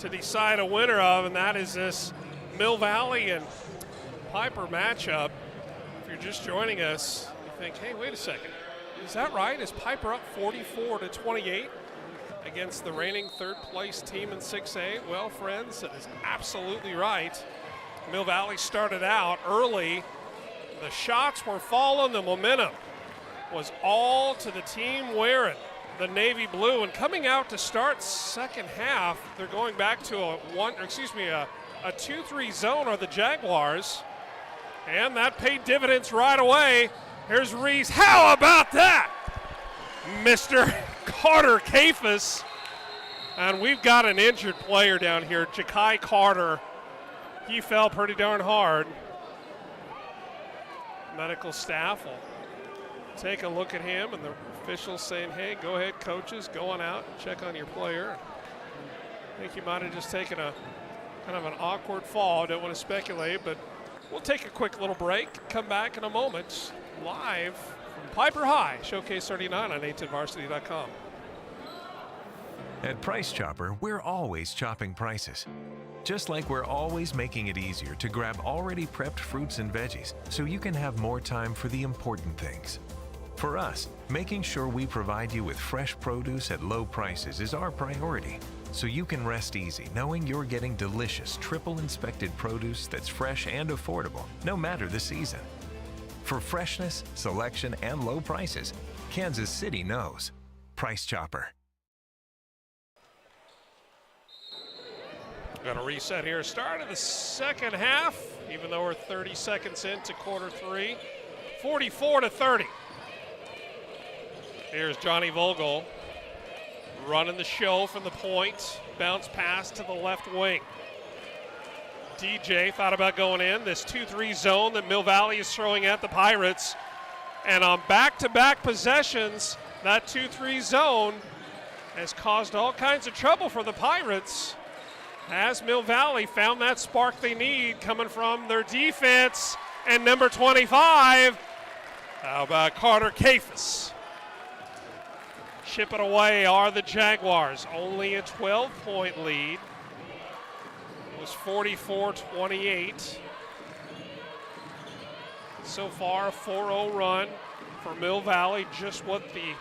to decide a winner of, and that is this Mill Valley and Piper matchup. If you're just joining us, you think, hey, wait a second. Is that right? Is Piper up 44-28 against the reigning third-place team in 6A? Well, friends, that is absolutely right. Mill Valley started out early. The shots were falling. The momentum was all to the team wearing the navy blue. And coming out to start second half, they're going back to a 2-3 zone are the Jaguars. And that paid dividends right away. Here's Reese. How about that? Mr. Carter Kafis. And we've got an injured player down here, Ja'Kai Carter. He fell pretty darn hard. Medical staff will take a look at him, and the officials saying, hey, go ahead, coaches, go on out and check on your player. I think he might have just taken a kind of an awkward fall. Don't want to speculate, but we'll take a quick little break, come back in a moment, live from Piper High, Showcase 39 on anthem.varsity.com. At Price Chopper, we're always chopping prices. Just like we're always making it easier to grab already prepped fruits and veggies so you can have more time for the important things. For us, making sure we provide you with fresh produce at low prices is our priority, so you can rest easy knowing you're getting delicious triple-inspected produce that's fresh and affordable, no matter the season. For freshness, selection, and low prices, Kansas City knows. Price Chopper. Got a reset here. Start of the second half, even though we're 30 seconds into quarter 3. 44-30. Here's Johnny Vogel running the show from the point. Bounce pass to the left wing. DJ thought about going in. This 2-3 zone that Mill Valley is throwing at the Pirates. And on back-to-back possessions, that 2-3 zone has caused all kinds of trouble for the Pirates, as Mill Valley found that spark they need coming from their defense. And number 25, how about Carter Kafis? Chip it away are the Jaguars. Only a 12-point lead. It was 44-28. So far, a 4-0 run for Mill Valley, just what the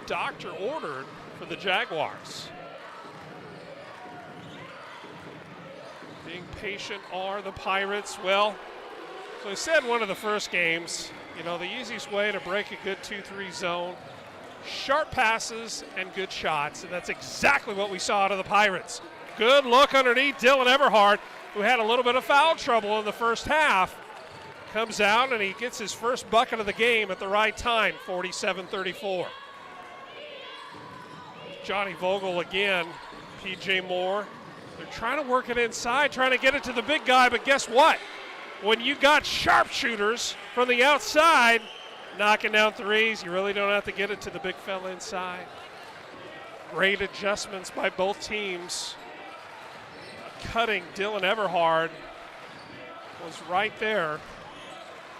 doctor ordered for the Jaguars. Being patient are the Pirates. Well, so I said one of the first games, you know, the easiest way to break a good 2-3 zone, sharp passes and good shots, and that's exactly what we saw out of the Pirates. Good look underneath Dylan Everhart, who had a little bit of foul trouble in the first half. Comes out and he gets his first bucket of the game at the right time, 47-34. Johnny Vogel again, PJ Moore. They're trying to work it inside, trying to get it to the big guy, but guess what? When you got sharpshooters from the outside knocking down threes, you really don't have to get it to the big fella inside. Great adjustments by both teams. Cutting Dylan Everhard was right there.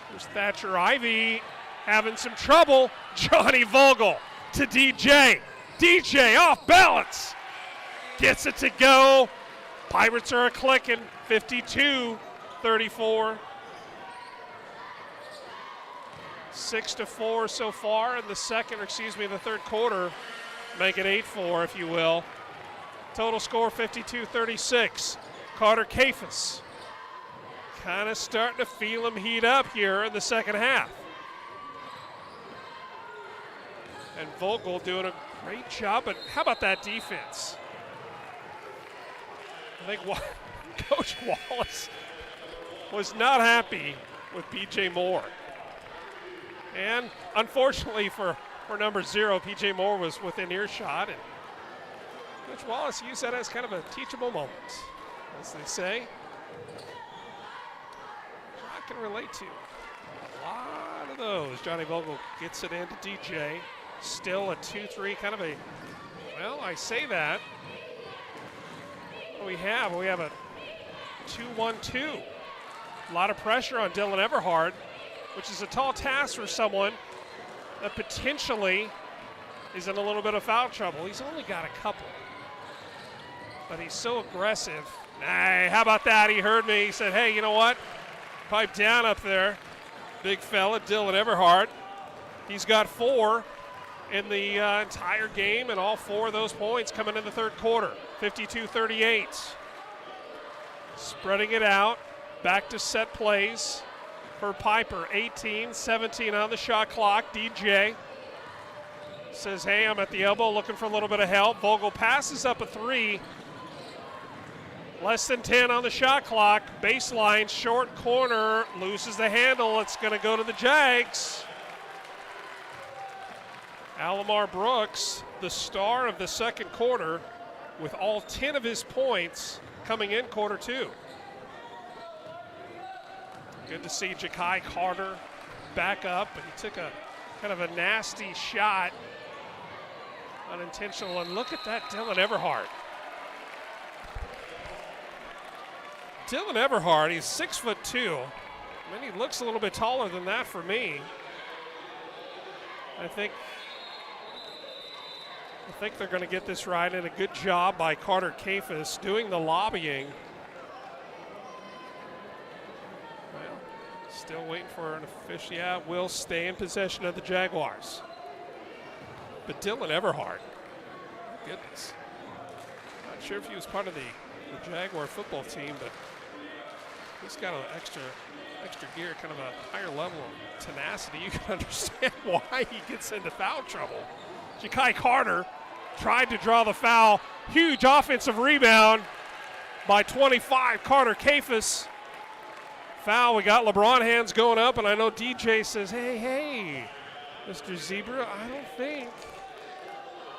There's Thatcher Ivy having some trouble. Johnny Vogel to DJ. DJ off balance. Gets it to go. Pirates are clicking, 52-34. 6-4 so far in the the third quarter. Make it 8-4, if you will. Total score 52-36. Carter Kafis kind of starting to feel him heat up here in the second half. And Vogel doing a great job, but how about that defense? I think Coach Wallace was not happy with PJ Moore. And unfortunately for number 0, PJ Moore was within earshot. And Coach Wallace used that as kind of a teachable moment, as they say. I can relate to a lot of those. Johnny Vogel gets it into DJ. Still a 2-3, kind of a, well, I say that. What do we have? We have a 2-1-2. A lot of pressure on Dylan Everhard, which is a tall task for someone that potentially is in a little bit of foul trouble. He's only got a couple, but he's so aggressive. Hey, how about that? He heard me. He said, hey, you know what? Pipe down up there. Big fella, Dylan Everhart. He's got 4 in the entire game, and all 4 of those points coming in the third quarter. 52-38. Spreading it out. Back to set plays for Piper. 18-17 on the shot clock. DJ says, hey, I'm at the elbow looking for a little bit of help. Vogel passes up a 3. Less than 10 on the shot clock. Baseline, short corner, loses the handle. It's going to go to the Jags. Alamar Brooks, the star of the second quarter, with all 10 of his points coming in quarter 2. Good to see Ja'Kai Carter back up, but he took a kind of a nasty shot, unintentional, and look at that Dylan Everhart. Dylan Everhart, he's 6'2". I mean, he looks a little bit taller than that for me. I think they're going to get this right, and a good job by Carter Kafis doing the lobbying. Well, still waiting for an official. Yeah, will stay in possession of the Jaguars. But Dylan Everhart, goodness. Not sure if he was part of the Jaguar football team, but he's got an extra gear, kind of a higher level of tenacity. You can understand why he gets into foul trouble. Ja'Kai Carter tried to draw the foul. Huge offensive rebound by 25, Carter Kafis. Foul, we got LeBron hands going up, and I know DJ says, hey, Mr. Zebra, I don't think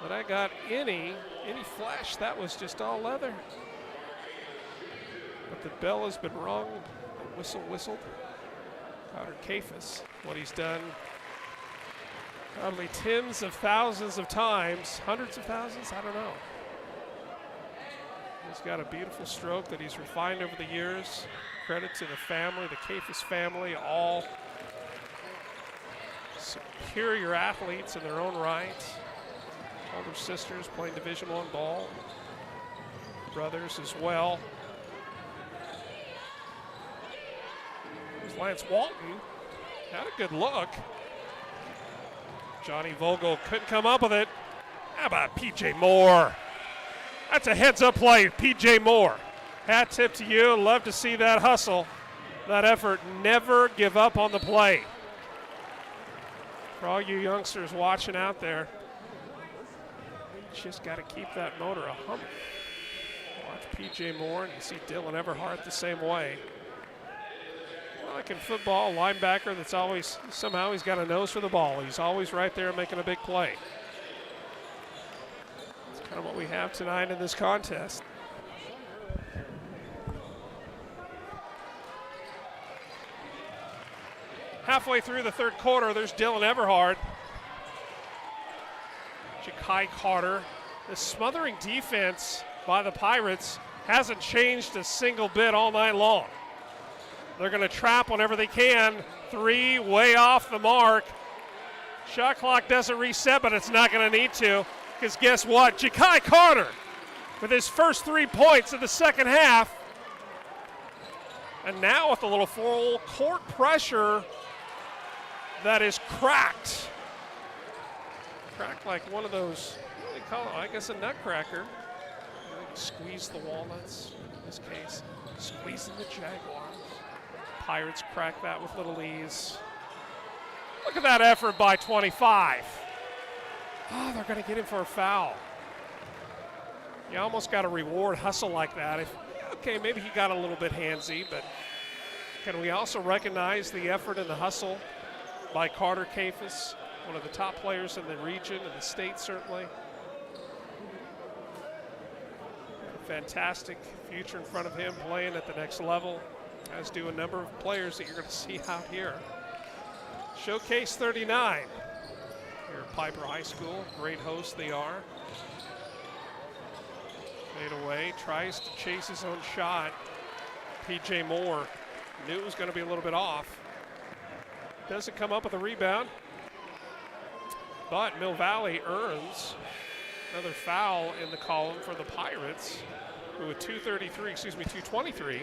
that I got any flesh. That was just all leather. But the bell has been rung, the whistle whistled. Carter Kafis, what he's done probably tens of thousands of times, hundreds of thousands, I don't know. He's got a beautiful stroke that he's refined over the years. Credit to the family, the Kafis family, all superior athletes in their own right. Older sisters playing Division I ball. Brothers as well. There's Lance Walton. Had a good look. Johnny Vogel couldn't come up with it. How about P.J. Moore? That's a heads-up play, P.J. Moore. Hat tip to you. Love to see that hustle, that effort. Never give up on the play. For all you youngsters watching out there, just got to keep that motor a-humming. Watch P.J. Moore, and you see Dylan Everhart the same way. Like in football, a linebacker that's always, somehow he's got a nose for the ball. He's always right there making a big play. That's kind of what we have tonight in this contest. Halfway through the third quarter, there's Dylan Everhart. Ja'Kai Carter. The smothering defense by the Pirates hasn't changed a single bit all night long. They're going to trap whenever they can. 3 way off the mark. Shot clock doesn't reset, but it's not going to need to, because guess what? Ja'Kai Carter with his first 3 points of the second half. And now with a little full court pressure that is cracked. Cracked like one of those, what do they call it? I guess a nutcracker. Squeeze the walnuts, in this case. Squeezing the Jaguars. Pirates crack that with little ease. Look at that effort by 25. Oh, they're going to get him for a foul. You almost got to reward hustle like that. Okay, maybe he got a little bit handsy, but can we also recognize the effort and the hustle by Carter Kafis, one of the top players in the region and the state, certainly. A fantastic future in front of him, playing at the next level, as do a number of players that you're going to see out here. Showcase 39 here at Piper High School. Great host they are. Fade away, tries to chase his own shot. P.J. Moore knew it was going to be a little bit off. Doesn't come up with a rebound. But Mill Valley earns another foul in the column for the Pirates, who with 223,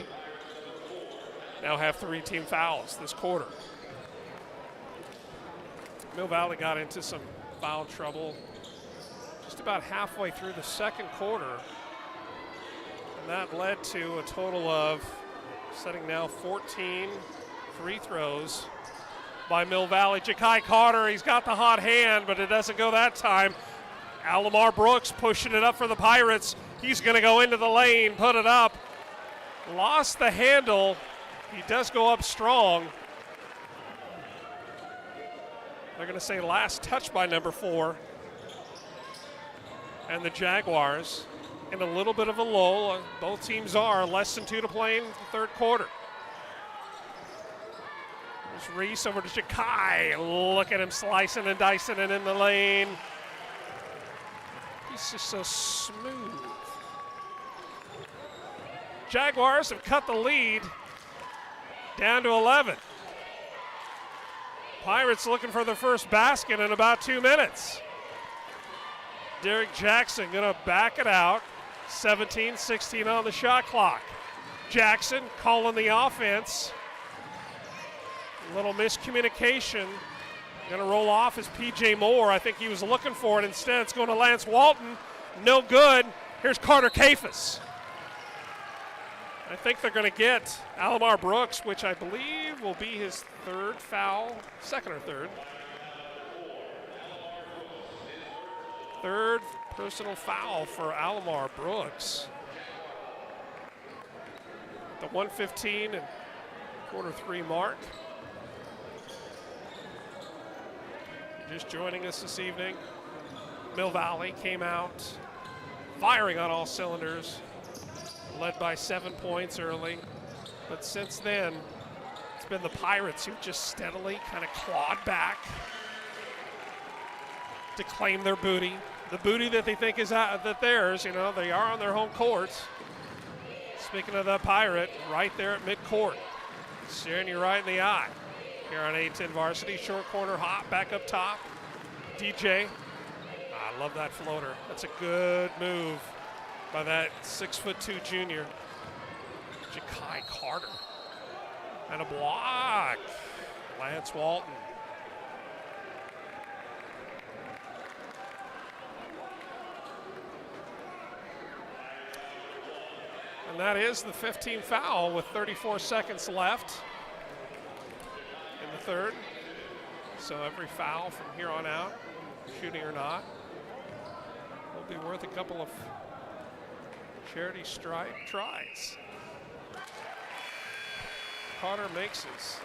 now have 3 team fouls this quarter. Mill Valley got into some foul trouble just about halfway through the second quarter, and that led to a total of setting now 14 free throws by Mill Valley. Ja'Kai Carter, he's got the hot hand, but it doesn't go that time. Alomar Brooks pushing it up for the Pirates. He's going to go into the lane, put it up. Lost the handle. He does go up strong. They're going to say last touch by number 4. And the Jaguars in a little bit of a lull. Both teams are less than 2 to play in the third quarter. There's Reese over to Ja'Kai. Look at him slicing and dicing it in the lane. He's just so smooth. Jaguars have cut the lead down to 11. Pirates looking for their first basket in about 2 minutes. Derek Jackson gonna back it out. 17-16 on the shot clock. Jackson calling the offense. A little miscommunication. Gonna roll off is PJ Moore. I think he was looking for it. Instead, it's going to Lance Walton. No good. Here's Carter Cafus. I think they're going to get Alomar Brooks, which I believe will be his third foul, second or third. Third personal foul for Alomar Brooks. The 1:15 and quarter 3 mark. Just joining us this evening, Mill Valley came out firing on all cylinders, led by 7 points early. But since then, it's been the Pirates who just steadily kind of clawed back to claim their booty. The booty that they think is that theirs, you know, they are on their home court. Speaking of the Pirate, right there at midcourt, staring you right in the eye. Here on 8-10 Varsity, short corner hop, back up top. DJ, I love that floater. That's a good move by that 6'2" junior, Ja'Kai Carter. And a block, Lance Walton. And that is the 15th foul with 34 seconds left in the third. So every foul from here on out, shooting or not, will be worth a couple of charity stripe tries. Carter makes his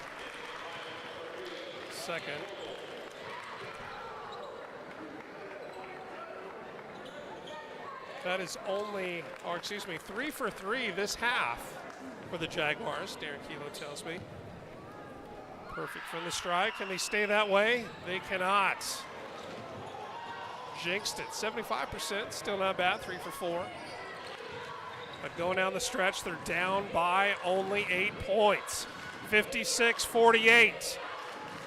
second. That is only, 3 for 3 this half for the Jaguars, Darren Kilo tells me. Perfect from the strike. Can they stay that way? They cannot. Jinxed it. 75%, still not bad, 3 for 4. But going down the stretch, they're down by only 8 points. 56-48.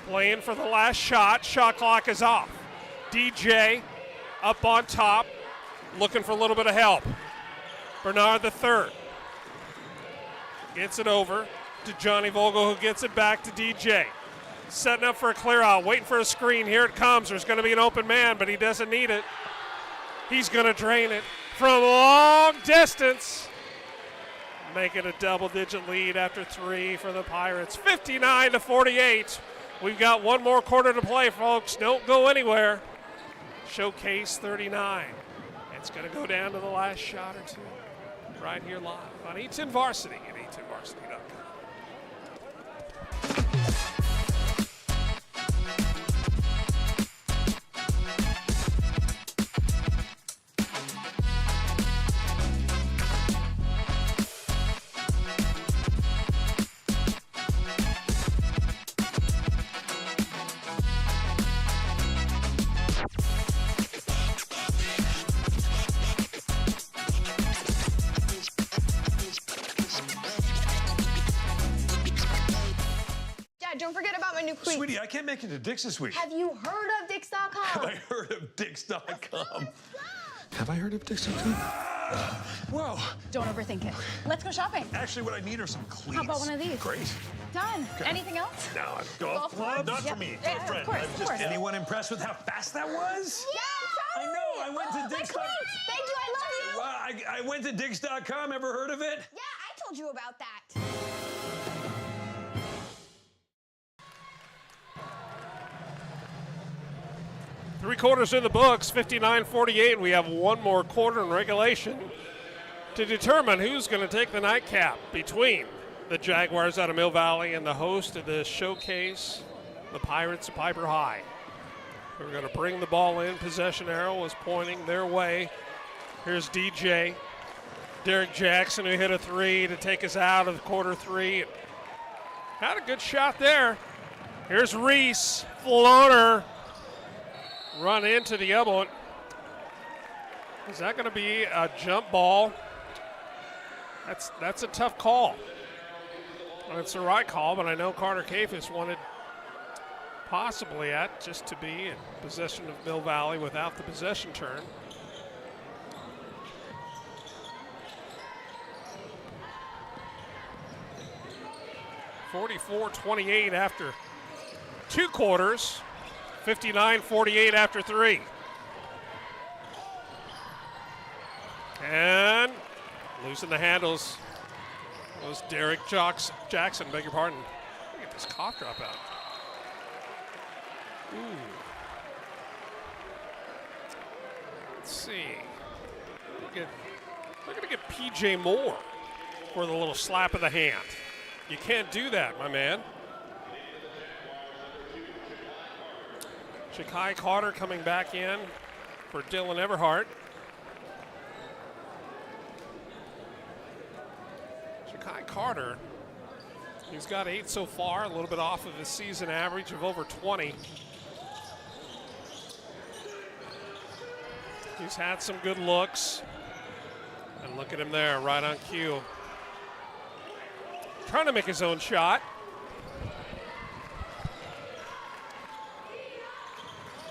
Playing for the last shot. Shot clock is off. DJ up on top, looking for a little bit of help. Bernard the third gets it over to Johnny Vogel, who gets it back to DJ. Setting up for a clear out, waiting for a screen. Here it comes. There's going to be an open man, but he doesn't need it. He's going to drain it from long distance. Make it a double-digit lead after 3 for the Pirates. 59-48. We've got one more quarter to play, folks. Don't go anywhere. Showcase 39. It's going to go down to the last shot or two right here live on 8-10 Varsity at 810varsity.com. Dad, don't forget about my new cleats. Sweetie, I can't make it to Dick's this week. Have you heard of Dick's Dix.com. I heard of Dix.com. Have I heard of Dix.com? Whoa. Don't overthink it. Let's go shopping. Actually, what I need are some cleats. How about one of these? Great. Done. Anything else? No, Golf clubs? Not Yeah. for me. Yeah, For a friend. of course, I'm of just course. anyone impressed with how fast that was? Yeah, I know. I went to my Dix.com. cleats. Thank you. I love you. Well, I went to Dix.com. Ever heard of it? Yeah, I told you about that. Three quarters in the books, 59-48. We have one more quarter in regulation to determine who's going to take the nightcap between the Jaguars out of Mill Valley and the host of the showcase, the Pirates of Piper High. We're going to bring the ball in. Possession arrow was pointing their way. Here's DJ. Derek Jackson, who hit a three to take us out of quarter three. Had a good shot there. Here's Reese, floater. Run into the elbow. Is that going to be a jump ball? That's a tough call. It's the right call, but I know Carter Cafis wanted possibly just to be in possession of Mill Valley without the possession turn. (44-28) after two quarters. 59-48 after three. And losing the handles was Derek Jackson, beg your pardon. Look at this cough drop out. Ooh. Let's see. We're going to get PJ Moore for the little slap of the hand. You can't do that, my man. Shakai Carter coming back in for Dylan Everhart. Shakai Carter, he's got 8 so far, a little bit off of his season average of over 20. He's had some good looks. And look at him there, right on cue. Trying to make his own shot.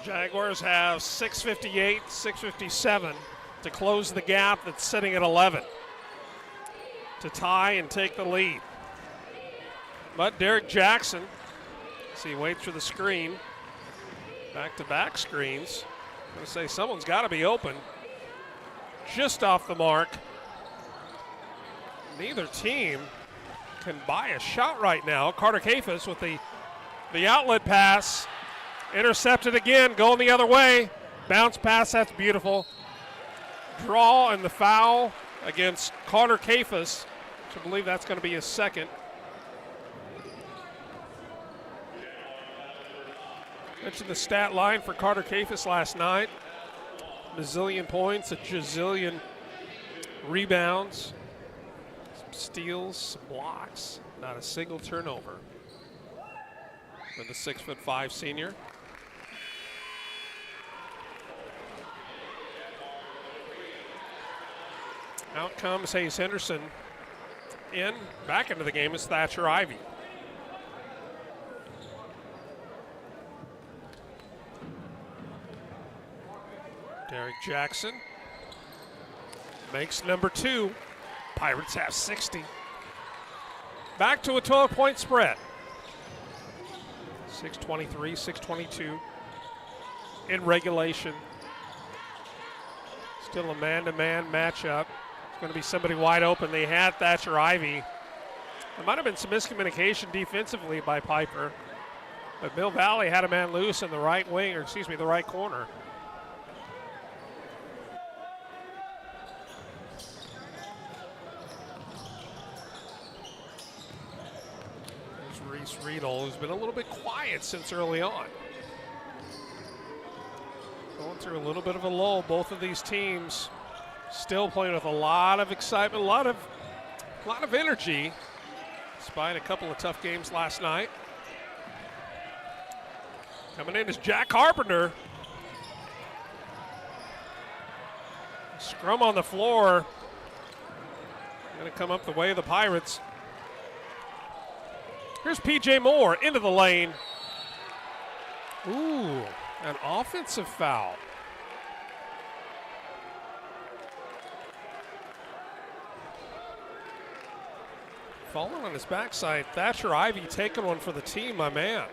Jaguars have 6:58, 6:57 to close the gap that's sitting at 11 to tie and take the lead. But Derek Jackson, see, waits for the screen, back-to-back screens. I'm going to say someone's got to be open. Just off the mark. Neither team can buy a shot right now. Carter Cafis with the outlet pass. Intercepted again, going the other way. Bounce pass, that's beautiful. Draw and the foul against Carter Cafis. I believe that's going to be his second. Mentioned the stat line for Carter Cafis last night. A zillion points, a gazillion rebounds, some steals, some blocks, not a single turnover for the 6'5" senior. Out comes Hayes Henderson. Back into the game is Thatcher Ivy. Derek Jackson makes number 2. Pirates have 60. Back to a 12-point spread. 6:23, 6:22 in regulation. Still a man-to-man matchup. It's going to be somebody wide open. They had Thatcher Ivy. There might have been some miscommunication defensively by Piper, but Mill Valley had a man loose in the right wing, or excuse me, the right corner. There's Reese Riedel, who's been a little bit quiet since early on. Going through a little bit of a lull. Both of these teams still playing with a lot of excitement, a lot of energy, despite a couple of tough games last night. Coming in is Jack Carpenter. Scrum on the floor. Going to come up the way of the Pirates. Here's PJ Moore into the lane. Ooh, An offensive foul. Falling on his backside. Thatcher Ivey taking one for the team, my man.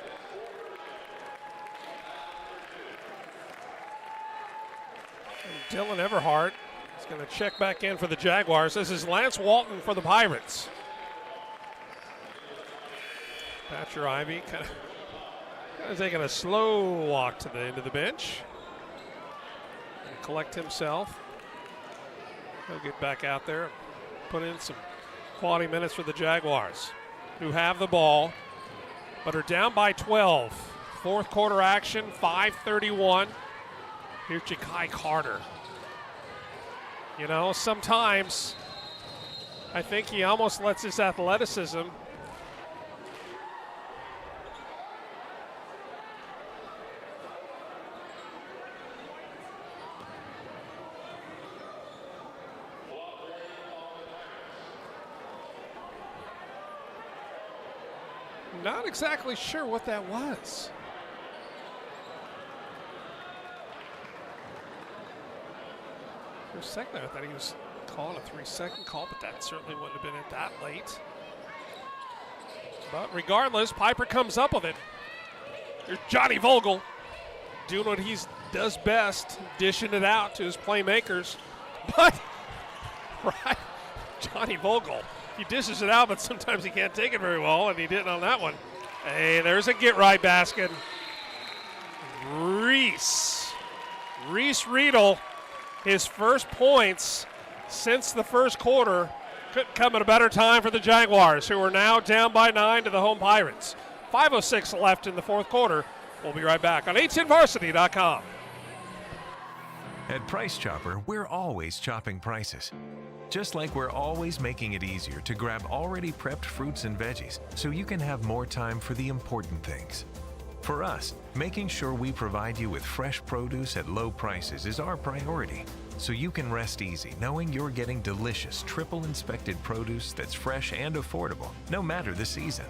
And Dylan Everhart is going to check back in for the Jaguars. This is Lance Walton for the Pirates. Thatcher Ivey kind of taking a slow walk to the end of the bench. And collect himself. He'll get back out there and put in some quality minutes for the Jaguars, who have the ball but are down by 12. Fourth quarter action, 5:31. Here's Ja'Kai Carter. You know, sometimes I think he almost lets his athleticism not exactly sure what that was. For a second there, I thought he was calling a 3-second call, but that certainly wouldn't have been it that late. But regardless, Piper comes up with it. There's Johnny Vogel doing what he does best, dishing it out to his playmakers. But, right, Johnny Vogel. He dishes it out, but sometimes he can't take it very well, and he didn't on that one. Hey, there's a get-right basket. Reese Riedel, his first points since the first quarter. Couldn't come at a better time for the Jaguars, who are now down by 9 to the home Pirates. 5:06 left in the fourth quarter. We'll be right back on a10varsity.com. At Price Chopper, we're always chopping prices. Just like we're always making it easier to grab already prepped fruits and veggies so you can have more time for the important things. For us, making sure we provide you with fresh produce at low prices is our priority, so you can rest easy knowing you're getting delicious triple inspected produce that's fresh and affordable, no matter the season.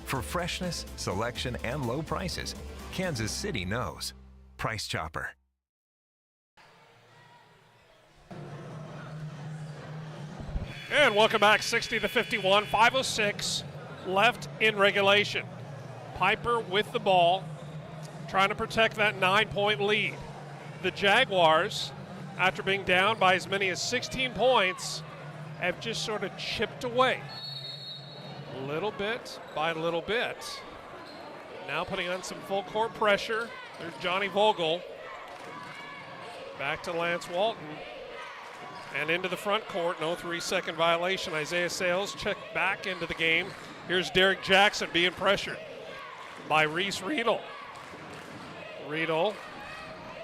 For freshness, selection, and low prices, Kansas City knows. Price Chopper. And welcome back, 60-51, 5:06 left in regulation. Piper with the ball, trying to protect that 9-point lead. The Jaguars, after being down by as many as 16 points, have just sort of chipped away. Little bit by little bit. Now putting on some full court pressure. There's Johnny Vogel. Back to Lance Walton. And into the front court, no 3-second violation. Isaiah Sales checked back into the game. Here's Derek Jackson being pressured by Reese Riedel. Riedel,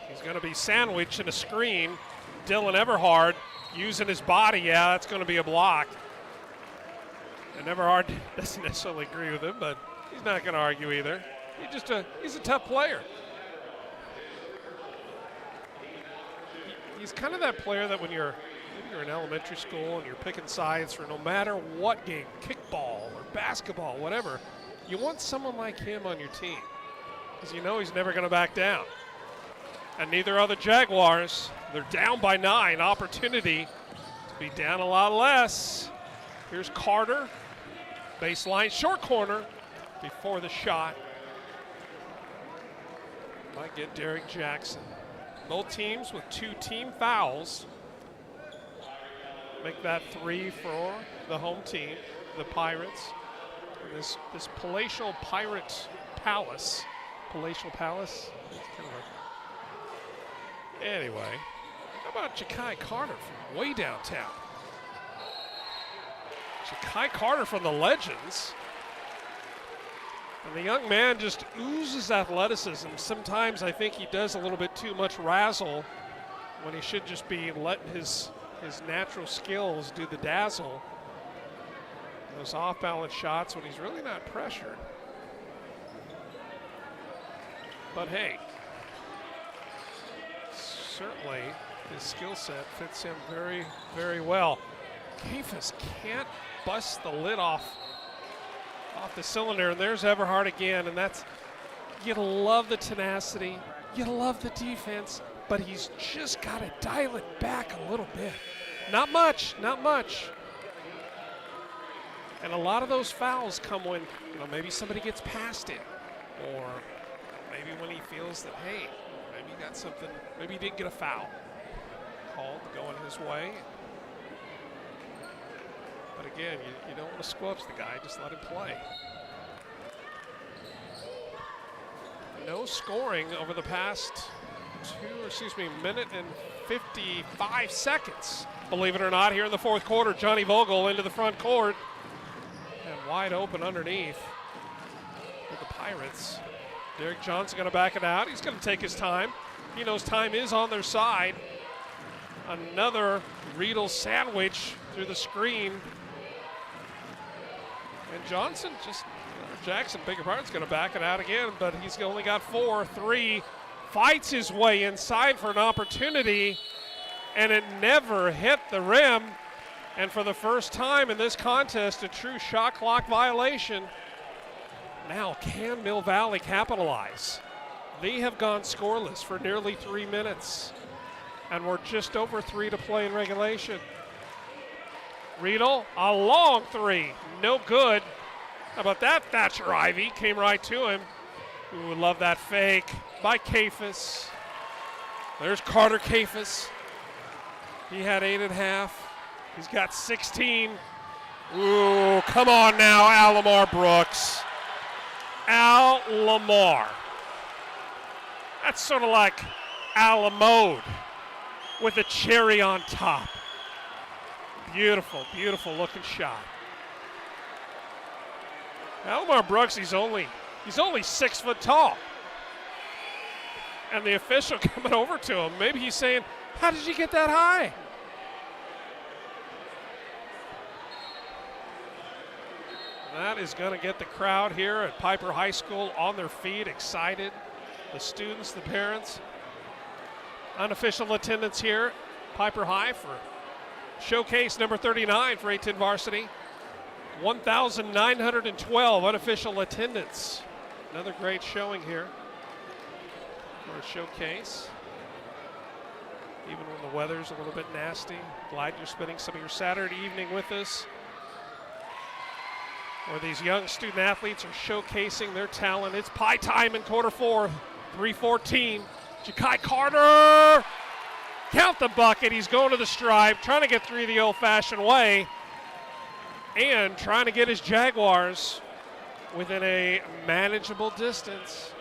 he's going to be sandwiched in a screen. Dylan Everhart using his body. Yeah, that's going to be a block. And Everhart doesn't necessarily agree with him, but he's not going to argue either. He's a tough player. He's kind of that player that when you're in elementary school and you're picking sides for no matter what game, kickball or basketball, whatever, you want someone like him on your team because you know he's never going to back down. And neither are the Jaguars. They're down by 9. Opportunity to be down a lot less. Here's Carter. Baseline, short corner before the shot. Might get Derek Jackson. Both teams with 2 team fouls. Make that 3 for the home team, the Pirates. And this palatial Pirate Palace. Palatial Palace? Kind of anyway, how about Ja'Kai Carter from way downtown? Ja'Kai Carter from the Legends. And the young man just oozes athleticism. Sometimes I think he does a little bit too much razzle when he should just be letting his natural skills do the dazzle. Those off-balance shots when he's really not pressured. But hey, certainly his skill set fits him very, very well. Cephas can't bust the lid off the cylinder, and there's Everhart again, and that's, you love the tenacity, You love the defense, but he's just got to dial it back a little bit. Not much, not much. And a lot of those fouls come when, maybe somebody gets past him, or maybe when he feels that, hey, maybe he got something, maybe he didn't get a foul called going his way. But again, you don't want to squelch the guy, just let him play. No scoring over the past minute and 55 seconds. Believe it or not, here in the fourth quarter, Johnny Vogel into the front court. And wide open underneath with the Pirates. Derek Johnson going to back it out. He's going to take his time. He knows time is on their side. Another Riedel sandwich through the screen. And Johnson Jackson, bigger part, is going to back it out again, but he's only got 4-3. Fights his way inside for an opportunity, and it never hit the rim. And for the first time in this contest, a true shot clock violation. Now, can Mill Valley capitalize? They have gone scoreless for nearly 3 minutes, and we're just over 3 to play in regulation. Riedel, a long three, no good. How about that? Thatcher Ivy came right to him. Ooh, love that fake by Cafus. There's Carter Cafus. He had 8.5. He's got 16. Ooh, come on now, Al Lamar Brooks. Al Lamar. That's sort of like Al Lamode with a cherry on top. Beautiful, beautiful looking shot. Alomar Brooks, he's only 6 foot tall. And the official coming over to him, maybe he's saying, how did you get that high? That is going to get the crowd here at Piper High School on their feet, excited. The students, the parents. Unofficial attendance here, Piper High for Showcase number 39 for A-10 Varsity. 1,912 unofficial attendance. Another great showing here for a Showcase. Even when the weather's a little bit nasty. Glad you're spending some of your Saturday evening with us, where these young student athletes are showcasing their talent. It's pie time in quarter four, 3:14. Ja'Kai Carter, count the bucket. He's going to the stripe, trying to get three the old-fashioned way, and trying to get his Jaguars within a manageable distance.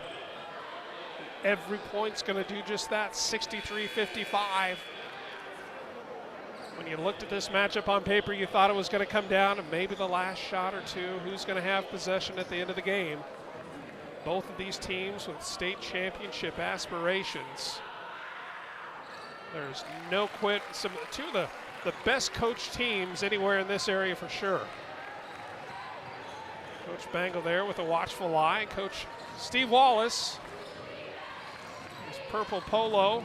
Every point's going to do just that, 63-55. When you looked at this matchup on paper, you thought it was going to come down to maybe the last shot or two. Who's going to have possession at the end of the game? Both of these teams with state championship aspirations. There's no quit. Two of the best coached teams anywhere in this area for sure. Coach Bangle there with a watchful eye. Coach Steve Wallace, his purple polo,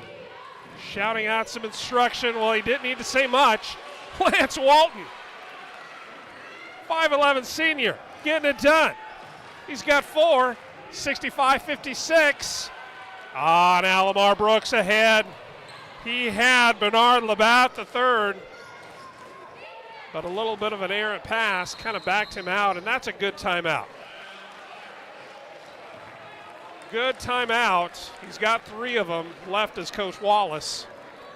shouting out some instruction. Well, he didn't need to say much. Lance Walton, 5'11 senior, getting it done. He's got 4, 65-56. And Alomar Brooks ahead. He had Bernard Labatt III, but a little bit of an errant pass kind of backed him out, and that's a good timeout. Good timeout. He's got 3 of them left as Coach Wallace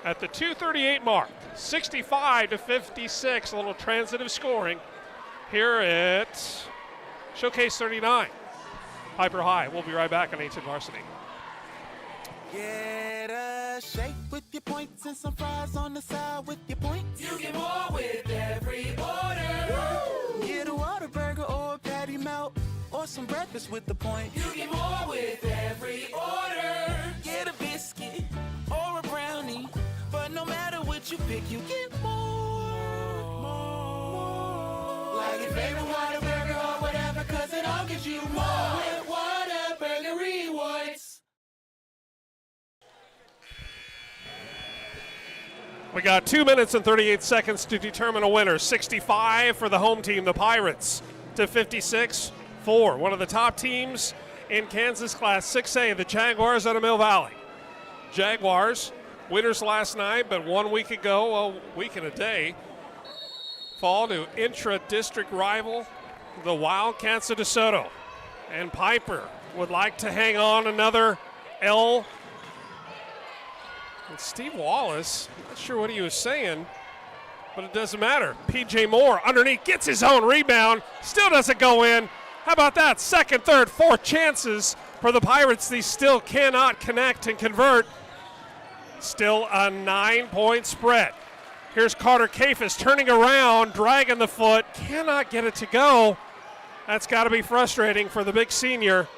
at the 2:38 mark. 65-56, a little transitive scoring here at Showcase 39. Piper High. We'll be right back on A-10 Varsity. Get a shake with your points and some fries on the side with your points. You get more with every order. Woo! Get a Whataburger or a patty melt or some breakfast with the point. You get more with every order. Get a biscuit or a brownie, but no matter what you pick, you get more. Like your favorite Whataburger or whatever, 'cause it all gives you more with Whataburger Rewards. We got 2 minutes and 38 seconds to determine a winner. 65 for the home team, the Pirates, to 56 for one of the top teams in Kansas Class 6A, the Jaguars out of Mill Valley. Jaguars, winners last night, but 1 week ago, a week and a day, fall to intra-district rival, the Wildcats of DeSoto. And Piper would like to hang on another L. And Steve Wallace, not sure what he was saying, but it doesn't matter. P.J. Moore underneath gets his own rebound, still doesn't go in. How about that? Second, third, fourth chances for the Pirates. These still cannot connect and convert. Still a 9-point spread. Here's Carter Kafis turning around, dragging the foot, cannot get it to go. That's got to be frustrating for the big senior.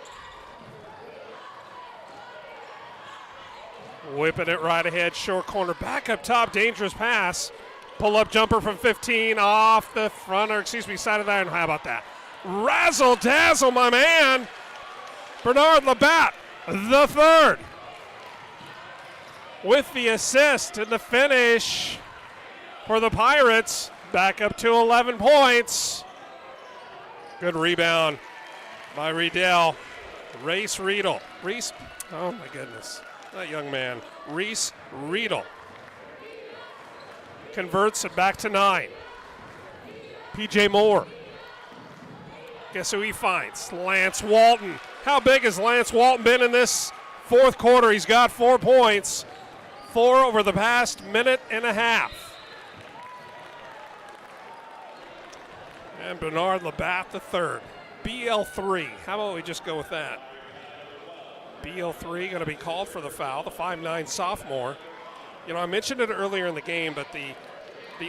Whipping it right ahead, short corner, back up top, dangerous pass. Pull-up jumper from 15 off the front, or side of the iron. How about that? Razzle-dazzle, my man. Bernard Labatt, the third. With the assist and the finish for the Pirates. Back up to 11 points. Good rebound by Riedel. Reese Riedel. Reese, oh my goodness. That young man, Reese Riedel, converts it back to 9. P.J. Moore. Guess who he finds? Lance Walton. How big has Lance Walton been in this fourth quarter? He's got 4 points. 4 over the past minute and a half. And Bernard Labatt the third. BL3. How about we just go with that? BL3 going to be called for the foul, the 5'9" sophomore. You know, I mentioned it earlier in the game, but the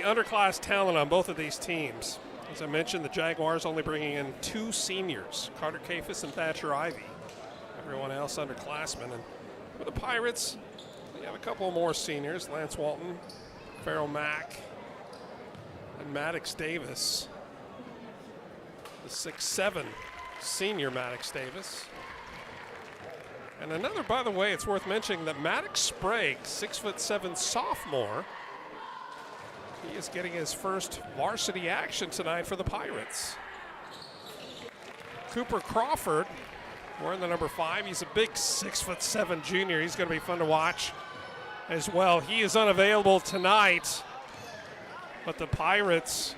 underclass talent on both of these teams, as I mentioned, the Jaguars only bringing in 2 seniors, Carter Kafis and Thatcher Ivey. Everyone else underclassmen. And with the Pirates, we have a couple more seniors, Lance Walton, Farrell Mack, and Maddox Davis. The 6'7" senior Maddox Davis. And another, by the way, it's worth mentioning that Maddox Sprague, 6'7" sophomore, he is getting his first varsity action tonight for the Pirates. Cooper Crawford, wearing the number 5. He's a big 6'7" junior. He's going to be fun to watch as well. He is unavailable tonight, but the Pirates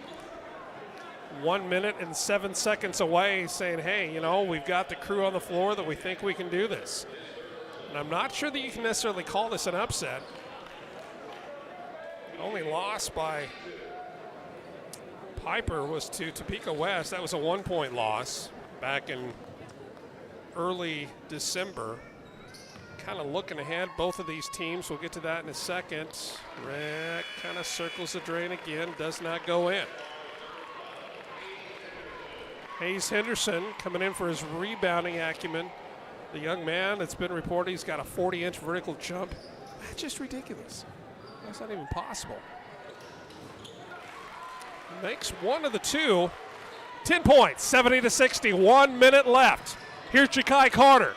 1 minute and 7 seconds away saying, hey, you know, we've got the crew on the floor that we think we can do this. And I'm not sure that you can necessarily call this an upset. The only loss by Piper was to Topeka West. That was a 1-point loss back in early December. Kind of looking ahead, both of these teams, we'll get to that in a second. Rick kind of circles the drain again, does not go in. Hayes Henderson coming in for his rebounding acumen. The young man that's been reported, he's got a 40-inch vertical jump. That's just ridiculous. That's not even possible. Makes one of the two. 10 points, 70-60, 1 minute left. Here's Ja'Kai Carter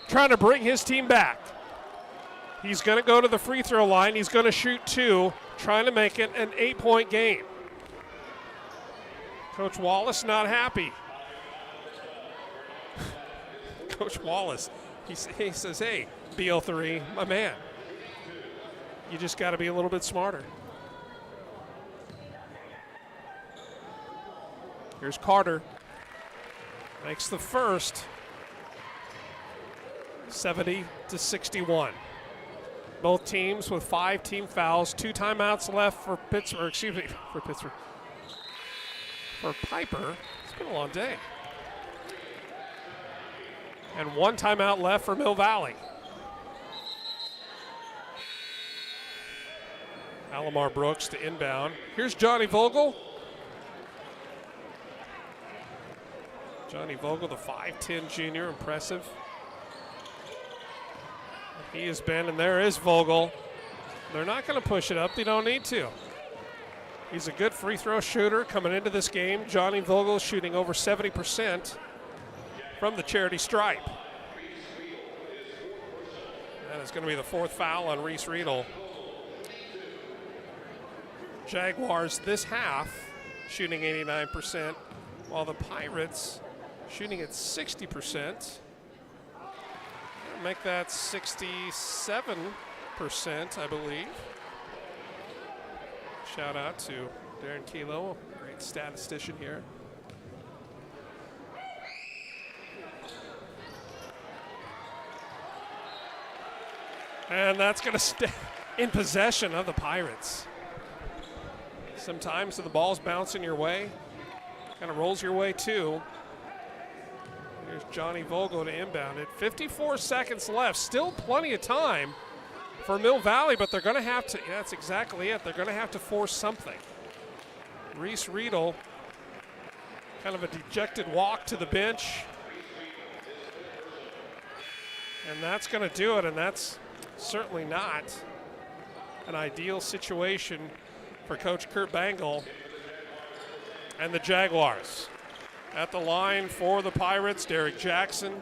trying to bring his team back. He's going to go to the free throw line. He's going to shoot 2, trying to make it an 8-point game. Coach Wallace not happy. Coach Wallace, he says, hey, BL3, my man, you just got to be a little bit smarter. Here's Carter, makes the first, 70-61. Both teams with 5 team fouls, 2 timeouts left for Pittsburgh, for Piper. It's been a long day. And 1 timeout left for Mill Valley. Alomar Brooks to inbound. Here's Johnny Vogel. Johnny Vogel, the 5'10" junior, impressive. He has been, and there is Vogel. They're not going to push it up. They don't need to. He's a good free throw shooter coming into this game. Johnny Vogel shooting over 70% from the charity stripe. And it's going to be the 4th foul on Reese Riedel. Jaguars this half shooting 89%, while the Pirates shooting at 60%. Make that 67 I believe. Shout out to Darren Kelo, great statistician here. And that's going to stay in possession of the Pirates. Sometimes the ball's bouncing your way, kind of rolls your way too. Here's Johnny Vogel to inbound it. 54 seconds left, still plenty of time for Mill Valley, but they're going to have to, yeah, that's exactly it. They're going to have to force something. Reese Riedel, kind of a dejected walk to the bench. And that's going to do it, and that's certainly not an ideal situation for Coach Kurt Bangle and the Jaguars. At the line for the Pirates, Derek Jackson.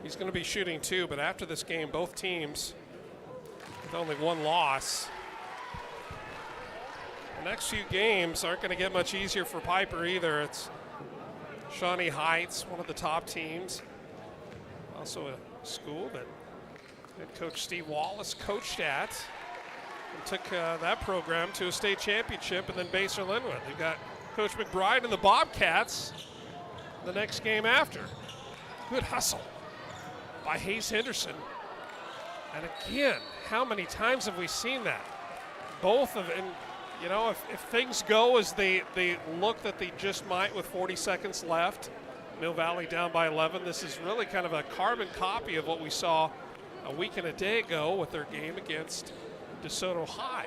He's going to be shooting too, but after this game, both teams with only one loss. The next few games aren't going to get much easier for Piper either. It's Shawnee Heights, one of the top teams. Also a school that head coach Steve Wallace coached at and took that program to a state championship, and then Basel Linwood. They've got Coach McBride and the Bobcats the next game after. Good hustle by Hayes Henderson. And again, how many times have we seen that? Both of, and you know, if things go as they look that they just might with 40 seconds left, Mill Valley down by 11. This is really kind of a carbon copy of what we saw a week and a day ago with their game against DeSoto High.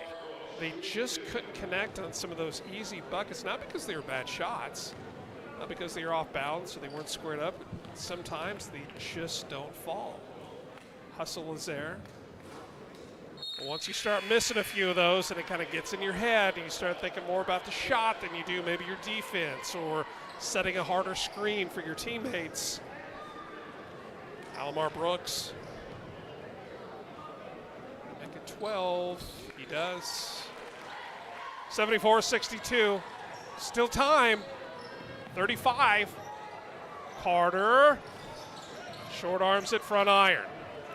They just couldn't connect on some of those easy buckets, not because they were bad shots, not because they were off balance or they weren't squared up. Sometimes they just don't fall. Hustle is there. But once you start missing a few of those and it kind of gets in your head and you start thinking more about the shot than you do maybe your defense or setting a harder screen for your teammates. Alomar Brooks. Make it 12. He does. 74-62. Still time. 35. Carter. Short arms at front iron.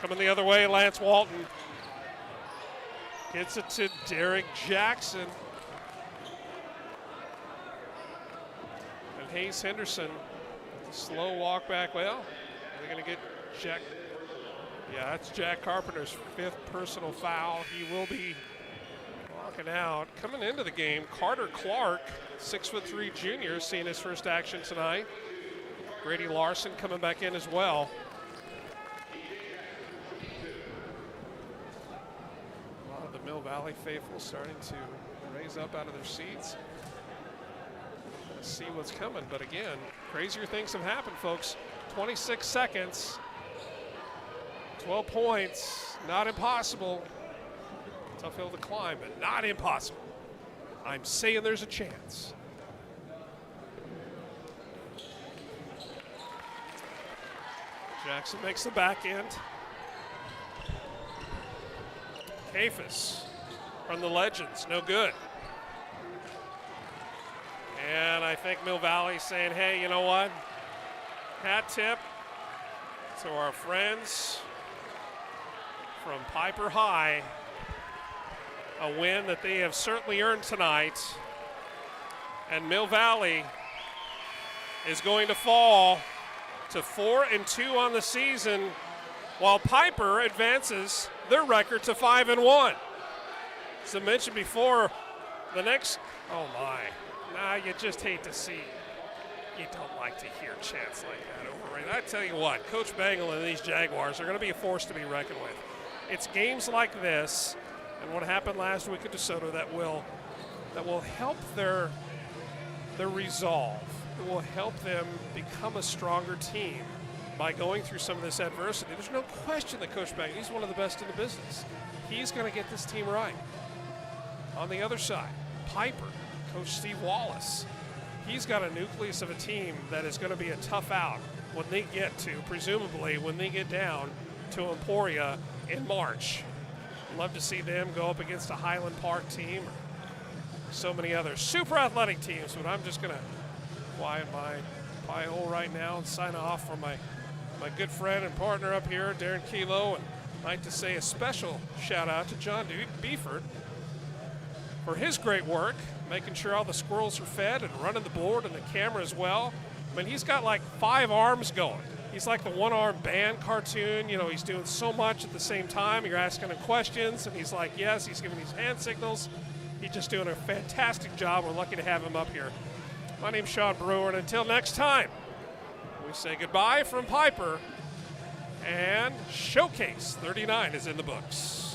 Coming the other way, Lance Walton. Gets it to Derek Jackson. And Hayes Henderson. Slow walk back. Well, they're going to get Jack. Yeah, that's Jack Carpenter's 5th personal foul. He will be walking out. Coming into the game, Carter Clark, 6'3" junior, seeing his first action tonight. Grady Larson coming back in as well. A lot of the Mill Valley faithful starting to raise up out of their seats. Let's see what's coming, but again, crazier things have happened, folks. 26 seconds. 12 points, not impossible. Tough hill to climb, but not impossible. I'm saying there's a chance. Jackson makes the back end. Kafis from the Legends, no good. And I think Mill Valley saying, hey, you know what? Hat tip to our friends from Piper High, a win that they have certainly earned tonight. And Mill Valley is going to fall to 4-2 on the season, while Piper advances their record to 5-1. As I mentioned before, the next, oh my, nah, you just hate to see. You don't like to hear chants like that overrated. I tell you what, Coach Bangle and these Jaguars are going to be a force to be reckoned with. It's games like this and what happened last week at DeSoto that will help their resolve. It will help them become a stronger team by going through some of this adversity. There's no question that Coach Bangle, he's one of the best in the business. He's going to get this team right. On the other side, Piper, Coach Steve Wallace, he's got a nucleus of a team that is going to be a tough out when they get to, presumably, when they get down to Emporia in March. Love to see them go up against a Highland Park team or so many other super athletic teams, but I'm just going to quiet my pie hole right now and sign off for my my good friend and partner up here, Darren Kelo, and I'd like to say a special shout out to John Beeford for his great work, making sure all the squirrels are fed and running the board and the camera as well. I mean, he's got like 5 arms going. He's like the one-armed band cartoon. You know, he's doing so much at the same time. You're asking him questions, and he's like, yes. He's giving these hand signals. He's just doing a fantastic job. We're lucky to have him up here. My name's Sean Brewer, and until next time, we say goodbye from Piper, and Showcase 39 is in the books.